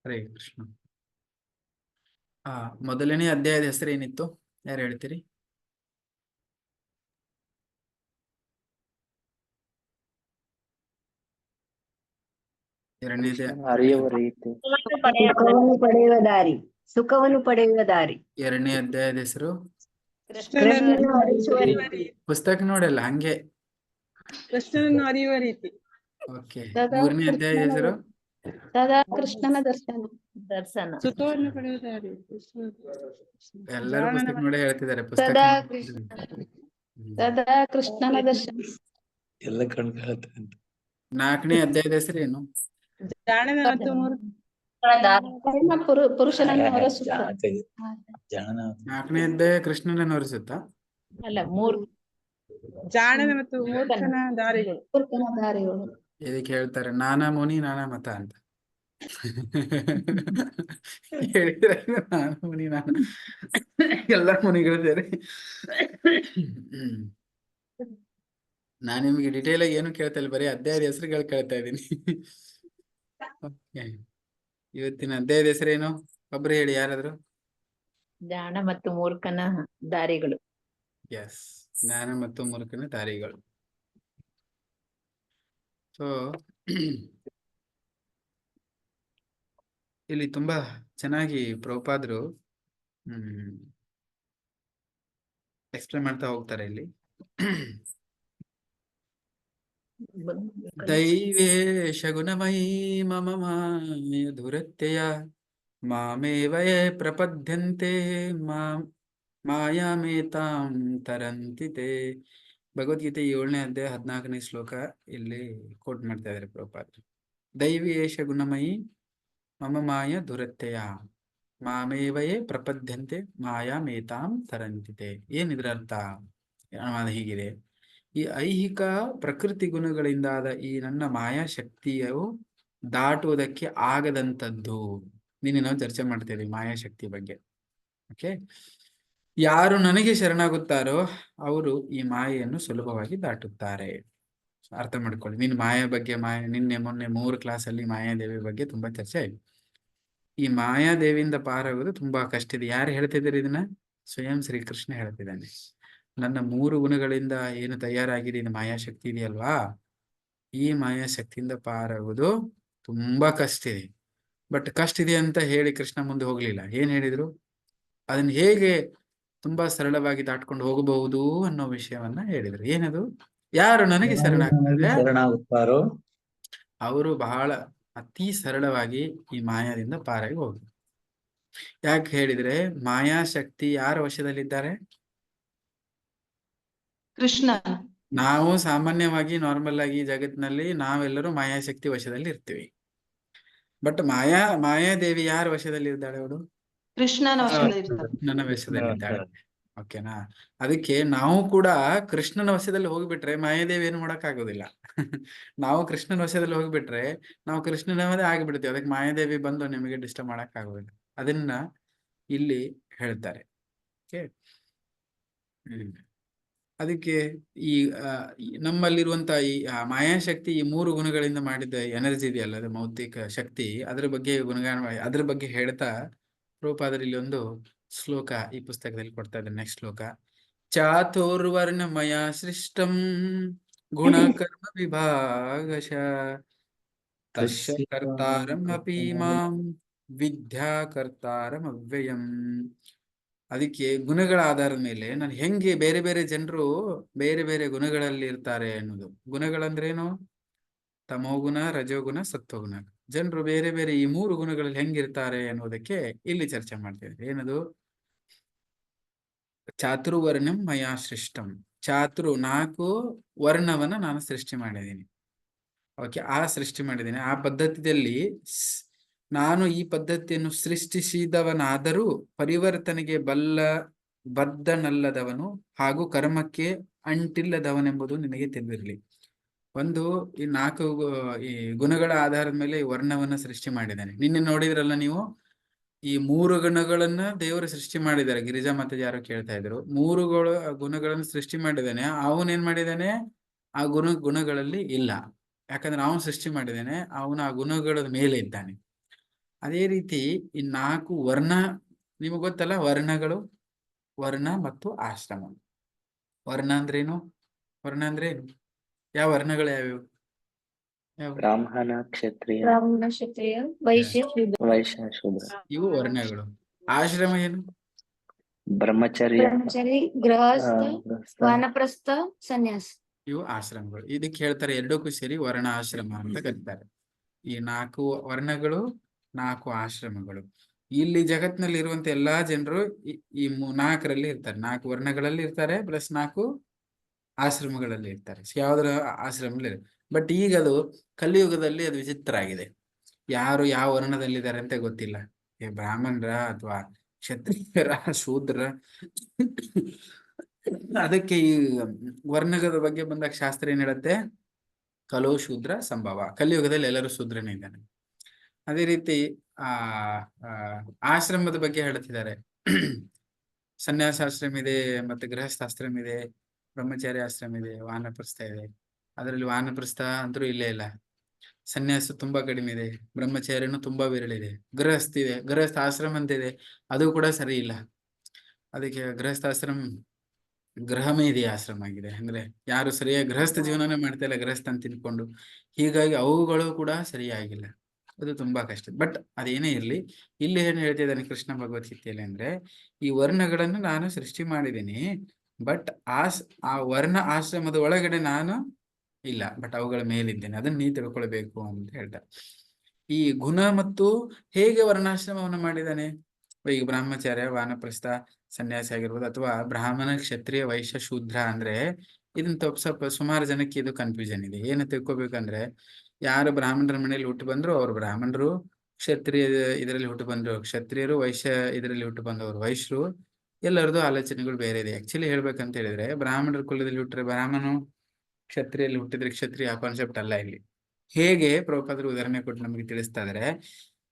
ಹರೇ ಕೃಷ್ಣ. ಮೊದಲನೇ ಅಧ್ಯಾಯದ ಹೆಸರು ಏನಿತ್ತು? ಯಾರು ಹೇಳ್ತೀರಿ? ಎರಡನೇದೇ ಅರಿಯುವ ರೀತಿ. ಸುಖವನ್ನು ಪಡೆಯುವ ದಾರಿ. ಸುಖವನ್ನು ಪಡೆಯುವ ದಾರಿ. ಎರಡನೇ ಅಧ್ಯಾಯದ ಹೆಸರು ಕೃಷ್ಣನನ್ನು ಅರಿಯುವ ರೀತಿ. ಪುಸ್ತಕ ನೋಡಲ್ಲ ಹಂಗೆ. ಕೃಷ್ಣನನ್ನು ಅರಿಯುವ ರೀತಿ. ಓಕೆ. ಸದಾ ಮೂರನೇ ಅಧ್ಯಾಯದ ಹೆಸರು ಸದಾ ಕೃಷ್ಣನ ದರ್ಶನ. ಸುಖವನ್ನು ಪಡೆಯುವ ದಾರಿ. ಎಲ್ಲರೂ ಪುಸ್ತಕ ನೋಡೇ ಹೇಳ್ತಿದ್ದಾರೆ. ಪುಸ್ತಕ ಸದಾ ಸದಾ ಕೃಷ್ಣನ ದರ್ಶನ. ಎಲ್ಲ ಕಣ್ಕಾಳತ್ತೆ ಅಂತ. ನಾಲ್ಕನೇ ಅಧ್ಯಾಯದ ಹೆಸರು ಏನು? ಜಾಣನ ಮತ್ತು ಪುರುಷನನ್ನು ಹೊರಸುತ್ತ. ನಾಲ್ಕನೇ ಅಧ್ಯಾಯ ಕೃಷ್ಣನನ್ನು ಹೊರಿಸುತ್ತಾ? ಅಲ್ಲ, ಜಾಣನ ಮತ್ತು ಮೂರ್ಖನ ದಾರಿಗಳು. ಮೂರ್ಖನ ದಾರಿಗಳು. ಇದಕ್ಕೆ ಹೇಳ್ತಾರೆ ನಾನಾ ಮುನಿ ನಾನಾ ಮತ ಅಂತ. ಹೇಳಿದ್ರೆ ನಾನಾ ಮುನಿ ನಾನಾ ಎಲ್ಲ ಮುನಿಗಳು ಸೇರಿ. ನಾನು ನಿಮ್ಗೆ ಡಿಟೇಲ್ ಆಗಿ ಏನು ಕೇಳ್ತಾ ಇಲ್ಲ, ಬರೀ ಅಧ್ಯಾಯದ ಹೆಸರುಗಳು ಕೇಳ್ತಾ ಇದ್ದೀನಿ. ಇವತ್ತಿನ ಅಧ್ಯಾಯದ ಹೆಸರೇನು? ಒಬ್ರು ಹೇಳಿ ಯಾರಾದ್ರು. ಜಾಣ ಮತ್ತು ಮೂರ್ಖನ ದಾರಿಗಳು. ಎಸ್, ಜ್ಞಾನ ಮತ್ತು ಮೂರ್ಖನ ದಾರಿಗಳು. ಸೊ ಇಲ್ಲಿ ತುಂಬಾ ಚೆನ್ನಾಗಿ ಪ್ರಭುಪಾದರು ಎಕ್ಸ್ಪ್ಲೇನ್ ಮಾಡ್ತಾ ಹೋಗ್ತಾರೆ. ಇಲ್ಲಿ ದೈವೇಶ ಗುಣಮಯೀ ಮಮ ಮಾಯ ದುರತ್ಯಯ ಮಾಮೇವಯೇ ಪ್ರಪದ್ಯಂತೆ ಮಾಯಾಮೇತಾಂ ತರಂತಿ ತೇ. ಭಗವದ್ಗೀತೆ 7ನೇ ಅಧ್ಯಾಯ 14ನೇ ಶ್ಲೋಕ ಇಲ್ಲಿ ಕೋಟ್ ಮಾಡ್ತಾ ಇದ್ದಾರೆ ಪ್ರಭುಪಾದರು. ದೈವೇಶ ಗುಣಮಯೀ ಮಮ ಮಾಯ ದುರತ್ಯಯ ಮಾಮೇವಯೇ ಪ್ರಪದ್ಯಂತೆ ಮಾಯಾಮೇತಾಂ ತರಂತಿತೆ. ಏನಿದ್ರ ಅರ್ಥ? ಹೀಗಿದೆ, ಈ ಐಹಿಕ ಪ್ರಕೃತಿ ಗುಣಗಳಿಂದಾದ ಈ ನನ್ನ ಮಾಯಾಶಕ್ತಿಯು ದಾಟುವುದಕ್ಕೆ ಆಗದಂಥದ್ದು. ನಿನ್ನೆ ನಾವು ಚರ್ಚೆ ಮಾಡ್ತೇವೆ ಮಾಯಾಶಕ್ತಿ ಬಗ್ಗೆ. ಓಕೆ, ಯಾರು ನನಗೆ ಶರಣಾಗುತ್ತಾರೋ ಅವರು ಈ ಮಾಯೆಯನ್ನು ಸುಲಭವಾಗಿ ದಾಟುತ್ತಾರೆ. ಅರ್ಥ ಮಾಡ್ಕೊಳ್ಳಿ. ನೀನು ಮಾಯಾ ಬಗ್ಗೆ ನಿನ್ನೆ ಮೊನ್ನೆ 3 ಕ್ಲಾಸಲ್ಲಿ ಮಾಯಾದೇವಿ ಬಗ್ಗೆ ತುಂಬಾ ಚರ್ಚೆ ಆಯ್ತು. ಈ ಮಾಯಾದೇವಿಯಿಂದ ಪಾರಾಗೋದು ತುಂಬಾ ಕಷ್ಟ ಇದೆ. ಯಾರು ಹೇಳ್ತಿದ್ದಾರೆ ಇದನ್ನ? ಸ್ವಯಂ ಶ್ರೀಕೃಷ್ಣ ಹೇಳ್ತಿದ್ದಾನೆ. ನನ್ನ 3 ಗುಣಗಳಿಂದ ಏನು ತಯಾರಾಗಿದೆ ಇದು ಮಾಯಾಶಕ್ತಿ ಇದೆಯಲ್ವಾ, ಈ ಮಾಯಾಶಕ್ತಿಯಿಂದ ಪಾರಾಗೋದು ತುಂಬಾ ಕಷ್ಟ ಇದೆ. ಬಟ್ ಕಷ್ಟ ಇದೆ ಅಂತ ಹೇಳಿ ಕೃಷ್ಣ ಮುಂದೆ ಹೋಗ್ಲಿಲ್ಲ. ಏನ್ ಹೇಳಿದ್ರು? ಅದನ್ನ ಹೇಗೆ ತುಂಬಾ ಸರಳವಾಗಿ ದಾಟ್ಕೊಂಡು ಹೋಗಬಹುದು ಅನ್ನೋ ವಿಷಯವನ್ನ ಹೇಳಿದ್ರು. ಏನದು? ಯಾರು ನನಗೆ ಶರಣಾಗುತ್ತಾರೋ ಅವರು ಬಹಳ ಅತಿ ಸರಳವಾಗಿ ಈ ಮಾಯಾದಿಂದ ಪಾರಾಗಿ ಹೋದ್ರು. ಯಾಕೆ ಹೇಳಿದ್ರೆ ಮಾಯಾಶಕ್ತಿ ಯಾರ ವಶದಲ್ಲಿದ್ದಾರೆ? ಕೃಷ್ಣ. ನಾವು ಸಾಮಾನ್ಯವಾಗಿ ನಾರ್ಮಲ್ ಆಗಿ ಜಗತ್ತಿನಲ್ಲಿ ನಾವೆಲ್ಲರೂ ಮಾಯಾಶಕ್ತಿ ವಶದಲ್ಲಿ ಇರ್ತೀವಿ. ಬಟ್ ಮಾಯಾದೇವಿ ಯಾರ ವಶದಲ್ಲಿ ಇದ್ದಾಳೆ? ಅವಳು ಕೃಷ್ಣನ ವಶದಲ್ಲಿದ್ದಾಳೆ. ಓಕೆನಾ? ಅದಕ್ಕೆ ನಾವು ಕೂಡ ಕೃಷ್ಣನ ವಶದಲ್ಲಿ ಹೋಗ್ಬಿಟ್ರೆ ಮಾಯಾದೇವಿ ಏನು ಮಾಡಕ್ ಆಗೋದಿಲ್ಲ. ನಾವು ಕೃಷ್ಣನ ವಶದಲ್ಲಿ ಹೋಗ್ಬಿಟ್ರೆ ನಾವು ಕೃಷ್ಣನವದೇ ಆಗಿಬಿಡ್ತೀವಿ. ಅದಕ್ಕೆ ಮಾಯಾದೇವಿ ಬಂದು ನಿಮಗೆ ಡಿಸ್ಟರ್ಬ್ ಮಾಡಕ್ ಆಗೋದಿಲ್ಲ. ಅದನ್ನ ಇಲ್ಲಿ ಹೇಳ್ತಾರೆ. ಓಕೆ, ಅದಕ್ಕೆ ಈ ನಮ್ಮಲ್ಲಿರುವಂತ ಈ ಮಾಯಾಶಕ್ತಿ ಈ 3 ಗುಣಗಳಿಂದ ಮಾಡಿದ ಎನರ್ಜಿ ಇದೆಯಲ್ಲ, ಅದು ಭೌತಿಕ ಶಕ್ತಿ, ಅದ್ರ ಬಗ್ಗೆ ಅದ್ರ ಬಗ್ಗೆ ಹೇಳ್ತಾ ಪ್ರಭುಪಾದರು ಇಲ್ಲಿ ಒಂದು ಶ್ಲೋಕ ಈ ಪುಸ್ತಕದಲ್ಲಿ ಕೊಡ್ತಾ ಇದ್ದಾರೆ. ನೆಕ್ಸ್ಟ್ ಶ್ಲೋಕ. ಚಾತುರ್ವರ್ಣಮಯ ಸೃಷ್ಟಂ ಗುಣಕರ್ಮ ವಿಭಾಗಶಃ ತಸ್ಯ ಕರ್ತಾರಂ ಅಪಿ ಮಾಂ ವಿದ್ಯಾ ಕರ್ತಾರಂ ಅವ್ಯಯಂ. ಅದಕ್ಕೆ ಗುಣಗಳ ಆಧಾರದ ಮೇಲೆ ನಾನು ಹೆಂಗೆ ಬೇರೆ ಬೇರೆ ಜನರು ಬೇರೆ ಬೇರೆ ಗುಣಗಳಲ್ಲಿ ಇರ್ತಾರೆ ಅನ್ನೋದು. ಗುಣಗಳಂದ್ರೇನು? ತಮೋಗುಣ, ರಜೋಗುಣ, ಸತ್ವಗುಣ. ಜನರು ಬೇರೆ ಬೇರೆ ಈ 3 ಗುಣಗಳಲ್ಲಿ ಹೆಂಗಿರ್ತಾರೆ ಅನ್ನೋದಕ್ಕೆ ಇಲ್ಲಿ ಚರ್ಚೆ ಮಾಡ್ತೇವೆ. ಏನದು? ಚಾತುರ್ವರ್ಣಂ ಮಯಾ ಸೃಷ್ಟಂ. 4 ವರ್ಣವನ್ನ ನಾನು ಸೃಷ್ಟಿ ಮಾಡಿದ್ದೀನಿ. ಓಕೆ, ಸೃಷ್ಟಿ ಮಾಡಿದ್ದೀನಿ. ಆ ಪದ್ಧತಿಯಲ್ಲಿ ನಾನು ಈ ಪದ್ಧತಿಯನ್ನು ಸೃಷ್ಟಿಸಿದವನಾದರೂ ಪರಿವರ್ತನೆಗೆ ಬದ್ಧನಲ್ಲದವನು ಹಾಗೂ ಕರ್ಮಕ್ಕೆ ಅಂಟಿಲ್ಲದವನೆಂಬುದು ನಿನಗೆ ತಿಳಿದಿರಲಿ. ಒಂದು ಈ 4 ಈ ಗುಣಗಳ ಆಧಾರದ ಮೇಲೆ ಈ ವರ್ಣವನ್ನ ಸೃಷ್ಟಿ ಮಾಡಿದ್ದಾನೆ. ನಿನ್ನೆ ನೋಡಿದ್ರಲ್ಲ ನೀವು, ಈ 3 ಗುಣಗಳನ್ನ ದೇವರು ಸೃಷ್ಟಿ ಮಾಡಿದ್ದಾರೆ. ಗಿರಿಜಾ ಮತ್ತೆ ಯಾರು ಕೇಳ್ತಾ ಇದ್ರು, 3 ಗುಣಗಳನ್ನು ಸೃಷ್ಟಿ ಮಾಡಿದ್ದಾನೆ. ಅವನೇನ್ ಮಾಡಿದ್ದಾನೆ? ಆ ಗುಣಗಳಲ್ಲಿ ಇಲ್ಲ. ಯಾಕಂದ್ರೆ ಅವನು ಸೃಷ್ಟಿ ಮಾಡಿದ್ದಾನೆ, ಅವನು ಆ ಗುಣಗಳ ಮೇಲೆ ಇದ್ದಾನೆ. ಅದೇ ರೀತಿ ಈ 4 ವರ್ಣ ನಿಮಗೆ ಗೊತ್ತಲ್ಲ, ವರ್ಣಗಳು, ವರ್ಣ ಮತ್ತು ಆಶ್ರಮ. ವರ್ಣ ಅಂದ್ರೇನು? ವರ್ಣ ಅಂದ್ರೆ ಏನು? ಯಾವ ವರ್ಣಗಳು ಯಾವ್ಯಾವು? ಬ್ರಾಹ್ಮಣ, ಕ್ಷತ್ರಿಯ, ಬ್ರಾಹ್ಮಣ, ಕ್ಷತ್ರಿಯ, ವೈಶ್ಯ, ಶೂದ್ರ. ವೈಶ್ಯ, ಶೂದ್ರ. ಇವು ವರ್ಣಗಳು. ಆಶ್ರಮ ಏನು? ಬ್ರಹ್ಮಚರ್ಯ, ಬ್ರಹ್ಮಚಾರಿ, ಗೃಹಸ್ಥ, ಗೃಹಸ್ಥ, ವಾನಪ್ರಸ್ಥ, ಸನ್ಯಾಸ. ಇವು ಆಶ್ರಮಗಳು. ಇದಕ್ಕೆ ಹೇಳ್ತಾರೆ ಎರಡಕ್ಕೂ ಸೇರಿ ವರ್ಣ ಆಶ್ರಮ ಅಂತ ಕರೀತಾರೆ. ಈ 4 ವರ್ಣಗಳು, 4 ಆಶ್ರಮಗಳು. ಇಲ್ಲಿ ಜಗತ್ತಿನಲ್ಲಿ ಇರುವಂತ ಎಲ್ಲಾ ಜನರು ಈ 4ರಲ್ಲಿ ಇರ್ತಾರೆ. 4 ವರ್ಣಗಳಲ್ಲಿ ಇರ್ತಾರೆ, ಪ್ಲಸ್ 4 ಆಶ್ರಮಗಳಲ್ಲಿ ಇರ್ತಾರೆ. ಯಾವ್ದ್ರ ಆಶ್ರಮದಲ್ಲಿ. ಬಟ್ ಈಗ ಅದು ಕಲಿಯುಗದಲ್ಲಿ ಅದು ವಿಚಿತ್ರ ಆಗಿದೆ. ಯಾರು ಯಾವ ವರ್ಣದಲ್ಲಿದ್ದಾರೆ ಅಂತ ಗೊತ್ತಿಲ್ಲ. ಬ್ರಾಹ್ಮಣರ ಅಥವಾ ಕ್ಷತ್ರಿಯರ, ಶೂದ್ರ. ಅದಕ್ಕೆ ಈ ವರ್ಣಗಳ ಬಗ್ಗೆ ಬಂದಾಗ ಶಾಸ್ತ್ರ ಏನ್ ಹೇಳುತ್ತೆ? ಕಲೋ ಶೂದ್ರ ಸಂಭವ. ಕಲಿಯುಗದಲ್ಲಿ ಎಲ್ಲರೂ ಶೂದ್ರನೇ ಇದ್ದಾನೆ. ಅದೇ ರೀತಿ ಆಶ್ರಮದ ಬಗ್ಗೆ ಹೇಳ್ತಿದ್ದಾರೆ. ಸನ್ಯಾಸಾಶ್ರಮ ಇದೆ, ಮತ್ತೆ ಗೃಹಸ್ಥಾಶ್ರಮ ಇದೆ, ಬ್ರಹ್ಮಚಾರಿ ಆಶ್ರಮ ಇದೆ, ವಾನಪ್ರಸ್ಥ ಇದೆ. ಅದರಲ್ಲಿ ವಾನಪ್ರಸ್ಥ ಅಂತೂ ಇಲ್ಲೇ ಇಲ್ಲ. ಸನ್ಯಾಸ ತುಂಬಾ ಕಡಿಮೆ ಇದೆ, ಬ್ರಹ್ಮಚಾರಿನೂ ತುಂಬಾ ವಿರಳಿದೆ. ಗೃಹಸ್ಥ ಇದೆ, ಗೃಹಸ್ಥ ಆಶ್ರಮ ಅಂತ ಇದೆ, ಅದು ಕೂಡ ಸರಿ ಇಲ್ಲ. ಅದಕ್ಕೆ ಗೃಹಸ್ಥಾಶ್ರಮ ಗೃಹಮೇಧಿ ಆಶ್ರಮ ಆಗಿದೆ. ಅಂದ್ರೆ ಯಾರು ಸರಿಯಾಗಿ ಗೃಹಸ್ಥ ಜೀವನನೇ ಮಾಡ್ತಾ ಇಲ್ಲ, ಗೃಹಸ್ಥ ಅಂತ ತಿನ್ಕೊಂಡು. ಹೀಗಾಗಿ ಅವುಗಳು ಕೂಡ ಸರಿಯಾಗಿಲ್ಲ. ಅದು ತುಂಬಾ ಕಷ್ಟ. ಬಟ್ ಅದೇನೇ ಇರ್ಲಿ, ಇಲ್ಲಿ ಏನ್ ಹೇಳ್ತಿದ್ದಾನೆ ಕೃಷ್ಣ ಭಗವದ್ಗೀತೆಯಲ್ಲಿ ಅಂದ್ರೆ, ಈ ವರ್ಣಗಳನ್ನು ನಾನು ಸೃಷ್ಟಿ ಮಾಡಿದ್ದೀನಿ, ಬಟ್ ಆ ವರ್ಣ ಆಶ್ರಮದ ಒಳಗಡೆ ನಾನು ಇಲ್ಲ, ಬಟ್ ಅವುಗಳ ಮೇಲಿದ್ದೇನೆ. ಅದನ್ನ ನೀ ತಿಳ್ಕೊಳ್ಬೇಕು ಅಂತ ಹೇಳ್ತಾರೆ. ಈ ಗುಣ ಮತ್ತು ಹೇಗೆ ವರ್ಣಾಶ್ರಮವನ್ನು ಮಾಡಿದ್ದಾನೆ? ಈಗ ಬ್ರಹ್ಮಚಾರ್ಯ, ವಾನಪ್ರಸ್ಥ, ಸನ್ಯಾಸಿ ಆಗಿರ್ಬೋದು, ಅಥವಾ ಬ್ರಾಹ್ಮಣ, ಕ್ಷತ್ರಿಯ, ವೈಶ್ಯ, ಶೂದ್ರ ಅಂದ್ರೆ ಇದನ್ನ ಸ್ವಲ್ಪ ಸುಮಾರು ಜನಕ್ಕೆ ಇದು ಕನ್ಫ್ಯೂಷನ್ ಇದೆ. ಏನು ತಿಳ್ಕೊಬೇಕಂದ್ರೆ, ಯಾರು ಬ್ರಾಹ್ಮಣರ ಮನೆಯಲ್ಲಿ ಹುಟ್ಟು ಬಂದ್ರು ಅವ್ರು ಬ್ರಾಹ್ಮಣರು, ಕ್ಷತ್ರಿಯ ಇದರಲ್ಲಿ ಹುಟ್ಟು ಬಂದ್ರು ಕ್ಷತ್ರಿಯರು, ವೈಶ್ಯ ಇದರಲ್ಲಿ ಹುಟ್ಟು ಬಂದವರು ವೈಶ್ಯರು. ಎಲ್ಲರದು ಆಲೋಚನೆಗಳು ಬೇರೆ ಇದೆ. ಆಕ್ಚುಲಿ ಹೇಳ್ಬೇಕಂತ ಹೇಳಿದ್ರೆ, ಬ್ರಾಹ್ಮಣರ ಕುಲದಲ್ಲಿ ಹುಟ್ಟರೆ ಬ್ರಾಹ್ಮಣನು, ಕ್ಷತ್ರಿಯಲ್ಲಿ ಹುಟ್ಟಿದ್ರೆ ಕ್ಷತ್ರಿಯ, ಆ ಕಾನ್ಸೆಪ್ಟ್ ಅಲ್ಲ ಇಲ್ಲಿ. ಹೇಗೆ ಪ್ರಭುಪಾದರು ಉದಾಹರಣೆ ಕೊಟ್ಟು ನಮಗೆ ತಿಳಿಸ್ತಾ ಇದಾರೆ.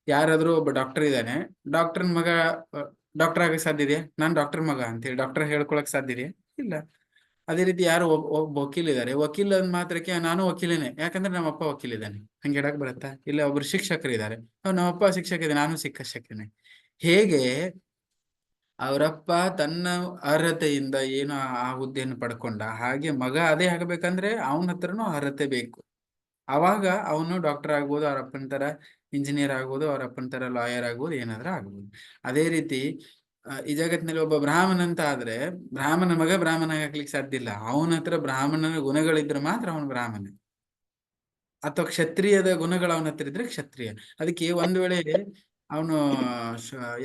ಯಾರಾದ್ರೂ ಒಬ್ಬ ಡಾಕ್ಟರ್ ಇದ್ದಾನೆ, ಡಾಕ್ಟರ್ನ ಮಗ ಡಾಕ್ಟರ್ ಆಗಕ್ಕೆ ಸಾಧ್ಯ ಇದೆಯಾ? ನಾನು ಡಾಕ್ಟರ್ ಮಗ ಅಂತೇಳಿ ಡಾಕ್ಟರ್ ಹೇಳ್ಕೊಳಕ್ ಸಾಧ್ಯ ಇದೆಯಾ? ಇಲ್ಲ. ಅದೇ ರೀತಿ ಯಾರು ಒಬ್ಬ ವಕೀಲ್ ಇದ್ದಾರೆ, ವಕೀಲ ಅಂದ ಮಾತ್ರಕ್ಕೆ ನಾನು ವಕೀಲನೇ ಯಾಕಂದ್ರೆ ನಮ್ಮಪ್ಪ ವಕೀಲ ಇದ್ದಾನೆ ಹಂಗೆ ಹೇಳಕ್ ಬರುತ್ತಾ? ಇಲ್ಲ. ಒಬ್ರು ಶಿಕ್ಷಕರು ಇದ್ದಾರೆ, ನಮ್ಮಪ್ಪ ಶಿಕ್ಷಕ ಇದೆ, ನಾನು ಶಿಕ್ಷಕನೇ. ಹೇಗೆ ಅವರಪ್ಪ ತನ್ನ ಅರ್ಹತೆಯಿಂದ ಏನು ಆ ಹುದ್ದೆಯನ್ನು ಪಡ್ಕೊಂಡ, ಹಾಗೆ ಮಗ ಅದೇ ಆಗಬೇಕಂದ್ರೆ ಅವನ ಹತ್ರನೂ ಅರ್ಹತೆ ಬೇಕು. ಅವಾಗ ಅವನು ಡಾಕ್ಟರ್ ಆಗ್ಬೋದು, ಅವ್ರ ಅಪ್ಪನ ತರ ಇಂಜಿನಿಯರ್ ಆಗ್ಬೋದು, ಅವ್ರ ಅಪ್ಪನ ತರ ಲಾಯರ್ ಆಗ್ಬೋದು, ಏನಾದ್ರೂ ಆಗ್ಬೋದು. ಅದೇ ರೀತಿ ಈ ಜಗತ್ತಿನಲ್ಲಿ ಒಬ್ಬ ಬ್ರಾಹ್ಮಣ ಅಂತ ಆದ್ರೆ, ಬ್ರಾಹ್ಮಣ ಮಗ ಬ್ರಾಹ್ಮಣ ಆಗ್ಲಿಕ್ಕೆ ಸಾಧ್ಯ ಇಲ್ಲ. ಅವನ ಹತ್ರ ಬ್ರಾಹ್ಮಣನ ಗುಣಗಳಿದ್ರೆ ಮಾತ್ರ ಅವನು ಬ್ರಾಹ್ಮಣ. ಅಥವಾ ಕ್ಷತ್ರಿಯದ ಗುಣಗಳು ಅವನ ಹತ್ರ ಇದ್ರೆ ಕ್ಷತ್ರಿಯ. ಅದಕ್ಕೆ ಒಂದ್ ವೇಳೆ ಅವನು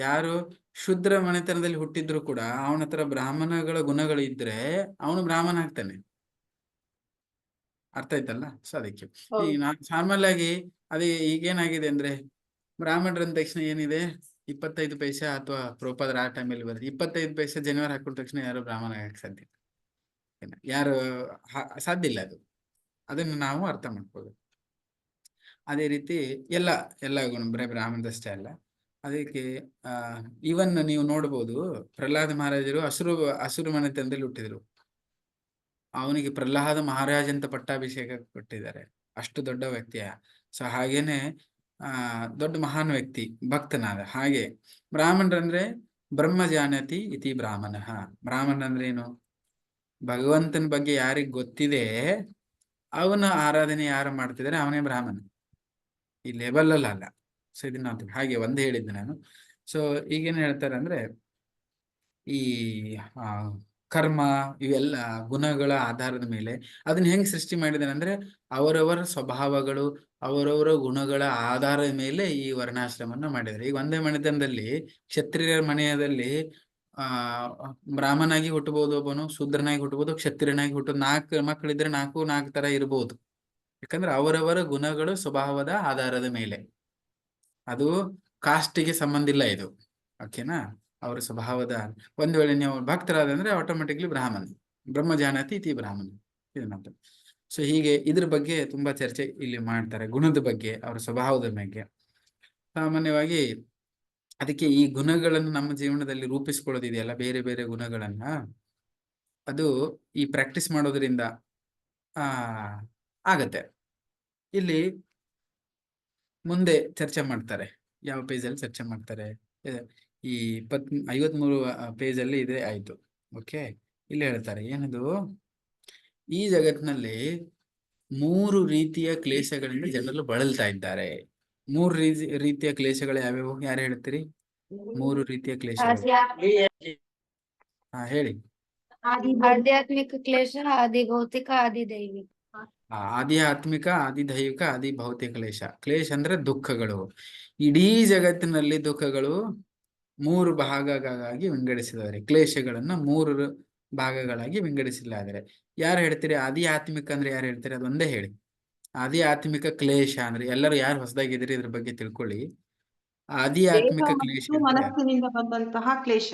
ಯಾರು ಶೂದ್ರ ಮನೆತನದಲ್ಲಿ ಹುಟ್ಟಿದ್ರು ಕೂಡ ಅವನ ಹತ್ರ ಬ್ರಾಹ್ಮಣಗಳ ಗುಣಗಳು ಇದ್ರೆ ಅವನು ಬ್ರಾಹ್ಮಣ ಆಗ್ತಾನೆ. ಅರ್ಥ ಆಯ್ತಲ್ಲ? ಸೊ ಅದಕ್ಕೆ ಈಗ ನಾರ್ಮಲ್ ಆಗಿ ಅದೇ ಈಗೇನಾಗಿದೆ ಅಂದ್ರೆ, ಬ್ರಾಹ್ಮಣರ ಅಂದ ತಕ್ಷಣ ಏನಿದೆ, 25 ಪೈಸೆ ಅಥವಾ ಪ್ರಭುಪಾದರ ಆ ಟೈಮಲ್ಲಿ ಬರುತ್ತೆ 25 ಪೈಸೆ ಜನವರಿ ಹಾಕೊಂಡ ತಕ್ಷಣ ಯಾರು ಬ್ರಾಹ್ಮಣ ಆಗಕ್ಕೆ ಸಾಧ್ಯ ಇಲ್ಲ. ಯಾರು ಸಾಧ್ಯ ಇಲ್ಲ. ಅದನ್ನು ನಾವು ಅರ್ಥ ಮಾಡ್ಕೋಬೇಕು. ಅದೇ ರೀತಿ ಎಲ್ಲ ಗುಣ ಬರೀ ಬ್ರಾಹ್ಮಣದಷ್ಟೇ ಅಲ್ಲ. ಅದಕ್ಕೆ ಇವನ್ ನೀವು ನೋಡ್ಬೋದು, ಪ್ರಹ್ಲಾದ ಮಹಾರಾಜರು ಹಸುರು ಮನೆತನದಲ್ಲಿ ಹುಟ್ಟಿದ್ರು. ಅವನಿಗೆ ಪ್ರಹ್ಲಾದ ಮಹಾರಾಜ್ ಅಂತ ಪಟ್ಟಾಭಿಷೇಕ ಕೊಟ್ಟಿದ್ದಾರೆ. ಅಷ್ಟು ದೊಡ್ಡ ವ್ಯಕ್ತಿಯ. ಸೊ ಹಾಗೇನೆ ದೊಡ್ಡ ಮಹಾನ್ ವ್ಯಕ್ತಿ, ಭಕ್ತನಾದ. ಹಾಗೆ ಬ್ರಾಹ್ಮಣರಂದ್ರೆ ಬ್ರಹ್ಮ ಜಾನತಿ ಇತಿ ಬ್ರಾಹ್ಮಣ. ಬ್ರಾಹ್ಮಣ ಅಂದ್ರೆ ಏನು? ಭಗವಂತನ ಬಗ್ಗೆ ಯಾರಿಗ್ ಗೊತ್ತಿದೆ, ಅವನ ಆರಾಧನೆ ಯಾರು ಮಾಡ್ತಿದ್ದಾರೆ ಅವನೇ ಬ್ರಾಹ್ಮಣ. ಈ ಲೆವೆಲ್ ಅಲ್ಲ. ಸೊ ಇದನ್ನ ಹಾಗೆ ಒಂದೇ ಹೇಳಿದ್ದೆ ನಾನು. ಸೊ ಈಗೇನ್ ಹೇಳ್ತಾರೆ ಅಂದ್ರೆ, ಈ ಕರ್ಮ ಇವೆಲ್ಲ ಗುಣಗಳ ಆಧಾರದ ಮೇಲೆ ಅದನ್ನ ಹೆಂಗ್ ಸೃಷ್ಟಿ ಮಾಡಿದಾನೆ ಅಂದ್ರೆ, ಅವರವರ ಸ್ವಭಾವಗಳು, ಅವರವರ ಗುಣಗಳ ಆಧಾರದ ಮೇಲೆ ಈ ವರ್ಣಾಶ್ರಮನ ಮಾಡಿದ್ದಾರೆ. ಈಗ ಒಂದೇ ಮನೆತನದಲ್ಲಿ ಕ್ಷತ್ರಿಯರ ಮನೆಯಲ್ಲಿ ಬ್ರಾಹ್ಮಣನಾಗಿ ಹುಟ್ಟಬಹುದು, ಒಬ್ಬನು ಶೂದ್ರನಾಗಿ ಹುಟ್ಟಬಹುದು, ಕ್ಷತ್ರಿಯನಾಗಿ ಹುಟ್ಟಬಹುದು. 4 ಮಕ್ಕಳಿದ್ರೆ 4 ತರ ಇರಬಹುದು. ಯಾಕಂದ್ರೆ ಅವರವರ ಗುಣಗಳು ಸ್ವಭಾವದ ಆಧಾರದ ಮೇಲೆ. ಅದು ಕಾಸ್ಟಿಗೆ ಸಂಬಂಧ ಇಲ್ಲ ಇದು. ಓಕೆನಾ? ಅವರ ಸ್ವಭಾವದ ಒಂದ್ ವೇಳೆ ನೀವು ಭಕ್ತರಾದಂದ್ರೆ ಆಟೋಮೆಟಿಕ್ಲಿ ಬ್ರಾಹ್ಮಣ. ಬ್ರಹ್ಮ ಜಾನತಿ ಇತಿ ಬ್ರಾಹ್ಮಣ. ಇದನ್ನ ಸೊ ಹೀಗೆ ಇದ್ರ ಬಗ್ಗೆ ತುಂಬಾ ಚರ್ಚೆ ಇಲ್ಲಿ ಮಾಡ್ತಾರೆ, ಗುಣದ ಬಗ್ಗೆ, ಅವರ ಸ್ವಭಾವದ ಬಗ್ಗೆ. ಸಾಮಾನ್ಯವಾಗಿ ಅದಕ್ಕೆ ಈ ಗುಣಗಳನ್ನು ನಮ್ಮ ಜೀವನದಲ್ಲಿ ರೂಪಿಸ್ಕೊಳ್ಳೋದಿದೆಯಲ್ಲ, ಬೇರೆ ಬೇರೆ ಗುಣಗಳನ್ನ, ಅದು ಈ ಪ್ರಾಕ್ಟೀಸ್ ಮಾಡೋದ್ರಿಂದ ಆಗತ್ತೆ. ಇಲ್ಲಿ ಮುಂದೆ ಚರ್ಚೆ ಮಾಡ್ತಾರೆ ಯಾವ ಪೇಜಲ್ಲಿ ಚರ್ಚೆ ಮಾಡ್ತಾರೆ? ಈ 53 ಪೇಜಲ್ಲಿ ಇದೆ ಆಯ್ತು. ಓಕೆ, ಇಲ್ಲಿ ಹೇಳ್ತಾರೆ ಏನದು, ಈ ಜಗತ್ತಿನಲ್ಲಿ 3 ರೀತಿಯ ಕ್ಲೇಶಗಳಿಂದ ಜನರು ಬಳಲ್ತಾ ಇದ್ದಾರೆ. 3 ರೀತಿಯ ಕ್ಲೇಶಗಳು ಯಾವ್ಯಾವು? ಯಾರು ಹೇಳ್ತೀರಿ? 3 ರೀತಿಯ ಕ್ಲೇಶಗಳು. ಹೇಳಿ. ಆಧ್ಯಾತ್ಮಿಕ ಕ್ಲೇಶ, ಆದಿ ಭೌತಿಕ, ಆದಿ ದೈವಿಕ. ಆದಿ ಆತ್ಮಿಕ, ಆದಿ ದೈವಿಕ, ಆದಿ ಭೌತಿಕ ಕ್ಲೇಶ. ಕ್ಲೇಶ ಅಂದ್ರೆ ದುಃಖಗಳು. ಇಡೀ ಜಗತ್ತಿನಲ್ಲಿ ದುಃಖಗಳು 3 ಭಾಗಗಳಾಗಿ ವಿಂಗಡಿಸಿದ್ದಾರೆ. ಕ್ಲೇಶಗಳನ್ನ 3 ಭಾಗಗಳಾಗಿ ವಿಂಗಡಿಸಲಾದರೆ. ಯಾರು ಹೇಳ್ತೀರಿ? ಆದಿ ಆತ್ಮಿಕ ಅಂದ್ರೆ ಯಾರು ಹೇಳ್ತೀರಿ? ಅದೊಂದೇ ಹೇಳಿ. ಆದಿ ಆತ್ಮಿಕ ಕ್ಲೇಶ ಅಂದ್ರೆ ಎಲ್ಲರೂ ಯಾರು ಹೊಸದಾಗಿದ್ದೀರಿ ಇದ್ರ ಬಗ್ಗೆ ತಿಳ್ಕೊಳ್ಳಿ. ಆದಿ ಆತ್ಮಿಕ ಕ್ಲೇಶ ಅಂದ್ರೆ ಮನಸ್ಸಿನಿಂದ ಬಂದಂತಹ ಕ್ಲೇಶ.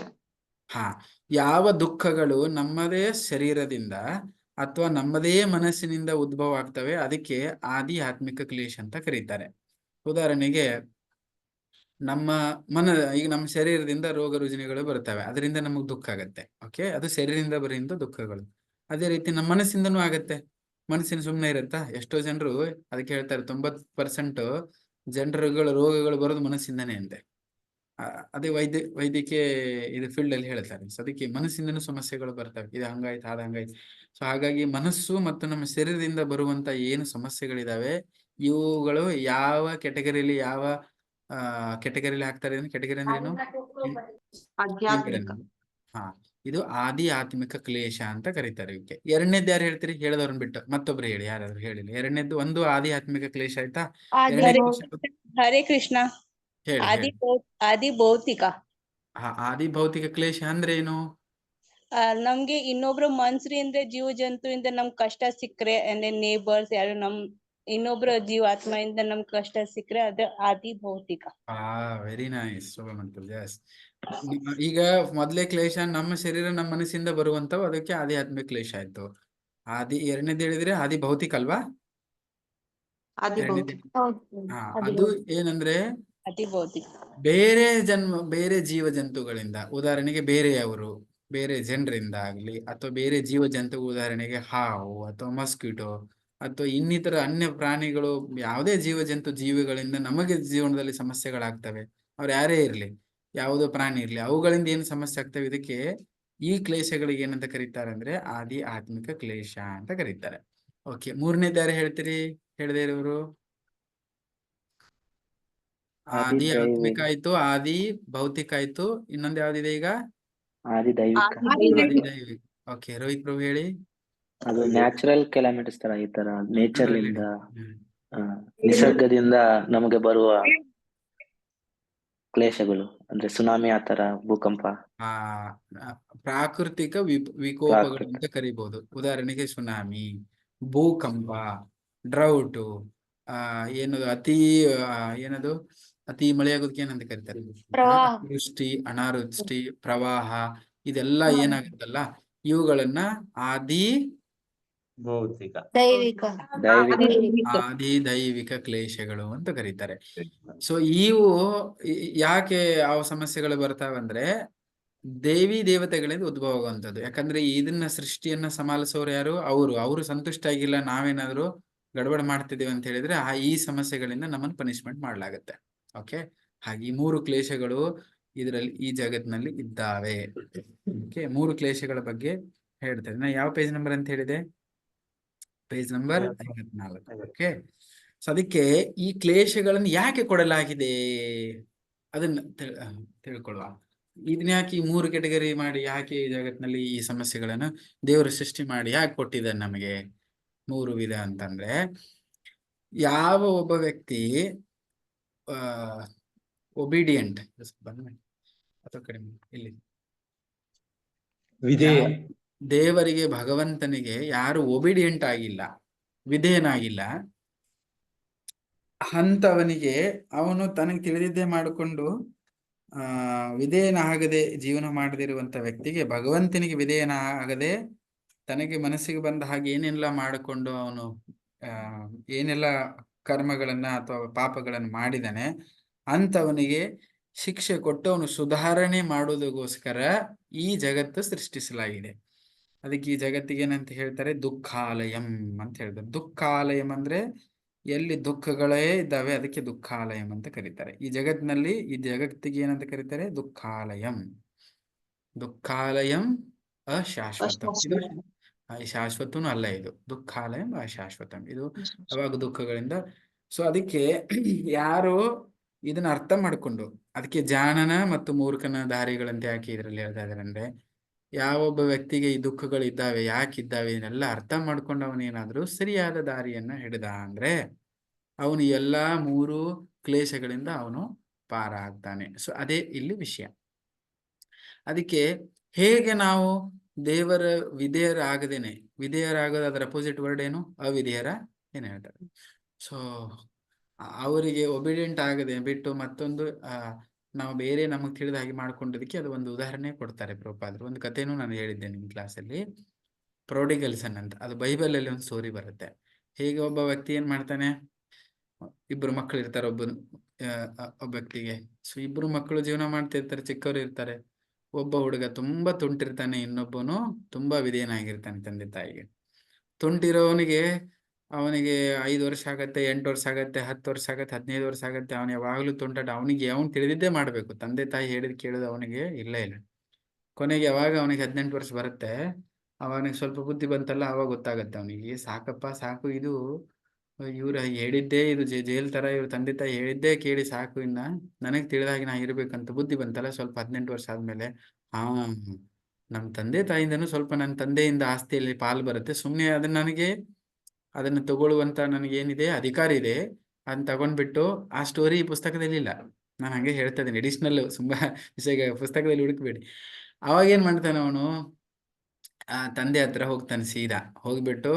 ಯಾವ ದುಃಖಗಳು ನಮ್ಮದೇ ಶರೀರದಿಂದ ಅಥವಾ ನಮ್ಮದೇ ಮನಸ್ಸಿನಿಂದ ಉದ್ಭವ ಆಗ್ತವೆ ಅದಕ್ಕೆ ಆದಿ ಆತ್ಮಿಕ ಕ್ಲೇಶ ಅಂತ ಕರೀತಾರೆ. ಉದಾಹರಣೆಗೆ ಈಗ ನಮ್ಮ ಶರೀರದಿಂದ ರೋಗ ರುಜಿನಗಳು ಬರ್ತವೆ, ಅದರಿಂದ ನಮಗೆ ದುಃಖ ಆಗತ್ತೆ. ಓಕೆ, ಅದು ಶರೀರದಿಂದ ಬರೆಯುವಂತ ದುಃಖಗಳು. ಅದೇ ರೀತಿ ನಮ್ಮ ಮನಸ್ಸಿಂದನೂ ಆಗತ್ತೆ. ಮನಸ್ಸಿನ ಸುಮ್ಮನೆ ಇರುತ್ತಾ? ಎಷ್ಟೋ ಜನರು ಅದಕ್ಕೆ ಹೇಳ್ತಾರೆ 90% ಜನರುಗಳ ರೋಗಗಳು ಬರೋದು ಮನಸ್ಸಿಂದನೇ ಅಂತೆ. ಅದೇ ವೈದ್ಯಕೀಯ ಇದು ಫೀಲ್ಡ್ ಅಲ್ಲಿ ಹೇಳ್ತಾರೆ. ಸೊ ಅದಕ್ಕೆ ಮನಸ್ಸಿಂದನೂ ಸಮಸ್ಯೆಗಳು ಬರ್ತವೆ. ಇದು ಹಂಗಾಯ್ತು, ಅದ ಹಂಗಾಯ್ತು. ಸೊ ಹಾಗಾಗಿ ಮನಸ್ಸು ಮತ್ತು ನಮ್ಮ ಶರೀರದಿಂದ ಬರುವಂತ ಏನು ಸಮಸ್ಯೆಗಳಿದಾವೆ ಇವುಗಳು ಯಾವ ಕೆಟಗರಿಯಲ್ಲಿ ಕೆಟಗರಿಯಲ್ಲಿ ಹಾಕ್ತಾರೆ? ಕೆಟಗರಿ ಅಂದ್ರೆ ಏನು? ಆಧ್ಯಾತ್ಮಿಕ. ಇದು ಆದಿ ಆತ್ಮಿಕ ಕ್ಲೇಶ ಅಂತ ಕರೀತಾರೆ ಇದಕ್ಕೆ. ಎರಡನೇದ್ದು ಯಾರು ಹೇಳ್ತೀರಿ? ಹೇಳಿದವ್ರನ್ನ ಬಿಟ್ಟು ಮತ್ತೊಬ್ರು ಹೇಳಿ. ಯಾರಾದ್ರೂ ಹೇಳಿಲ್ಲ. ಎರಡನೇದ್ದು ಒಂದು ಆದಿ ಆತ್ಮಿಕ ಕ್ಲೇಶ ಆಯ್ತಾ? ಹರೇ ಕೃಷ್ಣ. ಹೇಳಿ. ಆದಿ ಭೌತಿಕ. ಆದಿ ಭೌತಿಕ ಕ್ಲೇಶ ಅಂದ್ರೆ ಏನು? ನಮ್ಗೆ ಇನ್ನೊಬ್ರು ಮನ್ಸರಿಂದ ಜೀವ ಜಂತುವಿಂದ ನಮ್ ಕಷ್ಟ ಸಿಕ್ಕ್ರೆ, ಅಂದ್ರೆ ನೇಬರ್ಸ್ ಯಾರು ಇನ್ನೊಬ್ರು ಜೀವಾತ್ಮ ಇಂದ ನಮ್ ಕಷ್ಟ ಸಿಕ್ಕ್ರೆ ಅದು ಆದಿ ಭೌತಿಕ. Very nice. ಈಗ ಮೊದಲೇ ಕ್ಲೇಶ ನಮ್ಮ ಶರೀರ ನಮ್ಮ ಮನಸ್ಸಿಂದ ಬರುವಂತವು, ಅದಕ್ಕೆ ಆದಿ ಆತ್ಮಿಕ ಕ್ಲೇಶ ಆಯ್ತು. ಎರಡನೇದು ಹೇಳಿದ್ರೆ ಆದಿ ಭೌತಿಕ ಅಲ್ವಾ? ಅದು ಏನಂದ್ರೆ ಅತಿ ಭೌತಿಕ ಬೇರೆ ಜೀವ ಜಂತುಗಳಿಂದ, ಉದಾಹರಣೆಗೆ ಬೇರೆಯವರು, ಬೇರೆ ಜನರಿಂದ ಆಗ್ಲಿ ಅಥವಾ ಬೇರೆ ಜೀವ ಜಂತು, ಉದಾಹರಣೆಗೆ ಹಾವು ಅಥವಾ ಮಸ್ಕಿಟೋ ಅಥವಾ ಇನ್ನಿತರ ಅನ್ಯ ಪ್ರಾಣಿಗಳು, ಯಾವುದೇ ಜೀವ ಜಂತು ಜೀವಿಗಳಿಂದ ನಮಗೆ ಜೀವನದಲ್ಲಿ ಸಮಸ್ಯೆಗಳಾಗ್ತವೆ. ಅವ್ರು ಯಾರೇ ಇರ್ಲಿ, ಯಾವುದೋ ಪ್ರಾಣಿ ಇರ್ಲಿ, ಅವುಗಳಿಂದ ಏನು ಸಮಸ್ಯೆ ಆಗ್ತವೆ, ಇದಕ್ಕೆ ಈ ಕ್ಲೇಶಗಳಿಗೆ ಏನಂತ ಕರೀತಾರೆ ಅಂದ್ರೆ ಆದಿ ಆತ್ಮಿಕ ಕ್ಲೇಶ ಅಂತ ಕರೀತಾರೆ. ಓಕೆ, ಮೂರನೇದು ಯಾರು ಹೇಳ್ತೀರಿ? ಹೇಳದೇ ಇರೋರು? ಆದಿ ಆತ್ಮಿಕ ಆಯ್ತು, ಆದಿ ಭೌತಿಕ ಆಯ್ತು, ಇನ್ನೊಂದು ಯಾವ್ದಿದೆ ಈಗ? ಆದಿ ದೈವಿಕ. ಆದಿ ದೈವಿಕ. ಓಕೆ, ರೋಹಿತ್ ಪ್ರಭು ಹೇಳಿ. ಅದು ನ್ಯಾಚುರಲ್ ಕೆಲಾಮಿಟೀಸ್ ತರ, ಈ ತರ ನೇಚರ್ ಲಿಂದ, ನಿಸರ್ಗದಿಂದ ನಮಗೆ ಬರುವ ಕ್ಲೇಶಗಳು, ಅಂದ್ರೆ ಸುನಾಮಿ ಆತರ, ಭೂಕಂಪ. ಪ್ರಾಕೃತಿಕ ವಿಕೋಪಗಳು ಅಂತ ಕರಿಬಹುದು. ಉದಾಹರಣೆಗೆ ಸುನಾಮಿ, ಭೂಕಂಪ, ಡ್ರೌಟು, ಏನದು ಅತಿ ಮಳೆಯಾಗೋದಕ್ಕೆ ಏನಂತ ಕರೀತಾರೆ? ವೃಷ್ಟಿ, ಅನಾವೃಷ್ಟಿ, ಪ್ರವಾಹ, ಇದೆಲ್ಲ ಏನಾಗುತ್ತಲ್ಲ ಇವುಗಳನ್ನ ಆದಿ ಭೌತಿಕ ಆದಿ ದೈವಿಕ ಕ್ಲೇಶಗಳು ಅಂತ ಕರೀತಾರೆ. ಸೊ ಇವು ಯಾಕೆ ಆ ಸಮಸ್ಯೆಗಳು ಬರ್ತಾವಂದ್ರೆ ದೇವಿ ದೇವತೆಗಳಿಂದ ಉದ್ಭವ ಆಗುವಂಥದ್ದು. ಯಾಕಂದ್ರೆ ಇದನ್ನ ಸೃಷ್ಟಿಯನ್ನ ಸಮಾಲಿಸೋರು ಯಾರು? ಅವರು ಸಂತುಷ್ಟ ಆಗಿಲ್ಲ, ನಾವೇನಾದ್ರು ಗಡಬಡ ಮಾಡ್ತಿದೀವಿ ಅಂತ ಹೇಳಿದ್ರೆ ಈ ಸಮಸ್ಯೆಗಳಿಂದ ನಮ್ಮನ್ನು ಪನಿಷ್ಮೆಂಟ್ ಮಾಡ್ಲಾಗತ್ತೆ. ಓಕೆ, ಹಾಗೆ ಈ 3 ಕ್ಲೇಶಗಳು ಈ ಜಗತ್ತಿನಲ್ಲಿ ಇದ್ದಾವೆ. ಓಕೆ, 3 ಕ್ಲೇಶಗಳ ಬಗ್ಗೆ ಹೇಳ್ತೇನೆ. ನಾ ಯಾವ ಪೇಜ್ ನಂಬರ್ ಅಂತ ಹೇಳಿದೆ? Page number 54. ಓಕೆ, ಸೊ ಅದಕ್ಕೆ ಈ ಕ್ಲೇಶಗಳನ್ನು ಯಾಕೆ ಕೊಡಲಾಗಿದೆ ಅದನ್ನ ತಿಳ್ಕೊಳ್ಳುವ. ಇದನ್ನ ಯಾಕೆ ಈ 3 ಕೆಟಗರಿ ಮಾಡಿ, ಯಾಕೆ ಈ ಜಗತ್ತಿನಲ್ಲಿ ಈ ಸಮಸ್ಯೆಗಳನ್ನು ದೇವರು ಸೃಷ್ಟಿ ಮಾಡಿ ಯಾಕೆ ಕೊಟ್ಟಿದ್ದಾನೆ ನಮಗೆ 3 ವಿಧ ಅಂತಂದ್ರೆ, ಯಾವ ಒಬ್ಬ ವ್ಯಕ್ತಿ ಒಬಿಡಿಯಂಟ್ ಅಥವಾ ಕಡಿಮೆ ಇಲ್ಲಿ ದೇವರಿಗೆ, ಭಗವಂತನಿಗೆ ಯಾರು ಒಬಿಡಿಯಂಟ್ ಆಗಿಲ್ಲ, ವಿಧೇಯನಾಗಿಲ್ಲ, ಅಂತವನಿಗೆ ಅವನು ತನಗೆ ತಿಳಿದಿದ್ದೇ ಮಾಡಿಕೊಂಡು ವಿಧೇಯನಾಗದೆ ಜೀವನ ಮಾಡದಿರುವಂತ ವ್ಯಕ್ತಿಗೆ, ಭಗವಂತನಿಗೆ ವಿಧೇಯನ ಆಗದೆ ತನಗೆ ಮನಸ್ಸಿಗೆ ಬಂದ ಹಾಗೆ ಏನೆಲ್ಲ ಮಾಡಿಕೊಂಡು ಅವನು ಏನೆಲ್ಲ ಕರ್ಮಗಳನ್ನ ಅಥವಾ ಪಾಪಗಳನ್ನು ಮಾಡಿದಾನೆ ಅಂತವನಿಗೆ ಶಿಕ್ಷೆ ಕೊಟ್ಟು ಅವನು ಸುಧಾರಣೆ ಮಾಡುವುದಕ್ಕೋಸ್ಕರ ಈ ಜಗತ್ತು ಸೃಷ್ಟಿಸಲಾಗಿದೆ. ಅದಕ್ಕೆ ಈ ಜಗತ್ತಿಗೆ ಏನಂತ ಹೇಳ್ತಾರೆ? ದುಃಖಾಲಯಂ ಅಂತ ಹೇಳ್ತಾರೆ. ದುಃಖಾಲಯಂ ಅಂದ್ರೆ ಎಲ್ಲಿ ದುಃಖಗಳೇ ಇದ್ದಾವೆ ಅದಕ್ಕೆ ದುಃಖಾಲಯಂ ಅಂತ ಕರೀತಾರೆ. ಈ ಜಗತ್ತಿನಲ್ಲಿ ಈ ಜಗತ್ತಿಗೆ ಏನಂತ ಕರೀತಾರೆ? ದುಃಖಾಲಯಂ. ದುಃಖಾಲಯಂ ಅಶಾಶ್ವತಂ. ಇದು ಶಾಶ್ವತನೂ ಅಲ್ಲ. ಇದು ದುಃಖಾಲಯಂ ಅಶಾಶ್ವತಂ. ಇದು ಯಾವಾಗ ದುಃಖಗಳಿಂದ. ಸೊ ಅದಕ್ಕೆ ಯಾರು ಇದನ್ನ ಅರ್ಥ ಮಾಡಿಕೊಂಡು, ಅದಕ್ಕೆ ಜಾಣನ ಮತ್ತು ಮೂರ್ಖನ ದಾರಿಗಳಂತೆ ಯಾಕೆ ಇದರಲ್ಲಿ ಹೇಳ್ತಾ ಇದಾರೆ ಅಂದ್ರೆ, ಯಾವೊಬ್ಬ ವ್ಯಕ್ತಿಗೆ ಈ ದುಃಖಗಳು ಇದ್ದಾವೆ, ಯಾಕಿದ್ದಾವೆ, ಇದನ್ನೆಲ್ಲ ಅರ್ಥ ಮಾಡ್ಕೊಂಡು ಅವನೇನಾದ್ರೂ ಸರಿಯಾದ ದಾರಿಯನ್ನ ಹಿಡಿದ ಅಂದ್ರೆ ಅವನು ಎಲ್ಲಾ 3 ಕ್ಲೇಶಗಳಿಂದ ಅವನು ಪಾರ ಆಗ್ತಾನೆ. ಸೊ ಅದೇ ಇಲ್ಲಿ ವಿಷಯ. ಅದಕ್ಕೆ ಹೇಗೆ ನಾವು ದೇವರ ವಿಧೇಯರಾಗದೇನೆ, ವಿಧೇಯರಾಗೋದು ಅದರ ಅಪೋಸಿಟ್ ವರ್ಡ್ ಏನು? ಅವಿಧೇಯರ ಏನ್ ಹೇಳ್ತಾರೆ. ಸೊ ಅವರಿಗೆ ಒಬಿಡಿಯಂಟ್ ಆಗದೆ ಬಿಟ್ಟು ಮತ್ತೊಂದು ನಾವು ಬೇರೆ ನಮಗೆ ತಿಳಿದ ಹಾಗೆ ಮಾಡ್ಕೊಂಡಿದ್ದಕ್ಕೆ ಅದು ಒಂದು ಉದಾಹರಣೆ ಕೊಡ್ತಾರೆ ಪ್ರಭುಪಾದರು. ಒಂದು ಕಥೆನೂ ನಾನು ಹೇಳಿದ್ದೆ ನಿಮ್ಮ ಕ್ಲಾಸಲ್ಲಿ, ಪ್ರೊಡಿಗಲ್ಸನ್ ಅಂತ. ಅದು ಬೈಬಲ್ ಅಲ್ಲಿ ಒಂದು ಸ್ಟೋರಿ ಬರುತ್ತೆ. ಹೇಗೆ ಒಬ್ಬ ವ್ಯಕ್ತಿ ಏನ್ ಮಾಡ್ತಾನೆ, ಇಬ್ರು ಮಕ್ಕಳು ಇರ್ತಾರೆ ಒಬ್ಬ ವ್ಯಕ್ತಿಗೆ. ಸೊ ಇಬ್ರು ಮಕ್ಕಳು ಜೀವನ ಮಾಡ್ತಿರ್ತಾರೆ, ಚಿಕ್ಕವರು ಇರ್ತಾರೆ. ಒಬ್ಬ ಹುಡುಗ ತುಂಬಾ ತುಂಟಿರ್ತಾನೆ, ಇನ್ನೊಬ್ಬನು ತುಂಬಾ ವಿಧೇಯನಾಗಿರ್ತಾನೆ ತಂದೆ ತಾಯಿಗೆ. ತುಂಟಿರೋವನಿಗೆ ಅವನಿಗೆ 5 ವರ್ಷ ಆಗತ್ತೆ, 8 ವರ್ಷ ಆಗತ್ತೆ, 10 ವರ್ಷ ಆಗತ್ತೆ, 15 ವರ್ಷ ಆಗತ್ತೆ. ಅವನು ಯಾವಾಗ್ಲೂ ತುಂಟಾಟ. ಅವನಿಗೆ ಅವನು ತಿಳಿದಿದ್ದೇ ಮಾಡ್ಬೇಕು, ತಂದೆ ತಾಯಿ ಹೇಳಿದ್ ಕೇಳೋದು ಅವನಿಗೆ ಇಲ್ಲ. ಕೊನೆಗೆ ಯಾವಾಗ ಅವನಿಗೆ 18 ವರ್ಷ ಬರುತ್ತೆ, ಅವನಿಗೆ ಸ್ವಲ್ಪ ಬುದ್ಧಿ ಬಂತಲ್ಲ, ಅವಾಗ ಗೊತ್ತಾಗತ್ತೆ ಅವನಿಗೆ, ಸಾಕಪ್ಪ ಸಾಕು, ಇದು ಇವ್ರು ಹೇಳಿದ್ದೇ, ಇದು ಜೈಲ್ ತರ, ಇವ್ರ ತಂದೆ ತಾಯಿ ಹೇಳಿದ್ದೇ ಕೇಳಿ ಸಾಕು, ಇನ್ನ ನನಗ್ ತಿಳಿದಾಗಿ ನಾ ಇರ್ಬೇಕಂತ ಬುದ್ಧಿ ಬಂತಲ್ಲ ಸ್ವಲ್ಪ 18 ವರ್ಷ ಆದ್ಮೇಲೆ, ನಮ್ ತಂದೆ ತಾಯಿಂದನೂ ಸ್ವಲ್ಪ ನನ್ನ ತಂದೆಯಿಂದ ಆಸ್ತಿಯಲ್ಲಿ ಪಾಲು ಬರುತ್ತೆ, ಸುಮ್ನೆ ಅದನ್ನ ತಗೊಳ್ಳುವಂತ ನನಗೇನಿದೆ ಅಧಿಕಾರ ಇದೆ, ಅದನ್ನ ತಗೊಂಡ್ಬಿಟ್ಟು. ಆ ಸ್ಟೋರಿ ಈ ಪುಸ್ತಕದಲ್ಲಿ ಇಲ್ಲ, ನಾನು ಹಂಗೆ ಹೇಳ್ತಾ ಇದ್ದೀನಿ, ಎಡಿಷನಲ್ ತುಂಬಾ ವಿಷಯ ಪುಸ್ತಕದಲ್ಲಿ ಹುಡುಕ್ಬೇಡಿ. ಅವಾಗ ಏನ್ ಮಾಡ್ತಾನೆ ಅವನು, ತಂದೆ ಹತ್ರ ಹೋಗ್ತಾನೆ. ಸೀದಾ ಹೋಗ್ಬಿಟ್ಟು,